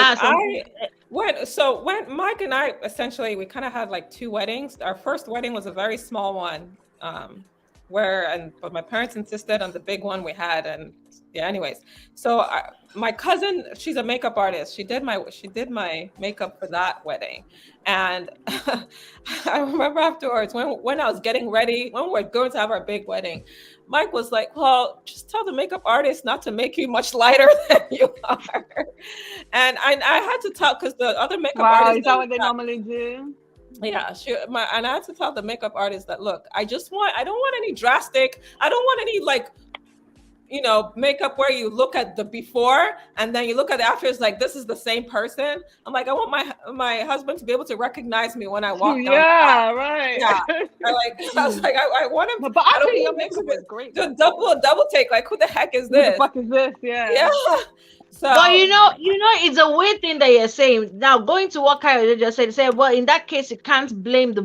So when Mike and I essentially we kind of had like two weddings. Our first wedding was a very small one, but my parents insisted on the big one we had, and yeah. Anyways, so my cousin, she's a makeup artist. She did my makeup for that wedding, and I remember afterwards when I was getting ready, when we were going to have our big wedding, Mike was like, well, just tell the makeup artist not to make you much lighter than you are. And I had to tell, because the other makeup Wow, artist, is that what they normally do? yeah, and I had to tell the makeup artist that, look, I don't want any drastic, I don't want any like, makeup where you look at the before and then you look at the after, it's like, this is the same person. I'm like, I want my husband to be able to recognize me when I walk down. Yeah, right. Yeah. I was like, I want him. But I don't actually, your want him makeup to is great. do double take. Like, who the heck is Who the this? fuck is this? Yeah. Yeah. So, but it's a weird thing that you're saying. Now, going to what Kyle just said, well, in that case, you can't blame the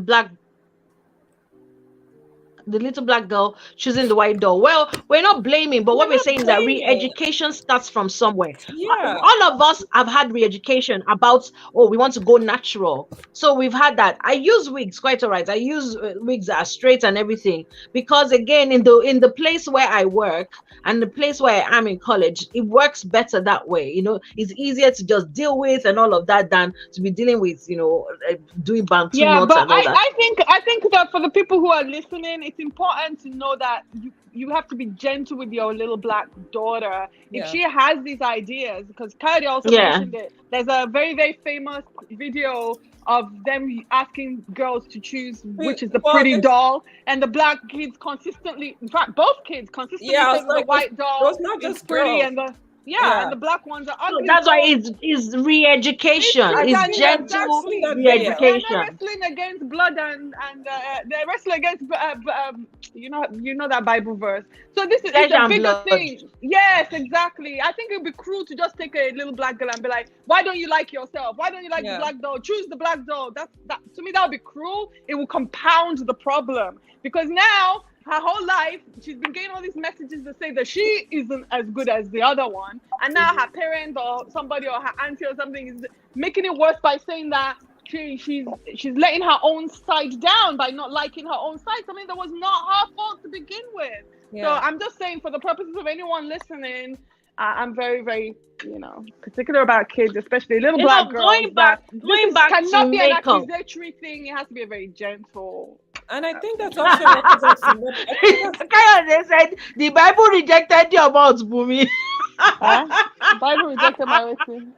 little black girl choosing the white doll. Well, we're not blaming, but what we're not saying is that blaming. re-education starts from somewhere. Yeah. All of us have had re-education about, we want to go natural. So we've had that. I use wigs quite all right. I use wigs that are straight and everything, because again, in the place where I work and the place where I am in college, it works better that way. It's easier to just deal with and all of that than to be dealing with, doing bantu Yeah, knots but and all that. I think that for the people who are listening, it's important to know that you have to be gentle with your little black daughter. Yeah. If she has these ideas, because Kylie also mentioned it, there's a very, very famous video of them asking girls to choose which is the pretty doll, and the black kids consistently, in fact, both kids consistently think the white doll is pretty, and and the black ones are ugly. So that's why it's re-education. It's gentle re-education. They're wrestling against blood and they're wrestling against you know that Bible verse. So this is it's a bigger blood thing. Yes, exactly. I think it'd be cruel to just take a little black girl and be like, why don't you like yourself? Why don't you like the black doll? Choose the black doll. That to me that would be cruel. It will compound the problem, because now her whole life, she's been getting all these messages that say that she isn't as good as the other one, and now her parent or somebody or her auntie or something is making it worse by saying that she's letting her own side down by not liking her own side. Something that was not her fault to begin with. So Yeah. I'm just saying, for the purposes of anyone listening, I'm very, very, particular about kids, especially little black girls. going back cannot to be an makeup. accusatory thing. It has to be a very gentle. And I think that's also represents. I think that's, They said the Bible rejected your mouth, Bumi. Huh? The Bible rejected my waiting.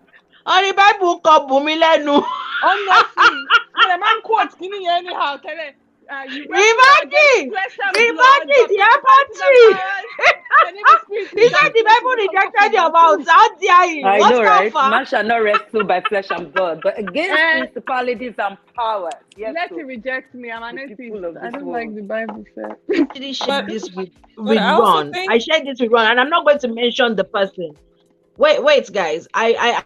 Or the Bible called Bumi Lenu. Honestly, the man quotes giving you anyhow. You Imagine! Imagine the apathy! He said the Bible rejected your mouth. How dare you? I What's know, that right? for? Man shall not wrestle by flesh and blood, but against principalities and powers. Yes, Let so it reject me. I'm an the atheist. people of I this don't like world. the Bible said. Actually shared this with I also Ron. think I shared this with Ron, and I'm not going to mention the person. Wait, guys. I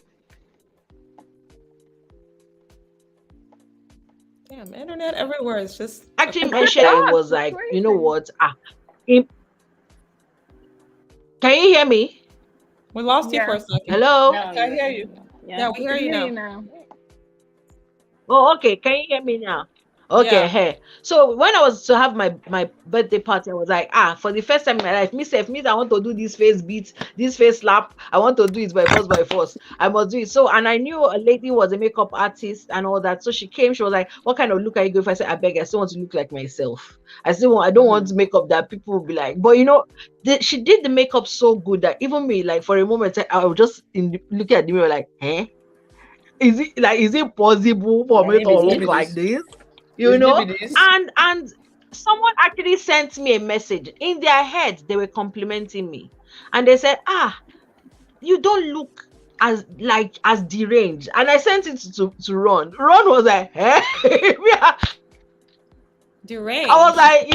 damn, internet everywhere is just actually mentioned it was like, you know what? Can you hear me? we lost you Yeah. for a second. Hello? No, I hear you. Yeah, we hear you now. now. Oh, okay. Can you hear me now? Okay, Yeah. hey. So when I was to have my birthday party, I was like, for the first time in my life, me I want to do this face beat, this face slap. I want to do it by force. I must do it. So, and I knew a lady was a makeup artist and all that. So she came, she was like, what kind of look are you going for? I said, I beg, I still want to look like myself. I don't want makeup that people will be like, but she did the makeup so good that even me, like for a moment, I was just looking at the mirror like, is it possible for me to look like this? And someone actually sent me a message. In their head, they were complimenting me, and they said, you don't look as deranged. And I sent it to Ron. Ron was like, Deranged. I was like,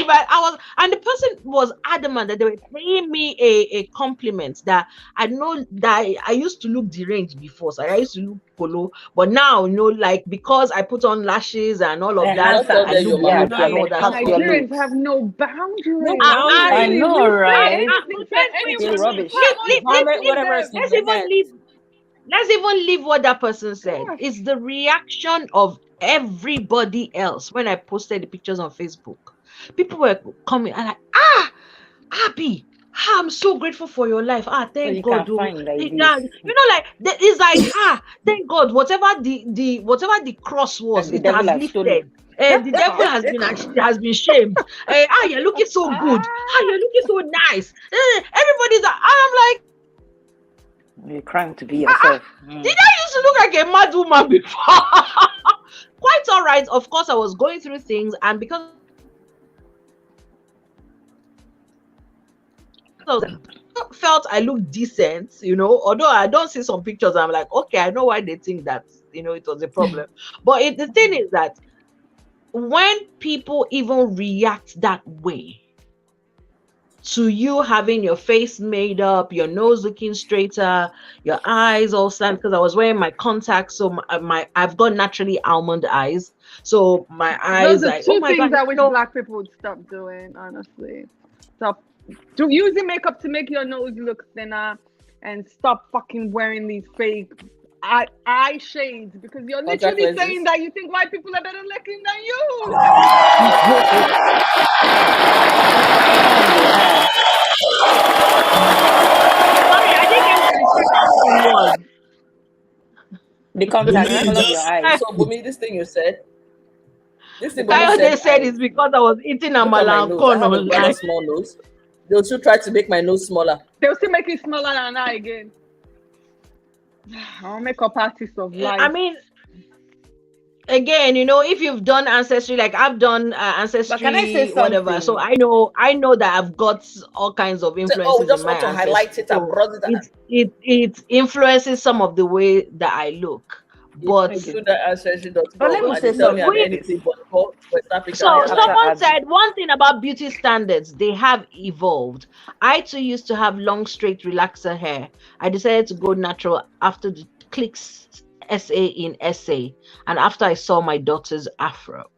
and the person was adamant that they were paying me a compliment that I know that I used to look deranged before. So I used to look polo, but now, like, because I put on lashes and all of that, I look good and all that. Nigerians have no boundaries. No I boundaries. know, right? Anything rubbish. Whatever is in let's their even head. leave what that person said. Yeah. It's the reaction of everybody else when I posted the pictures on Facebook. People were coming and like, Abby, I'm so grateful for your life. Thank you God. can find like this. It's like, thank God, whatever the cross was, The it devil has has stolen. lifted. The devil has been shamed. You're looking so good. You're looking so nice. Everybody's like, I'm like, You're crying to be yourself. did I used to look like a mad woman before? Quite all right. Of course, I was going through things, and because I felt I looked decent, although I don't see some pictures, I'm like, okay, I know why they think that, it was a problem. But the thing is that when people even react that way to you having your face made up, your nose looking straighter, your eyes all slant, because I was wearing my contacts, so I've got naturally almond eyes, so my eyes Those are like, two oh my things God, I wish black people would stop doing, honestly. Stop using makeup to make your nose look thinner, and stop fucking wearing these fake eye shades, because you're literally saying that you think white people are better looking than you. Sorry, I didn't get what the second thing was. The contact Bumi, color of your eyes. So, Bumi, this thing you said, They said it's because I was eating look at my amala and nose. I corn have a very online. small nose. They'll still try to make my nose smaller. They'll still make it smaller than I again. I'll make up artists of life. I mean, again, if you've done ancestry, like I've done ancestry, But can I say whatever, so something? I know that I've got all kinds of Say, influences we just in my want to ancestry. highlight it and So broaden it. it influences some of the way that I look. But Do that ancestry.com. But let me and say they tell me I'm something. anything but West Africa. so Yeah. someone Abby. said one thing about beauty standards, they have evolved. I too used to have long, straight relaxer hair. I decided to go natural after the clicks SA in SA, and after I saw my daughter's afro.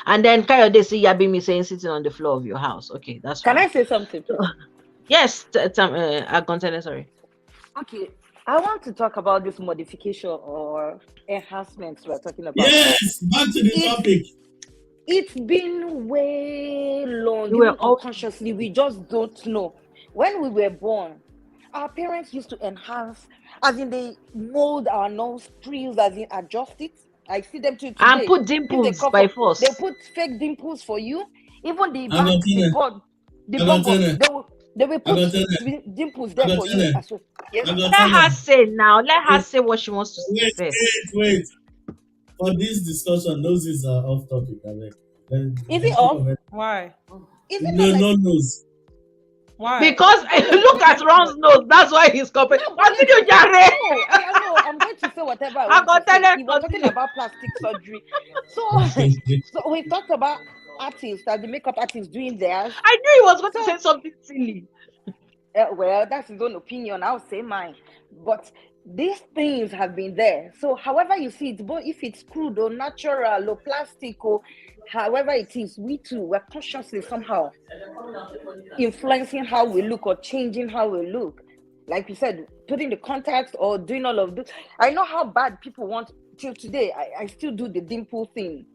And then Kayode see Yabimi saying sitting on the floor of your house. Okay, that's Can fine. I say something, please? Yes, Agontene, sorry. Okay, I want to talk about this modification or enhancements we're talking about. Yes, back to the It's topic. it's been way long, You were even all unconsciously. We just don't know. When we were born, our parents used to enhance, as in they mold our nostrils, as in adjust it. I see them too and today. put If they dimples cough by up, they force. put fake dimples for you. Even the back, the Agontene, bum, the bum, Agontene, they will put Agontene, dimples there for you Agontene, as well. Yes. Let Agontene. her say now. Let her Wait, say what she wants to say wait, first. wait. For this discussion, noses are off topic. I mean, Is it off? Why? Is it no, not like no nose. Why? Because look at Ron's nose. That's why he's copying. no? But What did you, Jare? I know. I'm going to say whatever I want to say. Agontene, We were talking continue. about plastic surgery, so we talked about artists, as the makeup artists doing theirs. I knew he was going to So say something silly. well, that's his own opinion. I'll say mine. But these things have been there. So however you see it, but if it's crude or natural or plastic or however it is, we too we're consciously somehow influencing how we look or changing how we look. Like you said, putting the contacts or doing all of this. I know how bad people want till today. I still do the dimple thing,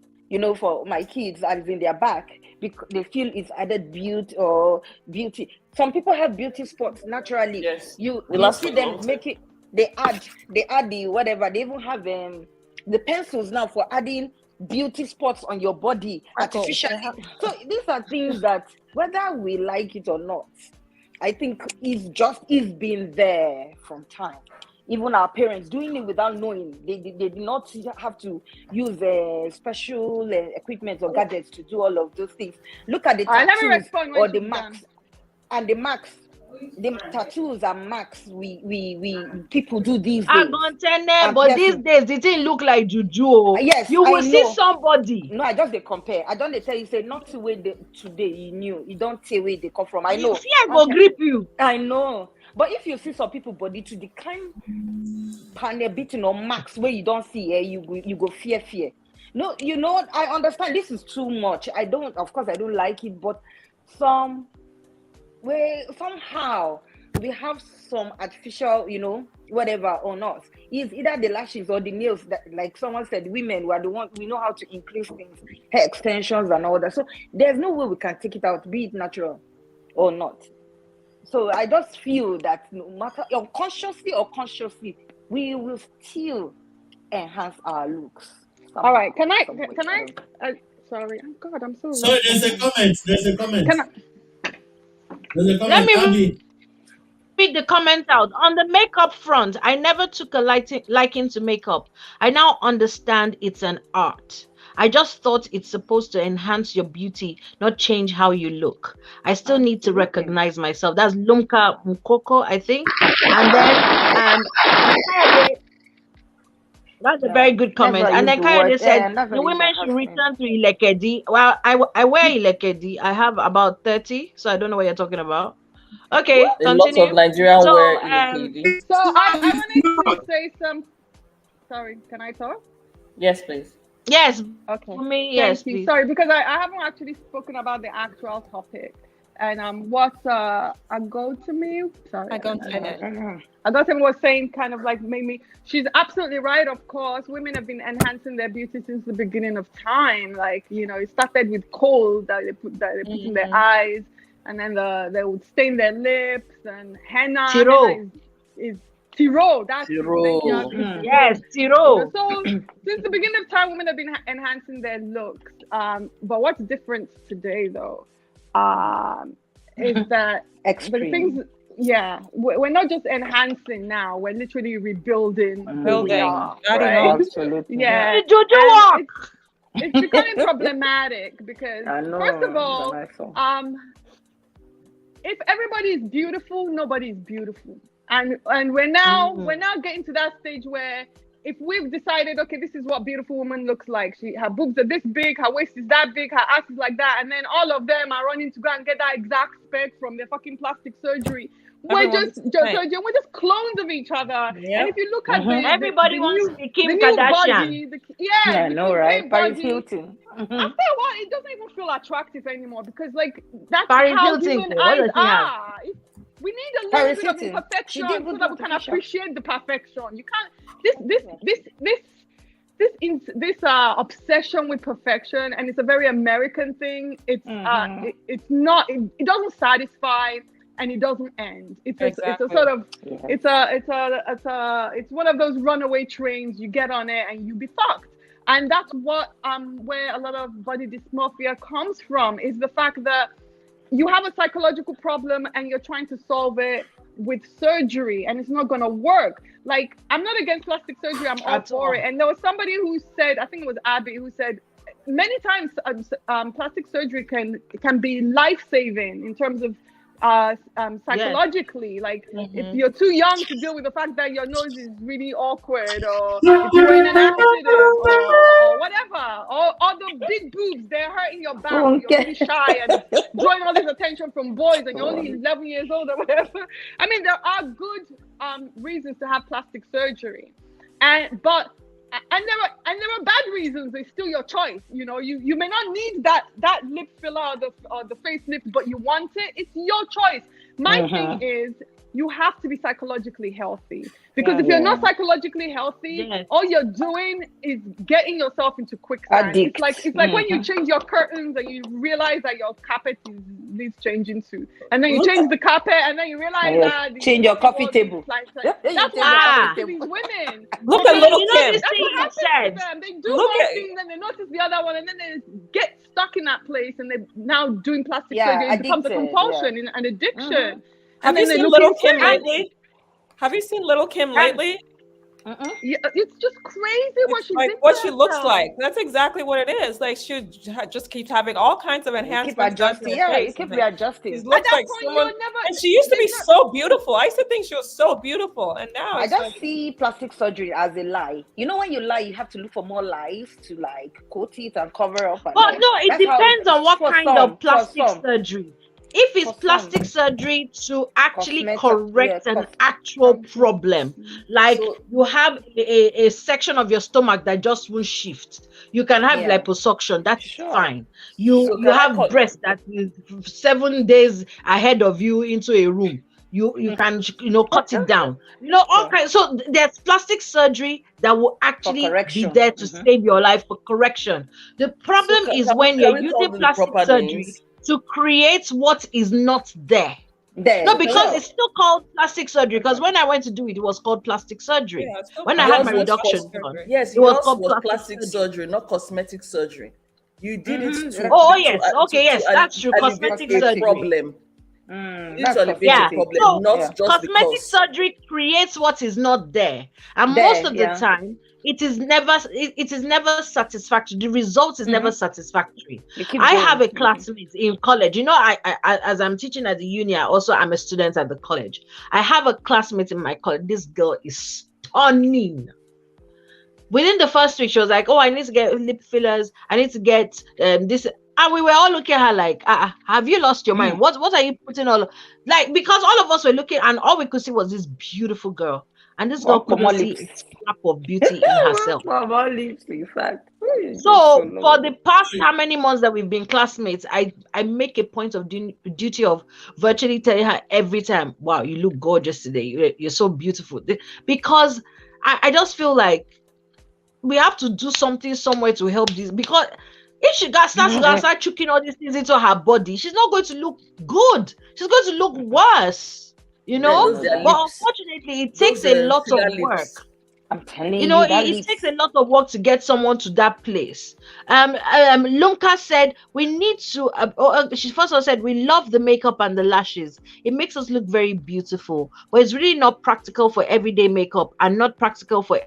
for my kids as in their back, because they feel it's added beauty or beauty. Some people have beauty spots naturally. Yes. You They last see for them long. make it, they add the whatever. They even have the pencils now for adding beauty spots on your body artificially. So these are things that whether we like it or not, I think it's been there from time. Even our parents doing it without knowing. They did not have to use special equipment or gadgets to do all of those things. Look at the All right, let me tattoos respond when or the she's marks. done. And the marks, the tattoos and marks we people do these days. Agontene, And but these piercing. days the thing look like juju. Oh. Yes, You I will see know. somebody. No, I just they compare. I don't they tell you say not to where today you knew. You don't say where they come from. I know. Fear go grip you. I know. But if you see some people body to the kind panel beating or marks where you don't see, you go fear. No, I understand this is too much. Of course I don't like it, but somehow we have some artificial, whatever on us. It's either the lashes or the nails that, like someone said, women were the one we know how to increase things, hair extensions and all that. So there's no way we can take it out, be it natural or not. So I just feel that no matter unconsciously or consciously, we will still enhance our looks. All right, can I? Sorry, oh God, I'm so. Sorry, there's a comment. There's a comment. Can I? There's a comment. Let me Abby. read the comment out. On the makeup front, I never took a liking to makeup. I now understand it's an art. I just thought it's supposed to enhance your beauty, not change how you look. I still need to recognize myself. That's Lumka Mukoko, I think. And then that's a very good comment. Never And then use the word, Kayode said never the use women the should husband. return to Ilekedi. Well, I wear Ilekedi. I have about 30, so I don't know what you're talking about. Okay, A lot continue. of Nigerian So, wear Ilekedi. So I It's wanted not. to say some. Sorry, can I talk? Yes, please. yes, Okay. for me, Thank yes, you. please. Sorry, because I haven't actually spoken about the actual topic. And what I go to me. Sorry, Agontene. Augustine was saying kind of like made me. She's absolutely right. Of course, women have been enhancing their beauty since the beginning of time. Like it started with kohl that they put in their eyes, and then they would stain their lips and henna. Tiro. Henna is Tiro. That's Tiro. Yes, Tiro. So since the beginning of time, women have been enhancing their looks. But what's different today, though, is that the Extreme. things. Yeah, we're not just enhancing now. We're literally rebuilding who we Building. are. I don't Right? know. Absolutely. Yeah, The Juju and walk. it's becoming problematic because I know. first of all, it's a nice one. if everybody is beautiful, nobody is beautiful, and we're now getting to that stage where if we've decided, okay, this is what beautiful woman looks like. Her boobs are this big, her waist is that big, her ass is like that, and then all of them are running to go and get that exact spec from their fucking plastic surgery. We're just clones of each other. Yep. And if you look at Everybody the wants new, to be Kim the new Kardashian. body, I the know, Kim right? K Paris body, Hilton. after a while, it doesn't even feel attractive anymore because like that's Paris how Hilton, human what eyes does he have? are. We need a little Paris bit of Hilton. She imperfection did so good that we can artificial. appreciate the perfection. You can't this obsession with perfection, and it's a very American thing. It's not. It doesn't satisfy, and it doesn't end. It's a sort of it's one of those runaway trains. You get on it and you be fucked. And that's what where a lot of body dysmorphia comes from, is the fact that you have a psychological problem and you're trying to solve it with surgery, and it's not going to work. Like, I'm not against plastic surgery, I'm all for it. And there was somebody who said, I think it was Abby, who said many times plastic surgery can be life-saving in terms of psychologically. Like, if you're too young to deal with the fact that your nose is really awkward, or if you're in an accident, or whatever, or the big boobs, they're hurting your back, you're really shy and drawing all this attention from boys, and you're only 11 years old or whatever. I mean, there are good reasons to have plastic surgery, and there are bad reasons. It's still your choice. You know, you may not need that lip filler or the facelift, but you want it. It's your choice. My thing is, you have to be psychologically healthy, because if you're not psychologically healthy, all you're doing is getting yourself into quicksand. It's like when you change your curtains and you realize that your carpet needs changing too, and then you change the carpet and then you realize that change your coffee table. That's what happens to these women. Look at little Kim. That's what happens to them. They do one thing, then they notice the other one, and then they get stuck in that place, and they're now doing plastic surgery. It becomes a compulsion, an addiction. Have you seen Little Kim lately? Have you seen Little Kim lately? Yeah, it's just crazy what she did. What she looks like. That's exactly what it is. Like, she just keeps having all kinds of enhancements. Keep adjusting. Yeah, keep readjusting. She looks like someone, and she used to be so beautiful. I used to think she was so beautiful, and now I just see plastic surgery as a lie. You know, when you lie, you have to look for more lies to like coat it and cover up. But no, it depends on what kind of plastic surgery. If it's plastic surgery to actually correct an actual problem, like you have a section of your stomach that just won't shift, you can have liposuction. That's fine. You have breast that is 7 days ahead of you into a room. You can cut it down. All kinds. So there's plastic surgery that will actually be there to save your life for correction. The problem is when you're using plastic surgery to create what is not there. No, because it's still called plastic surgery. Because when I went to do it, it was called plastic surgery. When I had my reduction done, yes, it was called plastic surgery, not cosmetic surgery. You did it to that's true. Cosmetic surgery problem. Cosmetic surgery creates what is not there, and most of the time it is never satisfactory. The result is never satisfactory. I have a classmate in college. I as I'm teaching at the uni, I'm a student at the college. I have a classmate in my college. This girl is stunning. Within the first week, she was like, "Oh, I need to get lip fillers. I need to get this." And we were all looking at her like, have you lost your mind? What are you putting all like? Because all of us were looking, and all we could see was this beautiful girl, and this girl couldn't see a scrap of beauty in herself. So for the past how many months that we've been classmates, I make a point of duty of virtually telling her every time, "Wow, you look gorgeous today. You're so beautiful." Because I just feel like we have to do something somewhere to help this, because if she start chucking all these things into her body, she's not going to look good. She's going to look worse, But unfortunately, it takes a lot of work. I'm telling you, it takes a lot of work to get someone to that place. Lunka said we need to. She first of all said we love the makeup and the lashes. It makes us look very beautiful, but it's really not practical for everyday makeup and not practical for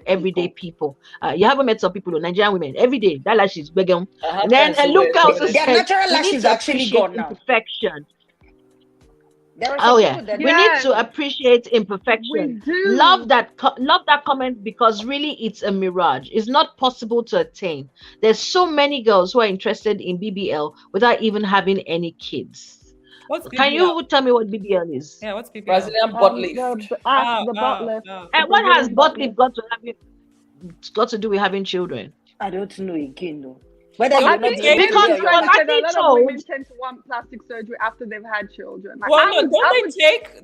everyday people. You haven't met some people, Nigerian women, every day that lashes begum. And then Luca also said natural lashes actually gone now. Imperfection. We need to appreciate imperfection. Love that comment, because really it's a mirage. It's not possible to attain. There's so many girls who are interested in BBL without even having any kids. Can you tell me what BBL is? Yeah, what's BBL? Brazilian butt lift. The butt lift. And what has butt lift got to do with having children? I don't know again, though. Whether Don't you I will not think be able to Because do I it was or trying to say that a actually lot of told. women tend to want plastic surgery after they've had children. Like, Well, I no, would,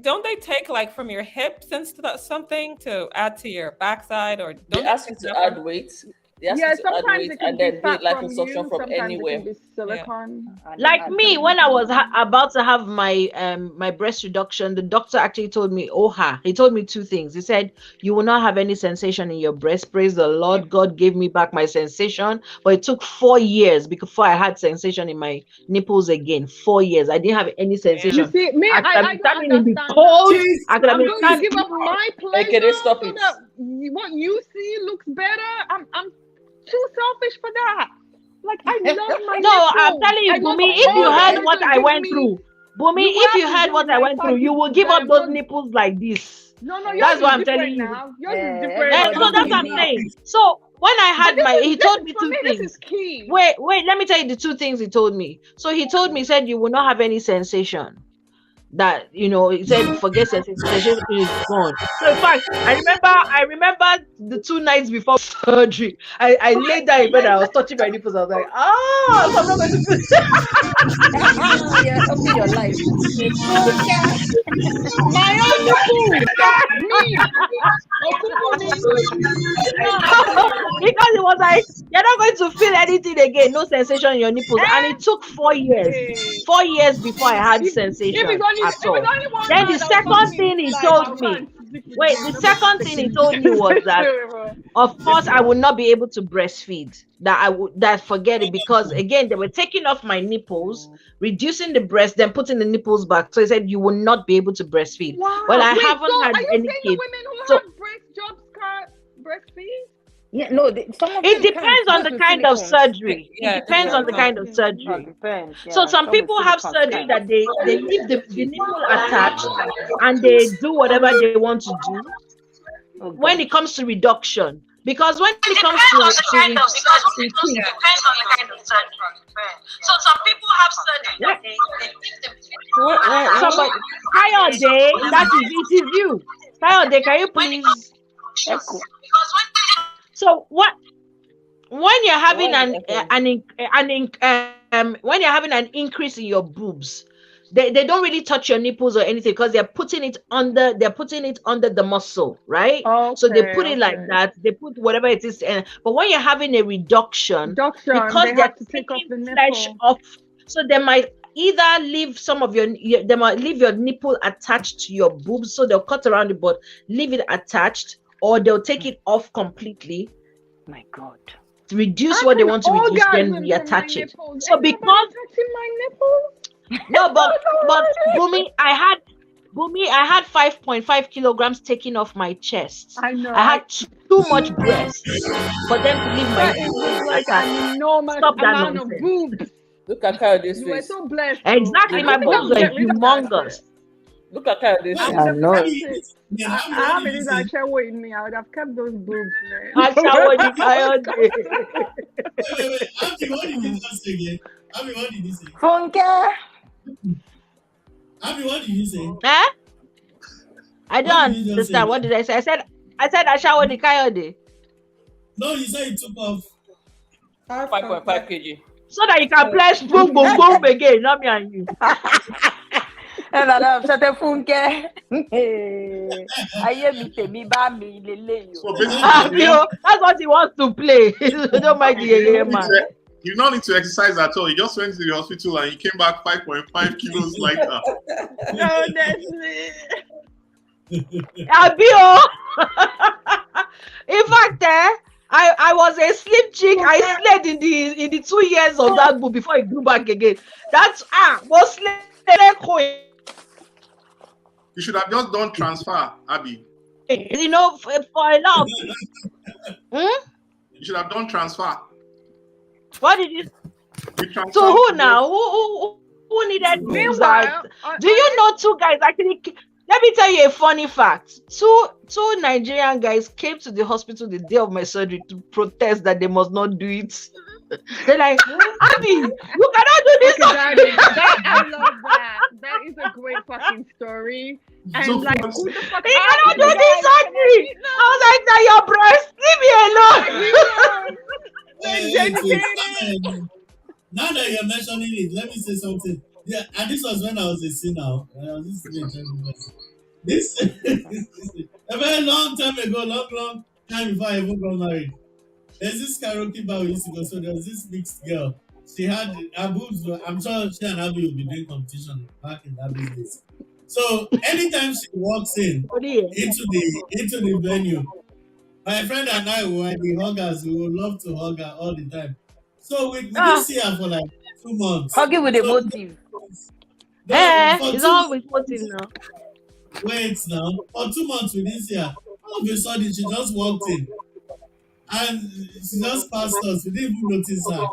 don't they take like from your hips and something to add to your backside, or They don't they ask you take to that add from? weight. They ask yeah, you to add sometimes weight it can and be then do fat it like from liposuction you, from sometimes it can anywhere. be silicone. Like I me, when I was about to have my breast reduction, the doctor actually told me, he told me two things. He said, you will not have any sensation in your breast. Praise the Lord. God gave me back my sensation. But it took 4 years before I had sensation in my nipples again. 4 years. I didn't have any You sensation. see, me, I could have I been don't standing in the understand that. cold. Jeez, I could have I'm been going to standing. give up my Hey, can they pleasure stop so it? that what you see looks better. I'm too selfish for that. Like, I love my No, I'm nipples. telling you, I love Bumi, if you all heard that what surgeon I gives went me. through, Bumi, You if have you to heard do what I my went through, you package will to give up them. those nipples like this. No, yours That's is what I'm different telling you. now. Yours is different. So everybody's that's what I'm unique. saying. So when I But had my, he this told is me for two me. This things. is key. Wait, let me tell you the two things he told me. So he told me, he said, you will not have any sensation. That, he said, forget sensation. Sensation is gone. So in fact, I remember the 2 nights before surgery. I laid down in bed and I was touching my nipples. I was like, so I'm not going to feel. You're helping your life. My own nipples. Me. Okunbumi. Because it was like, you're not going to feel anything again, no sensation in your nipples. And it took 4 years. Hey. 4 years before I had If sensation it's at all. only one Then the man that will touch second me in thing this he life, told I'll go me, and sleep with wait, him. the Nobody's second thing he taking told me was that, it. of course, I would not be able to breastfeed. That forget it, because again, they were taking off my nipples, reducing the breast, then putting the nipples back. So he said, you will not be able to breastfeed. Wow. Well, I Wait, haven't so had are you any saying the kids. women who So have breast jobs can't breastfeed? Yeah, no, some of it them can't. depends on Those the with kind of silicones. surgery. It Yeah, it depends on depends the on. kind of Okay. Oh, surgery. depends. So Yeah, some some with people have silicones surgery can't. that they leave the nipple attached and they do whatever they want to do Oh when God. it comes to reduction. Because when it comes increase, so some people have surgery that What? somebody Kayode, that is it is you. Kayode, can you please? Echo. So when you're having Why is it when you're having an increase in your boobs, they don't really touch your nipples or anything because they're putting it under the muscle, right? So they put it like Okay. that, they put whatever it is, but when you're having a reduction, Reduction, because they they're have to take off taking the flesh nipple. off, so they might either leave they might leave your nipple attached to your boobs, so they'll cut around it but leave it attached, or they'll take it off completely, My God. reduce I've what they had want to reduce, then orgasms from my reattach it. nipples. So Ain't nobody because touching my nipples. no, but That's Bumi, I had 5.5 kilograms taken off my chest. I know. I had too much breasts for them to leave my That is nipples like attached. an enormous Stop that amount of nonsense. boobs. Look at Kayode's You were face. so blessed. Exactly, I my don't think I boobs would are get rid of that humongous. shit. Look at Kayode's Wait, face. I know. Abby, I what have did it you that say? shower in me. I would have kept those boobs, man. Ashawodi Kayode. Wait, Abby, what did you just say again? Abby, what did you say? Funke. Abby, what did you say? Eh? I What don't did you just say? understand. What did I say? I said Ashawodi Kayode. No, you said it took off. 5.5 kg. So that you can press boom, boom, boom again, not me and you. And I have said Funke. I hear me temi ba mi lele yo. So basically, That's what he wants to play. Don't mind the man. you don't need to exercise at all. You just went to the hospital and you came back 5.5 kilos lighter. No, that's me. Abio. In fact, I was a slim chick. I slid in the 2 years of that book before it grew back again. That's was queen. You should have just done transfer, Abby. You know, for a lot of You should have done transfer. what did you You transfer to who now? Who needed boobs? Meanwhile, Do you know 2 guys actually? Let me tell you a funny fact. Two Nigerian guys came to the hospital the day of my surgery to protest that they must not do it. They're like, Abby, you cannot do this. I love that. That is a great fucking story. And So like, fast. who the fuck You are cannot do you this guys? surgery. I was like, now your breast, leave me alone. Hey, Educated. Now that you're mentioning it, let me say something. Yeah, and this was when I was a sinner. I was just a terrible person. This a very long time ago, long time before I even got married. There's this karaoke bar we used to go. So there was this mixed girl. She had her boobs. I'm sure she and Abby will be doing competition back in that business. So anytime she walks in into the venue, my friend and I were the huggers. We would love to hug her all the time. So we didn't see her for like 2 months. Hugging with a So motive. for It's 2 always motive now. wait now. For 2 months we didn't see her. All of a sudden she just walked in and she just passed us. We didn't even notice her.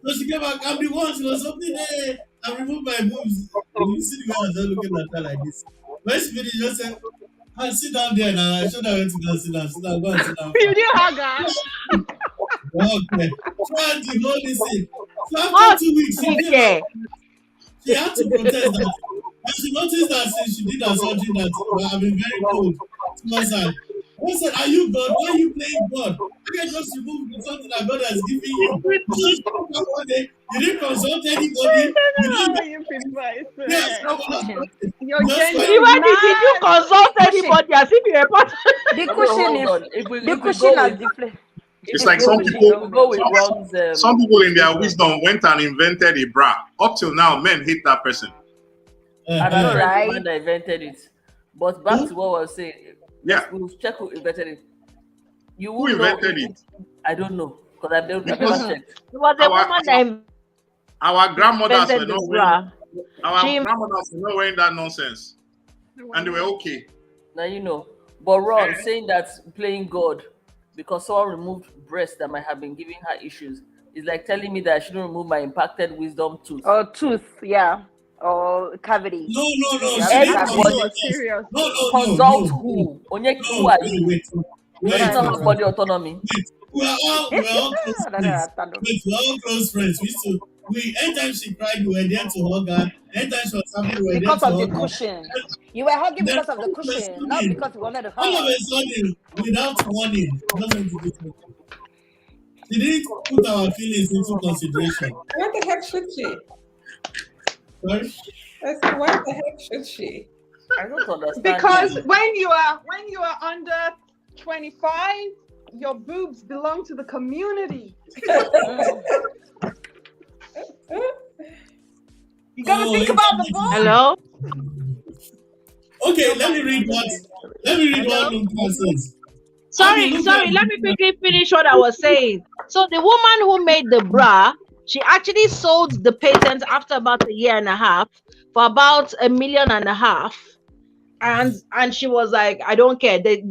So she came back. I'm the one. She was opening. Hey, I removed my boobs. You see the way I was just looking at her like this. When she finished, just said, "Ah, sit down there now." I showed her where to go sit down. Sit down. Go and sit down. You did hug her. Okay. Try to hold this in. So Oh, after 2 weeks, she came okay. back. She had to protest that. And she noticed that since she did her surgery that I've been very cold towards her. I said, "Are you God? Why are you playing God? You can just remove something that God has given you." So she came back one day, you didn't consult anybody. You didn't You people, I yes, swear. no one. You're Just getting like Even did you consult anybody as if you're a part? The Okay, cushion hold on. is If we the if we cushion go has with deflated. if It's we like go some with people, if we go with Ron's some people in their wisdom, wisdom went and invented a bra. Up till now, men hate that person. and I'm not the Right. man that invented it. But back to what I was saying, Yeah. we'll check who invented it. You Who will know. invented it? I don't know because I've never Because checked. It was a our woman that our grandmothers were invented the not wearing bra. She grandmothers were not wearing that nonsense, and they were okay. Now you know. But Ron saying that playing God because someone removed breast that might have been giving her issues is like telling me that I shouldn't remove my impacted wisdom tooth. Or tooth, yeah. Or cavity. no. You She have a didn't cavity. consult Everybody us. serious. consult No. who? Onyeki, who No, are wait, you? wait, Does wait, it not wait, have body autonomy? wait. We're all close friends. Wait, we're all close friends. Anytime she cried, we were there to hug her. Anytime she was happy, we were there Because to of the hug her. cushion. You were hugging Then because of the all of a cushion, not sudden, because you wanted to all of hug. a sudden, without warning, she just went to do something. She didn't put our feelings into consideration. Why the heck should she? Sorry? I said, why the heck should she? I don't understand. Because it. when you are under 25, your boobs belong to the community. You gotta think about the boys. Hello? Okay, let me read what Luca says. Sorry, let me quickly finish what I was saying. So the woman who made the bra, she actually sold the patent after about a year and a half for about $1.5 million. And she was like, I don't care. Then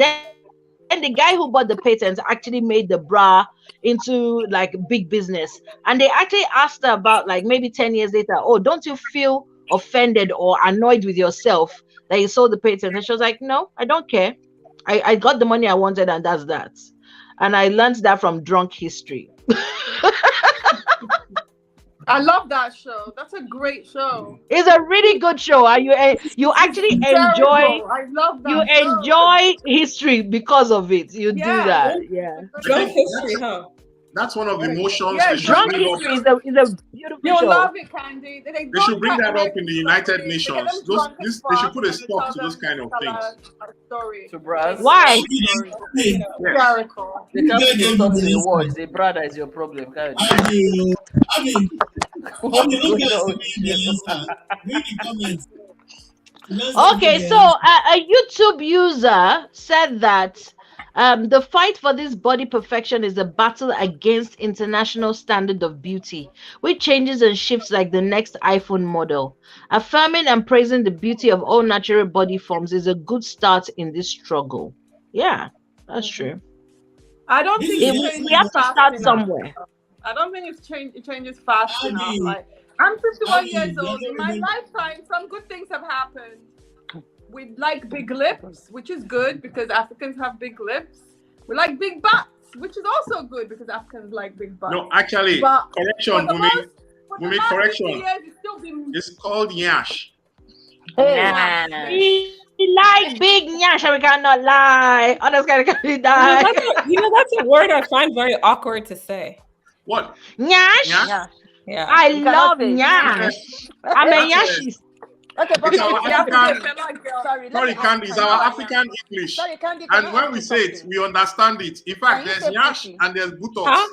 the guy who bought the patent actually made the bra into like big business. And they actually asked her about like maybe 10 years later, oh, don't you feel offended or annoyed with yourself that you sold the patent? And she was like, no, I don't care. I got the money I wanted, and that's that. And I learned that from Drunk History. I love that show. That's a great show. It's a really good show. And you actually enjoy I love that. you show. enjoy history because of it. You do Yeah. that. Yeah. Drunk history, huh? That's one of the emotions Yeah, they should Drunk bring up. History is a beautiful You'll show. love it, Candy. They should bring that up in the United Nations. They should put a stop to those kind of things. Story. To Braz. Why? Hey, Hysterical. They can't Yeah, be yeah, talking yeah. in words. The brother is your problem. Can't you? I mean, What's look going at on the here? answer. Read the comments. Okay, so a YouTube user said that the fight for this body perfection is a battle against international standard of beauty, which changes and shifts like the next iPhone model. Affirming and praising the beauty of all natural body forms is a good start in this struggle. Yeah, that's true. I don't This think is it what- changes We have to fast start enough. somewhere. I don't think it changes fast I enough. mean- Like I'm 51 I mean, years old. I In my mean- lifetime, some good things have happened. We like big lips, which is good because Africans have big lips. We like big butts, which is also good because Africans like big butts. No, actually, But correction, for the Bumi. most- for the Bumi, last correction. 50 years, it's still been It's called Yash. We like big nyash, we cannot lie. Others can die. That's a word I find very awkward to say. What? Nyash. Nyash? Yeah. Yeah. I You cannot love say nyash. I'm a That's nyashist. Okay, but It's okay, our you have to African. say sorry, let Sorry, me ask Candy. It's you our something. African English. Sorry, Candy, can And I when ask we you say it, something? we understand it. In Can fact, you there's say nyash pussy? and there's buttocks. Huh?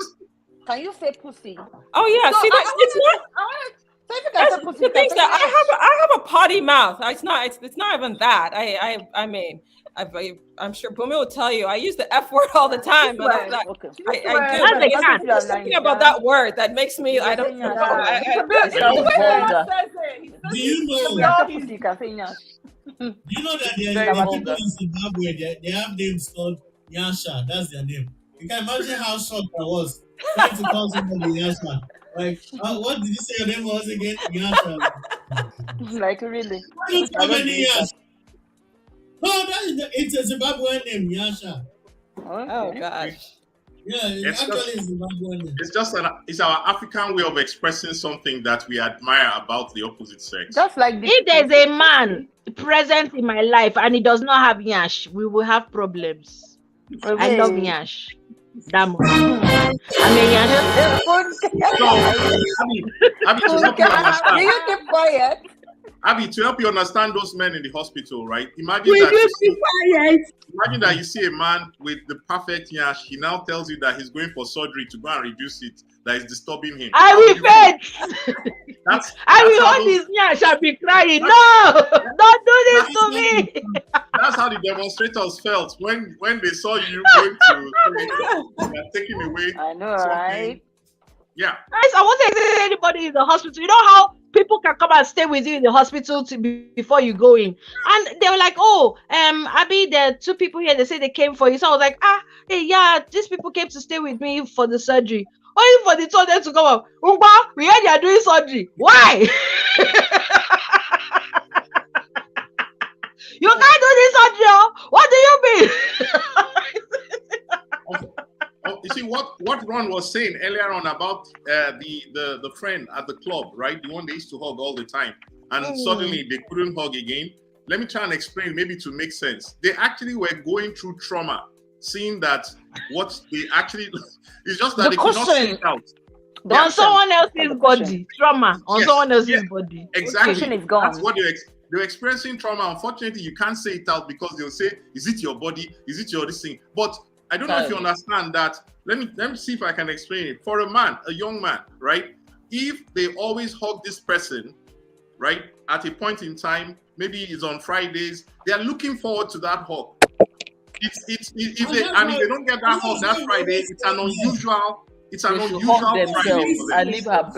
Can you say pussy? Oh yeah. So See that? I It's wanted not. to, I wanted So if you can That's say pussy, the you can thing say that nyash. I have a potty mouth. It's not. It's not even that. I mean, I'm sure Bumi will tell you. I use the F word all the time, and I'm swear. not. Okay. She I swear. do, That's but a it's cat. You are something lying, about yeah. that word that makes me. You I can say don't nyash. know. Yeah. It's It's the way vulgar. Bola says it. He says Do it you the know? way You can all say his pussy, you can say nyash. Do you know that there Very are people vulgar. in Zimbabwe, they have names called Yasha. That's their name. You can imagine how shocked I was trying to call somebody Yasha. Like, what did you say your name was again? Yasha. Like really. Why do I so don't many believe that. Yash? No, it's a Zimbabwean name, Yasha. Oh Okay. gosh. Yeah, It's actually just a Zimbabwean name. it's our African way of expressing something that we admire about the opposite sex. Just like the If there's a man present in my life and he does not have nyash, we will have problems. I love Hey. nyash. That much. I'm a nyash. So, Abby, to help you Do understand, you keep quiet? Abby, to help you understand those men in the hospital, right? Imagine that you see a man with the perfect yash. He now tells you that he's going for surgery to go and reduce it. That is disturbing him. I How will would you feel? faint. That's I will how hold those, his nyash and be crying. No, don't do this that's to me. that's how the demonstrators felt when they saw you going to they're taking away I know, something. right? Yeah. Guys, I won't say anybody in the hospital. You know how people can come and stay with you in the hospital before you go in, and they were like, "Oh, Abby, there are two people here. They say they came for you." So I was like, hey, yeah, these people came to stay with me for the surgery. Only for the two of them to come up. We heard you are doing surgery. Why? You can't do this surgery. Oh. What do you mean? You see what Ron was saying earlier on about the friend at the club, right? The one they used to hug all the time, and suddenly they couldn't hug again. Let me try and explain, maybe to make sense. They actually were going through trauma, seeing that what they actually it's just that The they could not say cushion. it out. On someone else's The body. cushion. Trauma on Yes, someone else's yes, body. Exactly. Cushion is gone. That's what they're experiencing trauma. Unfortunately, you can't say it out because they'll say, "Is it your body? Is it your this thing?" But I don't know if you understand that. Let me see if I can explain it. For a man, a young man, right? If they always hug this person, right, at a point in time, maybe it's on Fridays, they are looking forward to that hug. If they don't get that hug that Friday, it's an unusual. It's an They should unusual hug Friday themselves for them. and leave her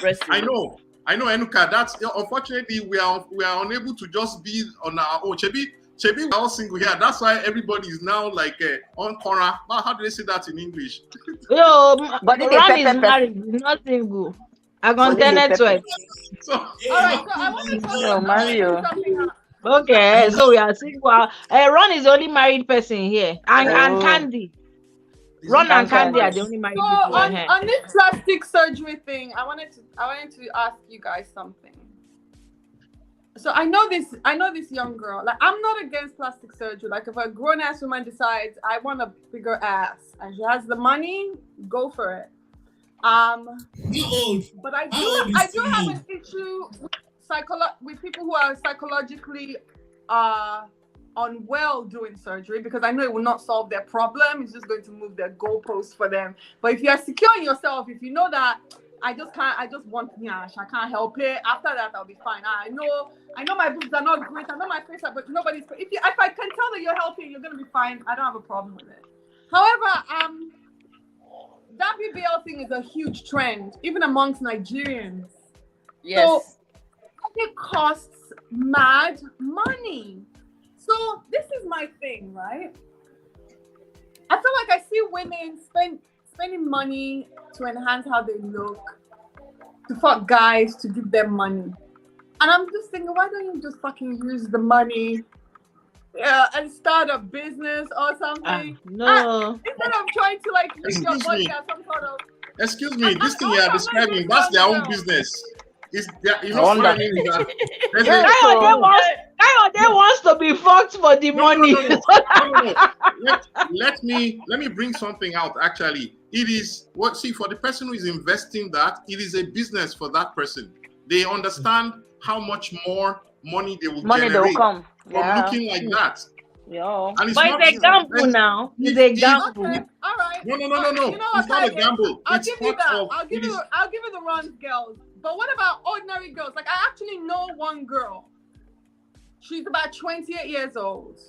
breast. I know, Enuka. That's unfortunately we are unable to just be on our own. Chebi, we're all single here. That's why everybody is now like on corner. How do they say that in English? Yo, But if they Ron is pepper- married, he's not single. I got But if they network. So All right, so I want to talk No, Mario. something else. Okay, so we are single. Ron is the only married person here, and Candy. Ron and Candy are the only married So people on, here. on this plastic surgery thing, I wanted to ask you guys something. So I know this young girl. Like, I'm not against plastic surgery. Like, if a grown ass woman decides I want a bigger ass and she has the money, go for it. How old? But I How old is do have she? an issue with people who are psychologically unwell doing surgery, because I know it will not solve their problem. It's just going to move their goalposts for them. But if you are secure in yourself, if you know that I just want nyash, I can't help it. After that, I'll be fine. I know my boobs are not great. I know my face, but nobody's. If I can tell that you're healthy, you're gonna be fine. I don't have a problem with it. However, that BBL thing is a huge trend, even amongst Nigerians. Yes. So it costs mad money. So this is my thing, right? I feel like I see women spending money to enhance how they look, to fuck guys to give them money. And I'm just thinking, why don't you just fucking use the money and start a business or something? No. Instead of trying to like use your Excuse body me. as some sort of. Excuse me, this thing you are describing, that's their own business. You know what I mean? Is that they wants to be fucked for the No, no, money. no, no, no, no, no. Let me bring something out. Actually, it is what see for the person who is investing that it is a business for that person. They understand how much more money they will Money they will generate come. from Yeah. looking like that. Yeah. And it's But not it's a gamble now. It's a gamble. Okay, all right. no, no, no, no, no. You know It's what, not a Kage? gamble. I'll It's give you part that. of I'll give you the runs girls. But what about ordinary girls? Like I actually know one girl. She's about 28 years old.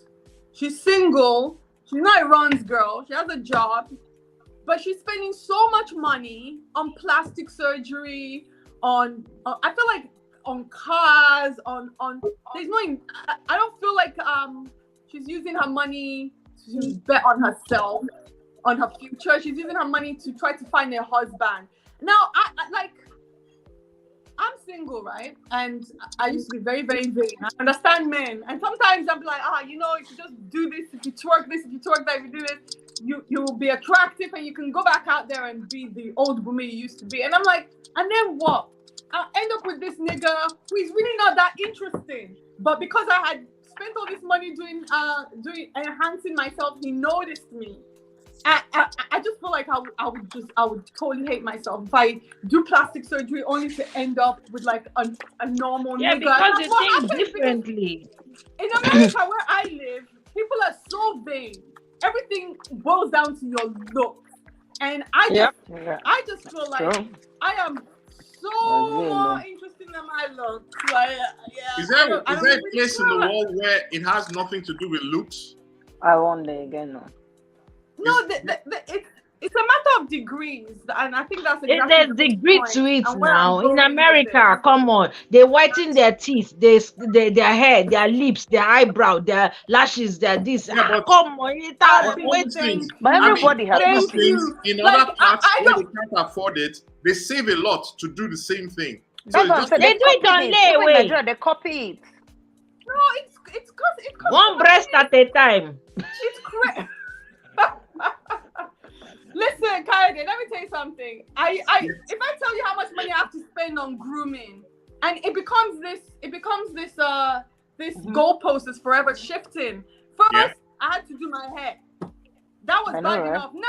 She's single. She's not a runs girl. She has a job. But she's spending so much money on plastic surgery, on I feel like on cars, on there's no I don't feel like she's using her money to bet on herself, on her future. She's using her money to try to find a husband. Now I'm single, right? And I used to be very, very vain. I understand men. And sometimes I'm like, if you just do this, if you twerk this, if you twerk that, if you do this, you will be attractive and you can go back out there and be the old woman you used to be. And I'm like, and then what? I'll end up with this nigga who is really not that interesting. But because I had spent all this money doing enhancing myself, he noticed me. I just feel like I would totally hate myself if I do plastic surgery only to end up with like a normal Yeah, nigga. because you think differently. In America, where I live, people are so vain. Everything boils down to your looks, and I just feel like I am so more interested in my looks. Like, yeah. Is there a place in the world where it has nothing to do with looks? I won't there again. No. No, it's a matter of degrees, and I think that's exactly There's degree point. to it And where I'm now. In going with America, this. come on. They whiten their teeth, their hair, their lips, their eyebrow, their lashes, their this. Yeah, Come on. It's Abby, all these things. But everybody has all these thank things you. in Like, other parts I where don't- they can't afford it, they save a lot to do the same thing. So That's it's what I'm just saying. They do it on Even layaway. Nigeria, they copy it. No, it's cause One breast at a time. it's crazy. Listen, Kaide, let me tell you something. If I tell you how much money I have to spend on grooming, and it becomes this goalpost is forever shifting. First, I had to do my hair. That was I know, bad right? enough. Now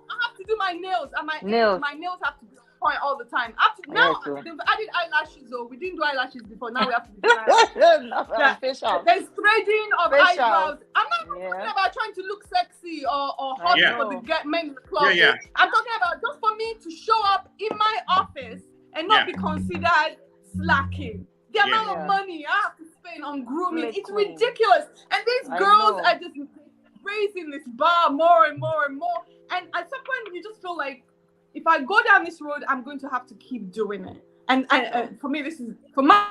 I have to do my nails, and my Nails. nails have to be on point all the time. Now they've added eyelashes, though. We didn't do eyelashes before. Now we have to do eyelashes. Facial. There's threading of Facial. eyebrows. I'm not talking about trying to look sexy or hot Yeah. for the men in the club. Yeah. I'm talking about just for me to show up in my office and not be considered slacking. The amount of money I have to spend on grooming, it's ridiculous. And these girls are just raising this bar more and more and more. And at some point, you just feel like if I go down this road, I'm going to have to keep doing it. And for me, this is for my.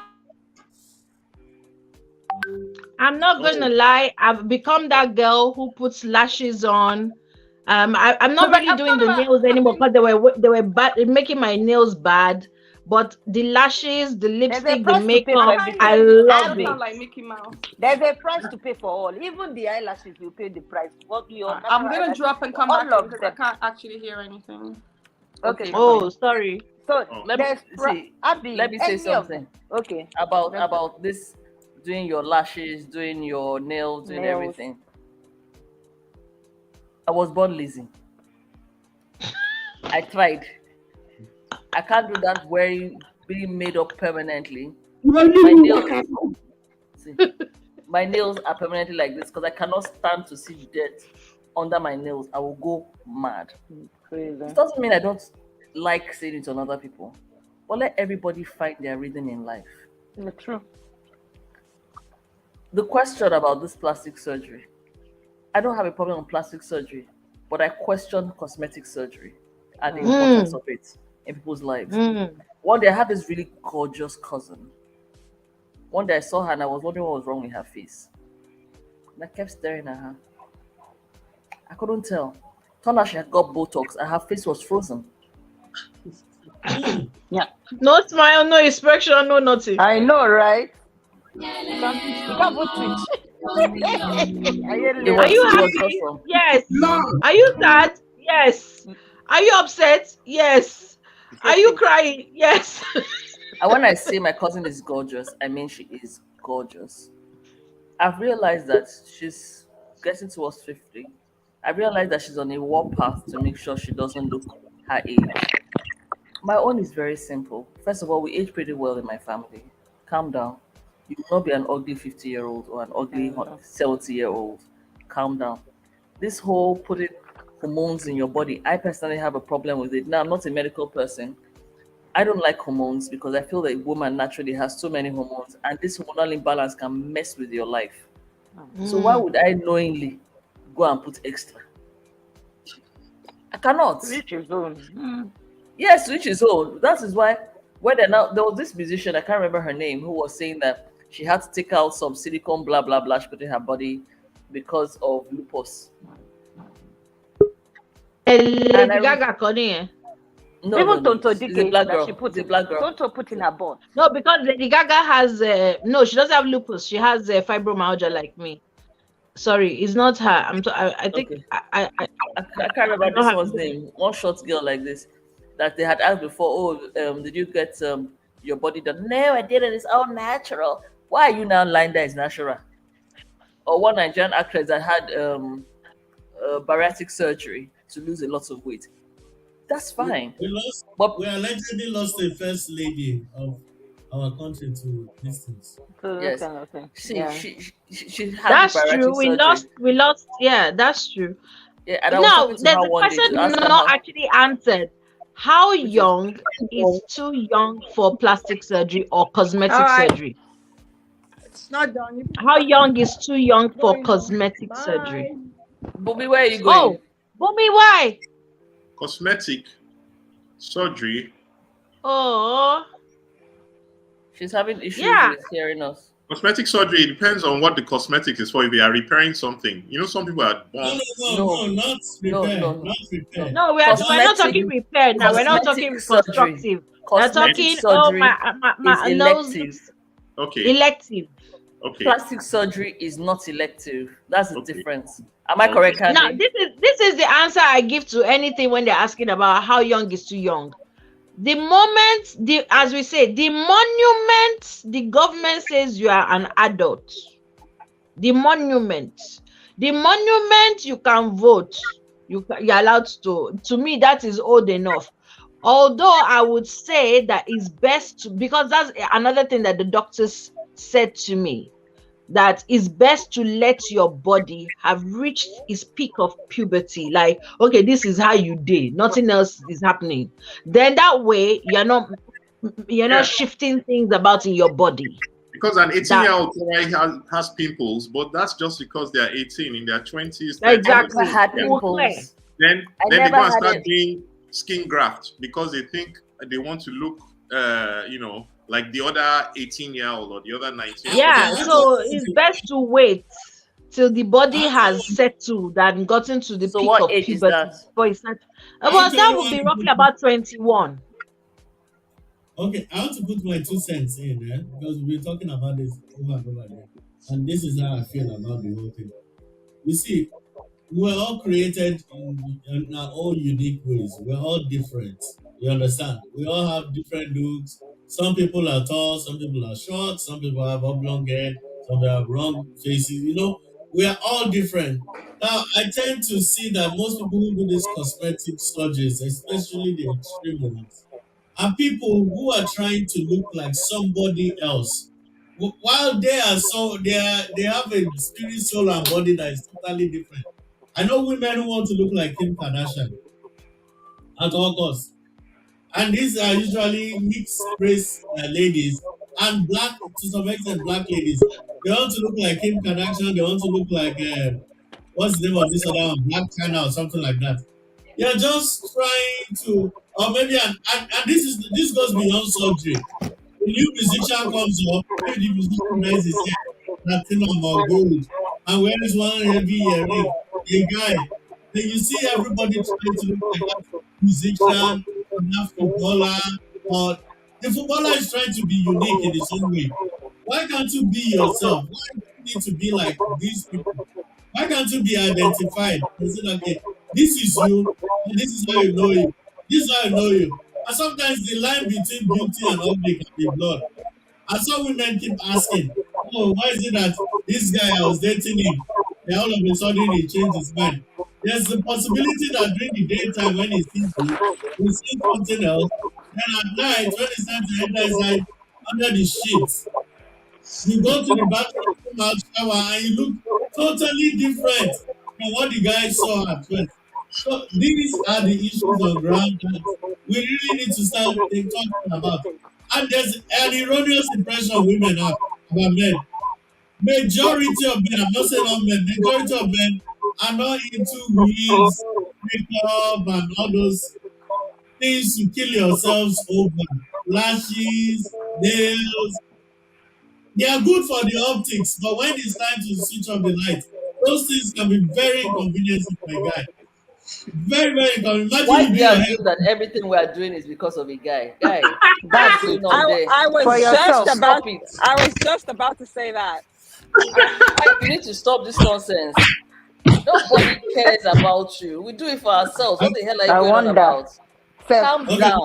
I'm not gonna lie. I've become that girl who puts lashes on. I'm not really doing the nails anymore because they were bad, making my nails bad. But the lashes, the lipstick, the makeup, I love it. Like Mickey Mouse. There's a price to pay for all. Even the eyelashes, you pay the price. What do you? I'm gonna drop and come back all because of I them. can't actually hear anything. Okay. Oh, sorry. So Let me there's Abby, let me say any of something them. Okay. about this, doing your lashes, doing your nails, doing Nails. everything. I was born lazy. I tried. I can't do that being made up permanently. My nails are permanently like this because I cannot stand to see dirt under my nails. I will go mad. Crazy. It doesn't mean I don't like saying it on other people, but let everybody find their rhythm in life. True. The question about this plastic surgery, I don't have a problem with plastic surgery, but I question cosmetic surgery and the importance of it in people's lives. One day I had this really gorgeous cousin. One day I saw her and I was wondering what was wrong with her face. And I kept staring at her. I couldn't tell. Turned out she had got Botox and her face was frozen. Yeah. No smile, no expression, no nothing. I know, right? You can't put twitch. Are you happy? Yes. No. Are you sad? Yes. Are you upset? Yes. Are you crying? Yes. And when I say my cousin is gorgeous, I mean she is gorgeous. I've realized that she's getting towards 50. I've realized that she's on a war path to make sure she doesn't look her age. My own is very simple. First of all, we age pretty well in my family. Calm down. You will not be an ugly 50-year-old or an ugly 70-year-old. Calm down. This whole putting hormones in your body, I personally have a problem with it. Now, I'm not a medical person. I don't like hormones because I feel that a woman naturally has too many hormones, and this hormonal imbalance can mess with your life. So why Mm. would I knowingly go and put extra? I cannot. Reach his own. Yes, which is all. That is why when there was this musician, I can't remember her name, who was saying that she had to take out some silicone blah blah blah she put in her body because of lupus. And Lady Gaga Connie. no, Even Tonto it's a Dike black that she girl. put It's a in, black girl. Tonto put in her butt. No, because Lady Gaga has no, she doesn't have lupus. She has fibromyalgia like me. Sorry, it's not her. I think Okay. I can't I remember don't this have. one's name. One short girl like this that they had asked before. Oh, did you get your body done? No, I didn't. It's all natural. Why are you now lying that it's natural? Or one Nigerian actress that had bariatric surgery to lose a lot of weight. That's fine. We lost. But We allegedly lost the first lady of our country to distance. So that yes, kind of thing. see, Yeah. she had That's true. bariatric We surgery. lost. We lost. Yeah, that's true. Yeah, and I was Now, talking to there's her a one day question to ask her not how, actually answered. How which is young is too young for plastic surgery or All cosmetic right, surgery? it's not done. You How young is too young for going on. cosmetic surgery? Bye. Bobby, where are you Oh, going? Bumi, why? Cosmetic surgery. Oh, She's having issues yeah. with hearing us. Cosmetic surgery, it depends on what the cosmetic is for. If you are repairing something, you know, some people are No, born. no, no, No, no, not no, repair, no, not no. repair. No, we're not Cosmetic talking repair now. We're not cosmetic talking surgery. reconstructive. We're Cosmetic talking. Oh, surgery is my nose elective. looks Okay, elective. okay, Plastic surgery is not elective. That's the okay, difference. Am I okay. correct, Now, Candy? this is the answer I give to anything when they're asking about how young is too young. The moment as we say, the monument the government says you are an adult, the monument you can vote, you're allowed to me that is old enough. Although I would say that it's best because that's another thing that the doctors said to me, that it's best to let your body have reached its peak of puberty. Like, okay, this is how you did, nothing else is happening. Then that way you're not Yeah, shifting things about in your body. because an 18-year-old That has pimples, but that's just because they are 18. In their 20s, I 30s, never exactly. had yeah. It will clear. pimples. Then I they never go and had start it. doing skin graft because they think they want to look, you know, like the other 18-year-old or the other 19-year-old. Okay, Yeah, so it's best to wait till the body has I settled and gotten to the So peak what of age is puberty that? before it starts. Well, that actually would want be to roughly put. about 21. Okay, I want to put my 2 cents in, because we've been talking about this over and over again, and this is how I feel about the whole thing. You see, we're all created in our own unique ways. We're all different. You understand? We all have different looks. Some people are tall, some people are short, some people have oblong hair, some people have round faces. We are all different. Now, I tend to see that most people who do these cosmetic surgeries, especially the extreme ones, are people who are trying to look like somebody else. While they have a spirit, soul, and body that is totally different. I know women who want to look like Kim Kardashian at all costs. And these are usually mixed race ladies and black, to some extent, black ladies. They want to look like Kim Kardashian. They want to look like what's the name of this other one, Black China or something like that. You're just trying to, or maybe, and this goes beyond surgery. A new musician comes up, maybe the musician wears his hair platinum or gold, and wears one heavy earring. A guy, then you see everybody trying to look like that musician or that footballer, or the footballer is trying to be unique in his own way. Why can't you be yourself? Why do you need to be like these people? Why can't you be identified and say, okay, this is you, and this is how you know you. This is how I know you. And sometimes the line between beauty and ugly can be blurred. And some women keep asking, how oh, why is it that this guy I was dating him, then all of a sudden he changed his mind? There's a possibility that during the daytime when he sees you, he sees something else. Then at night, when it's time to enter inside under the sheets, you go to the bathroom, come out, shower, and you look totally different from what the guy saw at first. So these are the issues on ground that we really need to start talking about. And there's an erroneous impression women have about men. Majority of men, I'm not saying all men, majority of men are not into wigs, makeup, and all those things you kill yourselves over. Lashes, nails. They are good for the optics, but when it's time to switch off the light, those things can be very inconvenient for a guy. Very, very inconvenient. Imagine Why you do be you your assume that everything we are doing is because of a guy? Guy, That's what's it. going on there? I was For just yourself. about Stop it. I was just about to say that. You need to stop this nonsense. Nobody cares about you. We do it for ourselves. What the hell are you I going on wonder. about? Self. Calm okay, down.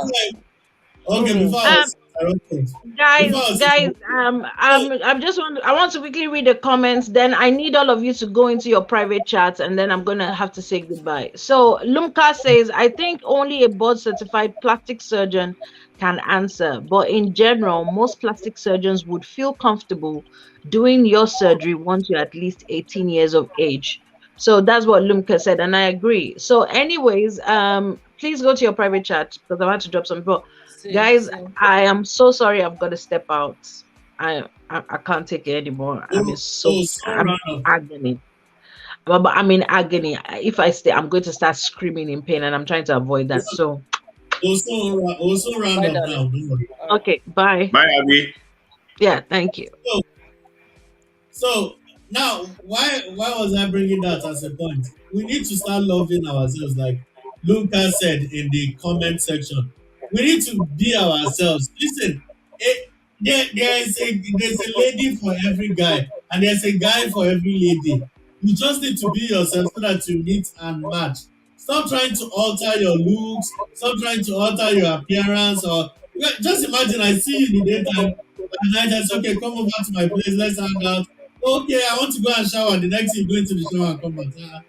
before I Um, was interrupted. guys, Before I was guys, so, I'm just want I want to quickly read the comments. Then I need all of you to go into your private chats, and then I'm gonna have to say goodbye. So Lumka says, I think only a board certified plastic surgeon can answer, but in general, most plastic surgeons would feel comfortable doing your surgery once you're at least 18 years of age. So that's what Lumka said, and I agree. So, anyways, please go to your private chat because I want to drop some people. Guys, I am so sorry. I've got to step out. I can't take it anymore. I'm in agony. But I'm in agony. If I stay, I'm going to start screaming in pain, and I'm trying to avoid that. So also round Bye, up now. darling. Don't worry. okay, bye. Bye, Abby. Yeah, thank you. So now, why was I bringing that as a point? We need to start loving ourselves, like Luca said in the comment section. We need to be ourselves. Listen, there's a lady for every guy, and there's a guy for every lady. You just need to be yourself so that you meet and match. Stop trying to alter your looks. Stop trying to alter your appearance. Or just imagine, I see you in the daytime. At night, I say, okay, come over to my place. Let's hang out. Okay, I want to go and shower. The next thing, you go into the shower and come back.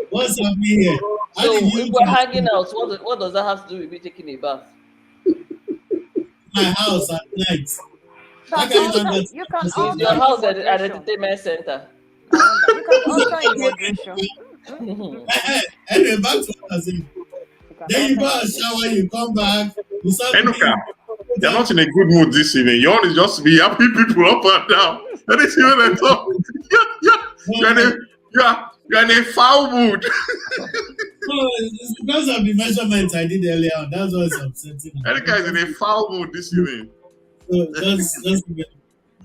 What's happening here? How So did you if we're get hanging out, what does that have to do with me taking a bath? my house at night? How You can you can not alter, get you can Is alter your in house an moderation. entertainment center? I wonder. You can alter in moderation. Anyway, back to what I said. You can Then you alter go in and moderation. shower, you come back, you start Enuka, you're not in a good mood this evening. You want to just be happy people up and down. That is even a talk. You're in a foul mood. No, it's because of the measurements I did earlier on. That's why it's upsetting. Enuka is in a foul mood this evening.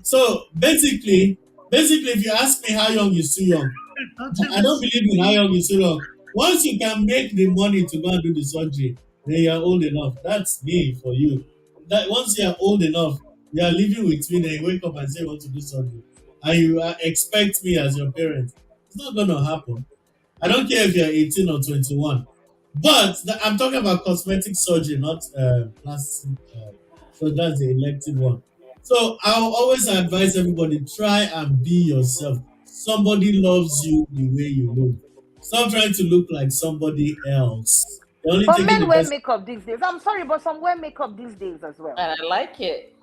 So basically, if you ask me how young is too young, I don't believe in how young is too young. Once you can make the money to go and do the surgery, then you're old enough. That's me for you. That once you're old enough, you are living with me, then you wake up and say you want to do surgery. And you expect me as your parent. It's not gonna happen. I don't care if you're 18 or 21. But I'm talking about cosmetic surgery, not plastic. So that's the elective one. So I'll always advise everybody, try and be yourself. Somebody loves you the way you look. Stop trying to look like somebody else. You're only But taking men the wear best. makeup these days. I'm sorry, but some wear makeup these days as well. And I like it.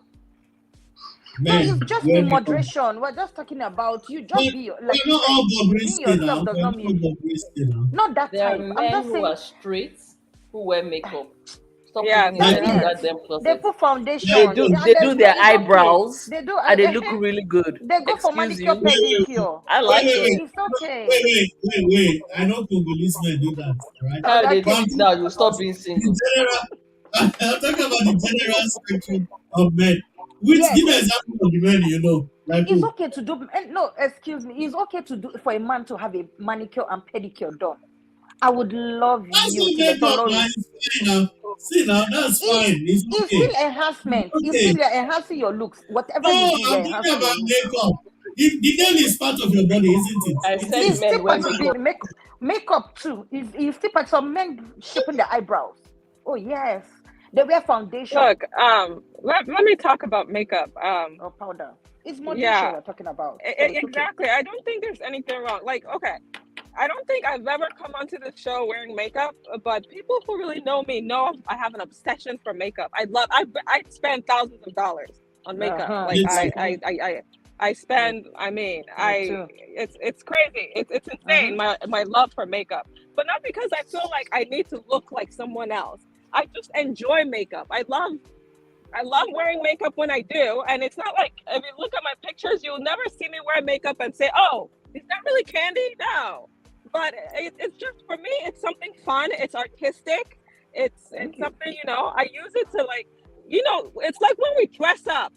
No, Men it's just wear in makeup. moderation. We're just talking about you. But Just be like we're you not all said. Being Bobrisky now. yourself does We're not not all mean Bobrisky now. not that There are type. I'm men just who saying are straight who wear makeup. Stop Yeah, putting it in Like, that yes. damn They closet. put foundation. like, They And do there's their it's okay. eyebrows They do and they look really good. they go for Excuse manicure, you. pedicure. I like it. It's okay. wait. I know Congolese men do that, right? Oh, How they that do But I'm it case. now, talking you about stop being the single. general. I'm talking about the general spectrum of men. Which Yes, give me an example of the men you know, like it's who? okay to do. No, excuse me. It's okay to do for a man to have a manicure and pedicure done. I would love That's you not to the makeup, tono. man. It's fine now. See now, that's fine. It's It's okay. still enhancement. It's It's okay. still you're enhancing your looks. Whatever you No, do, you're I'm talking enhancing your about look. makeup. The nail is part of your body, isn't it? I It said It's is. men still wear part of makeup. it. Makeup too. It's still part. Some men shaping their eyebrows. Oh yes, they wear foundation Look, let me talk about makeup. or powder. It's moderation Yeah, we're talking about. So it's okay. exactly. I don't think there's anything wrong. Like, okay, I don't think I've ever come onto the show wearing makeup, but people who really know me know I have an obsession for makeup. I spend thousands of dollars on makeup. Like Me too. I spend. I mean, Me too. it's crazy. It's insane. My love for makeup, but not because I feel like I need to look like someone else. I just enjoy makeup. I love wearing makeup when I do, and it's not like if you look at my pictures, you'll never see me wear makeup and say, "Oh, is that really Candy?" No, but it's just for me. It's something fun. It's artistic. It's something, you know. I use it to, like, you know. It's like when we dress up.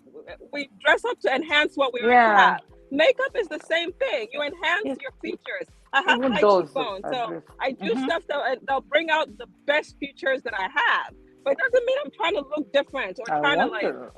We dress up to enhance what we already Yeah. have. Makeup is the same thing. You enhance Yes. your features. I have Even high those cheekbones, so address. I do stuff that'll bring out the best features that I have. But it doesn't mean I'm trying to look different or I trying to wonder.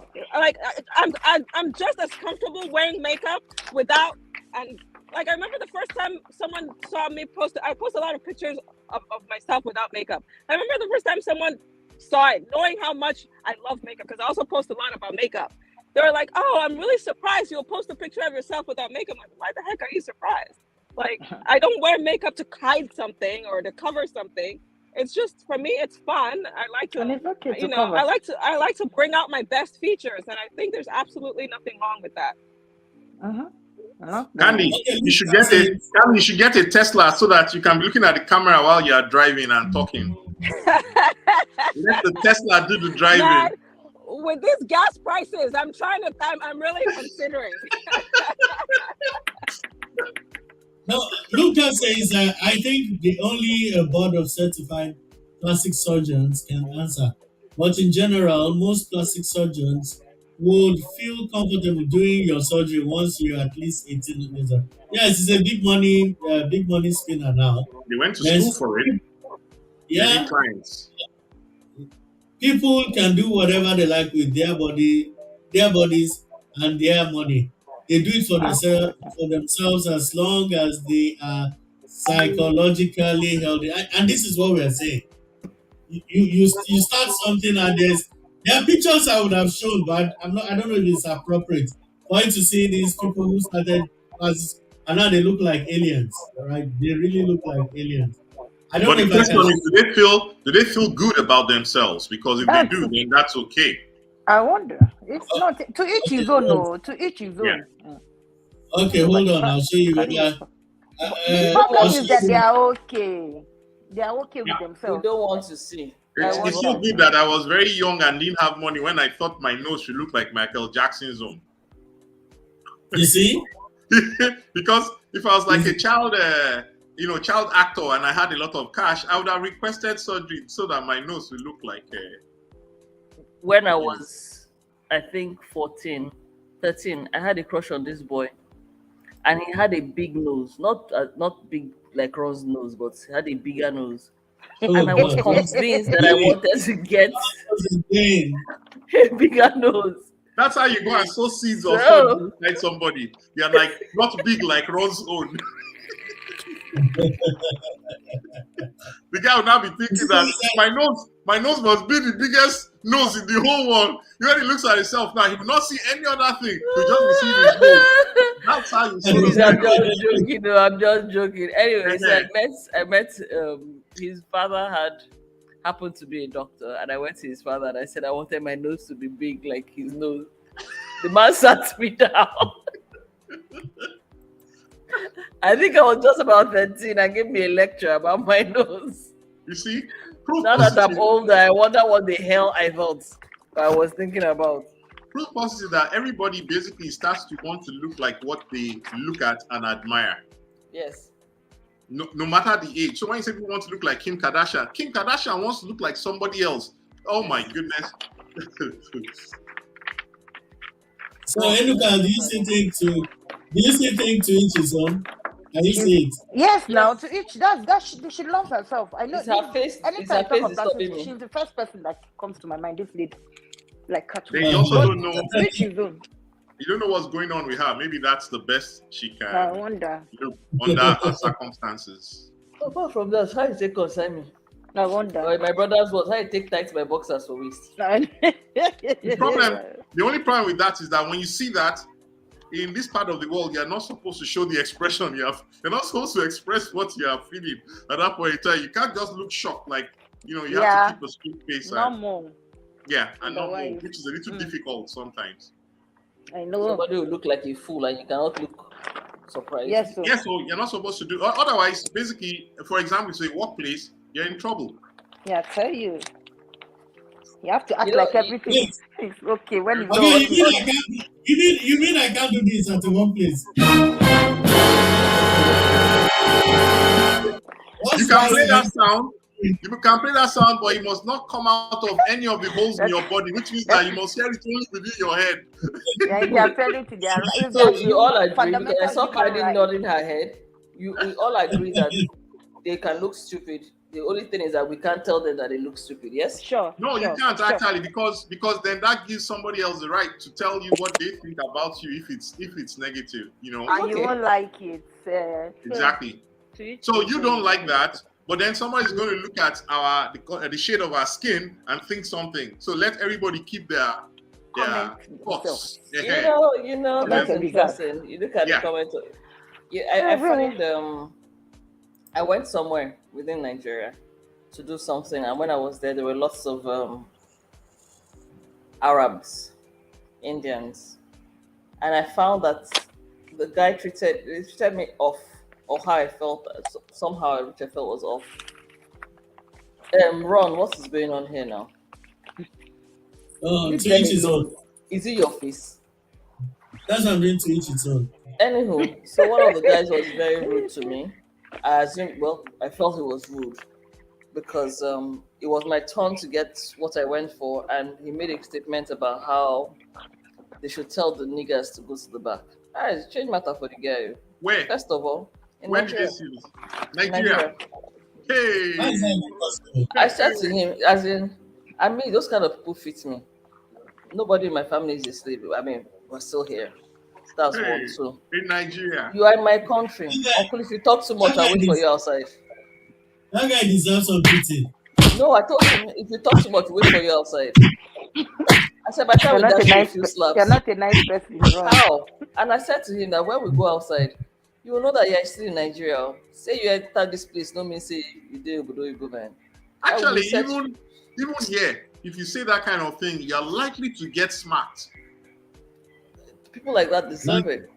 I'm just as comfortable wearing makeup without, and like I remember the first time someone saw me post. I post a lot of pictures of myself without makeup. I remember the first time someone saw it, knowing how much I love makeup, because I also post a lot about makeup. They were like, "Oh, I'm really surprised you'll post a picture of yourself without makeup." I'm like, why the heck are you surprised? Like, I don't wear makeup to hide something or to cover something. It's just, for me, it's fun. I like And to, it's okay you to know, cover. I like to bring out my best features, and I think there's absolutely nothing wrong with that. Candy, Okay, you should Lucas get a says, Candy, you should get a Tesla so that you can be looking at the camera while you are driving and talking. Let the Tesla do the Man, driving. with these gas prices, I'm really considering. no, Lucas says, I think the only board of certified plastic surgeons can answer. But in general, most plastic surgeons would feel comfortable doing your surgery once you're at least 18 years old. Yes, it's a big money spinner now. They went to school There's, for it. They need yeah, clients. people can do whatever they like with their bodies, and their money. They do it for themselves as long as they are psychologically healthy. And this is what we are saying. You start something, and there are pictures I would have shown, but I don't know if it's appropriate for you to see these people who started as, and now they look like aliens, right? They really look like aliens. I don't But know the if I question can. is, do they feel good about themselves? Because if they That's do, then that's okay. I wonder. It's not to each his own. No, to each his Yeah. own. Okay, hold on. I'll show you Carry whether. The I'll problem show is that you. they are okay. They are okay with We themselves. don't want to see. It's wonder. so good that I was very young and didn't have money when I thought my nose should look like Michael Jackson's own. You see? Because if I was like a child, child actor, and I had a lot of cash, I would have requested surgery so that my nose would look like. When I was, I think, 14, 13, I had a crush on this boy. And he had a big nose. Not big like Ron's nose, but he had a bigger nose. Oh, And I was God. convinced that I wanted to get Again. a bigger nose. That's how you go and sow seeds or So- so like somebody. You're like not big like Ron's own. The guy will now be thinking that my nose must be the biggest nose in the whole world. When he looks at himself now, he will not see any other thing. He'll just be seeing his nose. That's how you see Please, it. I'm just joking. No, I'm just joking. Anyways, Okay. I met his father happened to be a doctor, and I went to his father and I said I wanted my nose to be big like his nose. The man sat me down. I think I was just about 13 and gave me a lecture about my nose. You see? Proof Now that I'm positive. older, I wonder what the hell I thought I was thinking about. Proof positive that everybody basically starts to want to look like what they look at and admire. Yes. No matter the age. So when you say people want to look like Kim Kardashian wants to look like somebody else. Oh my goodness. So, Enuka, do you still think to each his own? Can you see it? Yes, now to each she loves herself. I know. It's her face. Anytime I It's her face talk of is that, stopping me. she's the first person that comes to my mind. This lady, like They Catwoman. also But don't know. to each his own. You don't know what's going on with her. Maybe that's the best she I can wonder. do under her circumstances. Apart from that, how you take concern me? I wonder. Or my brother's was how you take tight my boxers for waist. The only problem with that is that when you see that, in this part of the world, you're not supposed to show the expression you have. You're not supposed to express what you are feeling at that point in time. You can't just look shocked, like, you have Yeah. to keep a straight face. No more. And not more, Otherwise, which is a little difficult sometimes. I know. Somebody will look like a fool and you cannot look surprised. Yes, so. Yes, so you're not supposed to do. Otherwise, basically, for example, say workplace, you're in trouble. Yeah, I tell you. You have to act You know, like everything is okay when it's Okay, not okay. you mean I can't do this at the workplace? You can play that sound. You can play that sound, but it must not come out of any of the holes in your body, which means that you must hear it only within your head. Yeah, they are failing to their rights. So we all agree, because Fundamental I saw human Kylie rights. nodding her head. We all agree that they can look stupid. The only thing is that we can't tell them that they look stupid, yes? Sure. No, you sure, can't sure. actually, because then that gives somebody else the right to tell you what they think about you if it's negative, And you Okay. won't like it. Exactly. So you don't like that, but then somebody's going to look at the shade of our skin and think something. So let everybody keep their Comment thoughts. You know Comment that's on the graph. interesting. You look at Yeah. the comment. I find I went somewhere within Nigeria to do something, and when I was there were lots of Arabs, Indians, and I found that the guy treated me off, or how I felt, somehow which I felt was off. Ron, what is going on here now? To Leave them each his alone. own. Is it your face? That's what I'm doing, to each his own. Anywho, so one of the guys was very rude to me. I felt he was rude because it was my turn to get what I went for, and he made a statement about how they should tell the niggers to go to the back. It's change matter for the guy. Where? First of all, in Where did Nigeria. they see this? Nigeria. Hey. How is that even possible? I said to him, those kind of people fit me. Nobody in my family is a slave. We're still here. That's Hey. one. So In Nigeria. you are in my country. Uncle, if you talk too much, I'll wait for you outside. That guy deserves some pity. No, I told him, if you talk too much, wait for you outside. I said, by the time You're we not dash a you a nice. few slaps. You're not a nice person. Ron. How? And I said to him that when we go outside, you will know that you're still in Nigeria. Say you enter this place, no mean say you did Obodo man. Actually, even here, if you say that kind of thing, you're likely to get smacked. People like that deserve it.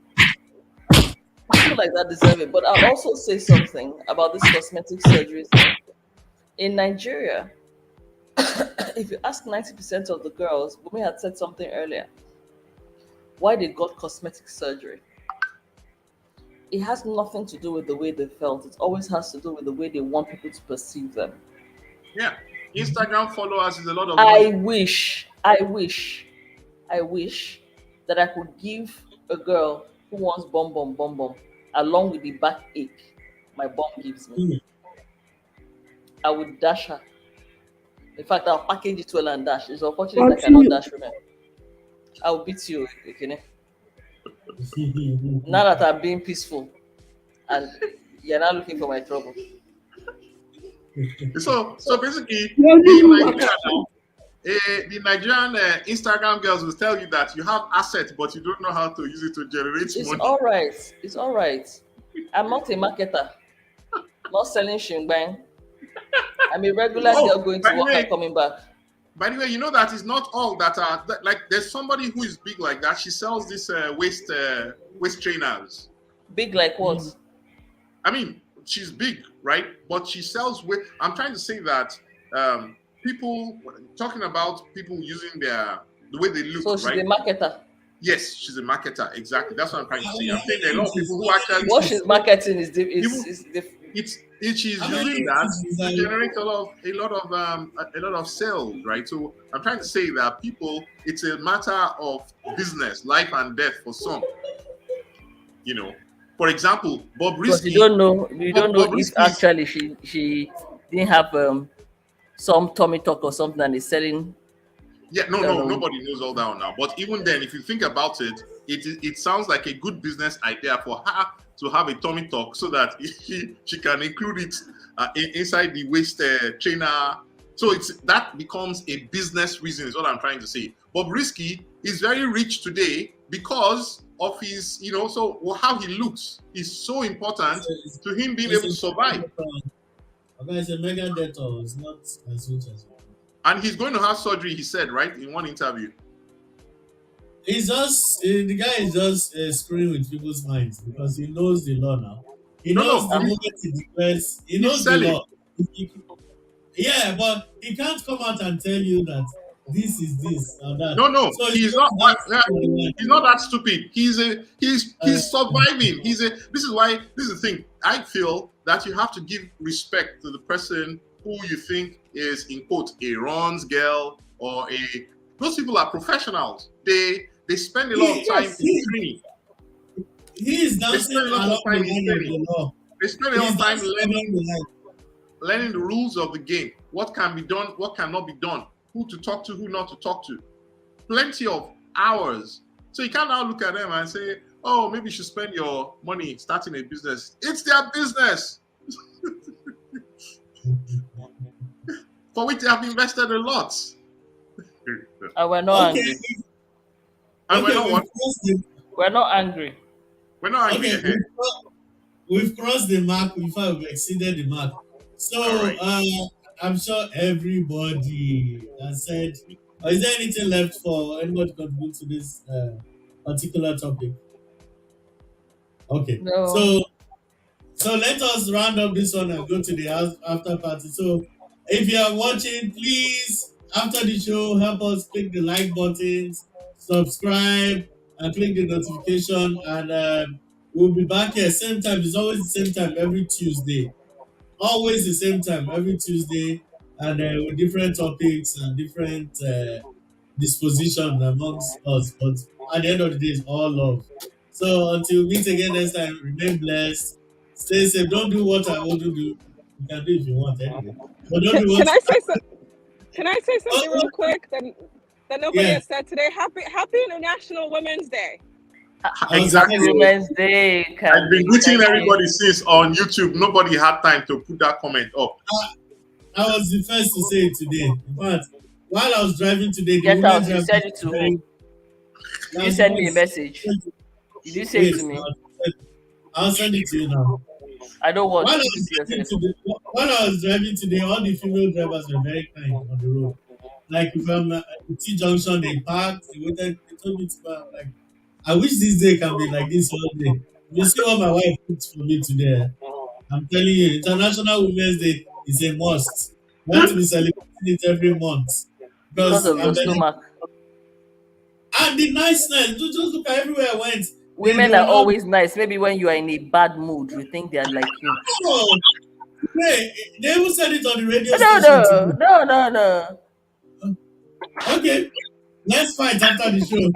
People like that deserve it. But I'll also say something about this cosmetic surgery thing. In Nigeria, if you ask 90% of the girls, Bumi had said something earlier, why they got cosmetic surgery. It has nothing to do with the way they felt. It always has to do with the way they want people to perceive them. Yeah. Instagram followers is a lot of I money. wish that I could give a girl who wants bum along with the backache my bum gives me. I would dash her. In fact, I'll package it well and dash. It's unfortunate I cannot dash women. I will beat you, Ekene. Now that I'm being peaceful and you're not looking for my trouble. So basically, the Nigerian Instagram girls will tell you that you have assets, but you don't know how to use it to generate It's money. all right. It's all right. I'm not a marketer. Not selling shingbang. I'm a regular girl going to work and coming back. By the way, you know that is not all that are like. There's somebody who is big like that. She sells this waist trainers. Big like what? I mean, she's big, right? But she sells weight. I'm trying to say that people talking about people using the way they look. So she's right? a marketer. Yes, she's a marketer. Exactly. That's what I'm trying to say. I'm saying there are a lot of people who actually. What she's marketing is she's using that to generate a lot of sales, right? So I'm trying to say that people, it's a matter of business, life and death for some. You know, for example, Bob Risky. You don't know if actually she didn't have some tummy tuck or something and is selling. Yeah, no, nobody knows all that now. But even then, if you think about it, it sounds like a good business idea for her to have a tummy tuck so that she can include it inside the waist trainer So that becomes a business reason, is what I'm trying to say. But Risky is very rich today because of his, so how he looks is so important to him being able to survive. Okay, it's a mega debtor. It's not as rich as well. And he's going to have surgery, he said, right, in one interview. The guy is just screwing with people's minds because he knows the law now. He knows the moment he declares, he knows the law. Yeah, but he can't come out and tell you that this is this or that. No, so he's not that stupid. He's surviving. This is the thing. I feel that you have to give respect to the person who you think is, in quote, a runs girl or those people are professionals. They spend a lot of time in training. He is dancing along the line of the law. They spend a lot of time learning the rules of the game. What can be done, what cannot be done, who to talk to, who not to talk to. Plenty of hours. So you can't now look at them and say, oh, maybe you should spend your money starting a business. It's their business. For which they have invested a lot. And we're not angry. And we're not what? We're not angry. We're not angry. Okay, we've crossed the mark. In fact, we've exceeded the mark. So I'm sure everybody has said, is there anything left for anybody to contribute to this particular topic? Okay. No. So let us round up this one and go to the after party. So if you are watching, please, after the show, help us click the like buttons, subscribe, and click the notification. And we'll be back here same time. It's always the same time every Tuesday. Always the same time every Tuesday, and with different topics and different disposition amongst us. But at the end of the day, it's all love. So until we meet again next time, remain blessed. Stay safe. Don't do what I want to do. You can do if you want anyway. But don't do what Can I say something real quick that nobody has said today? Happy International Women's Day. Exactly. Women's Day. I've been greeting everybody since on YouTube. Nobody had time to put that comment up. I was the first to say it today. In fact, while I was driving today, Get out. You said it to me. You sent me a message. Did you say it to me? I'll send it to you now. I don't want While I was driving today, all the female drivers were very kind on the road. Like if I'm at T Junction, they parked, they waited, they told me to go. Like, I wish this day can be like this all day. You see what my wife put for me today. I'm telling you, International Women's Day is a must. We have to be celebrating it every month. Because of your stomach. And the niceness, just look at everywhere I went. Women are always nice. Maybe when you are in a bad mood, you think they are like you. Oh, they even said it on the radio station. No. Okay, let's fight after the show.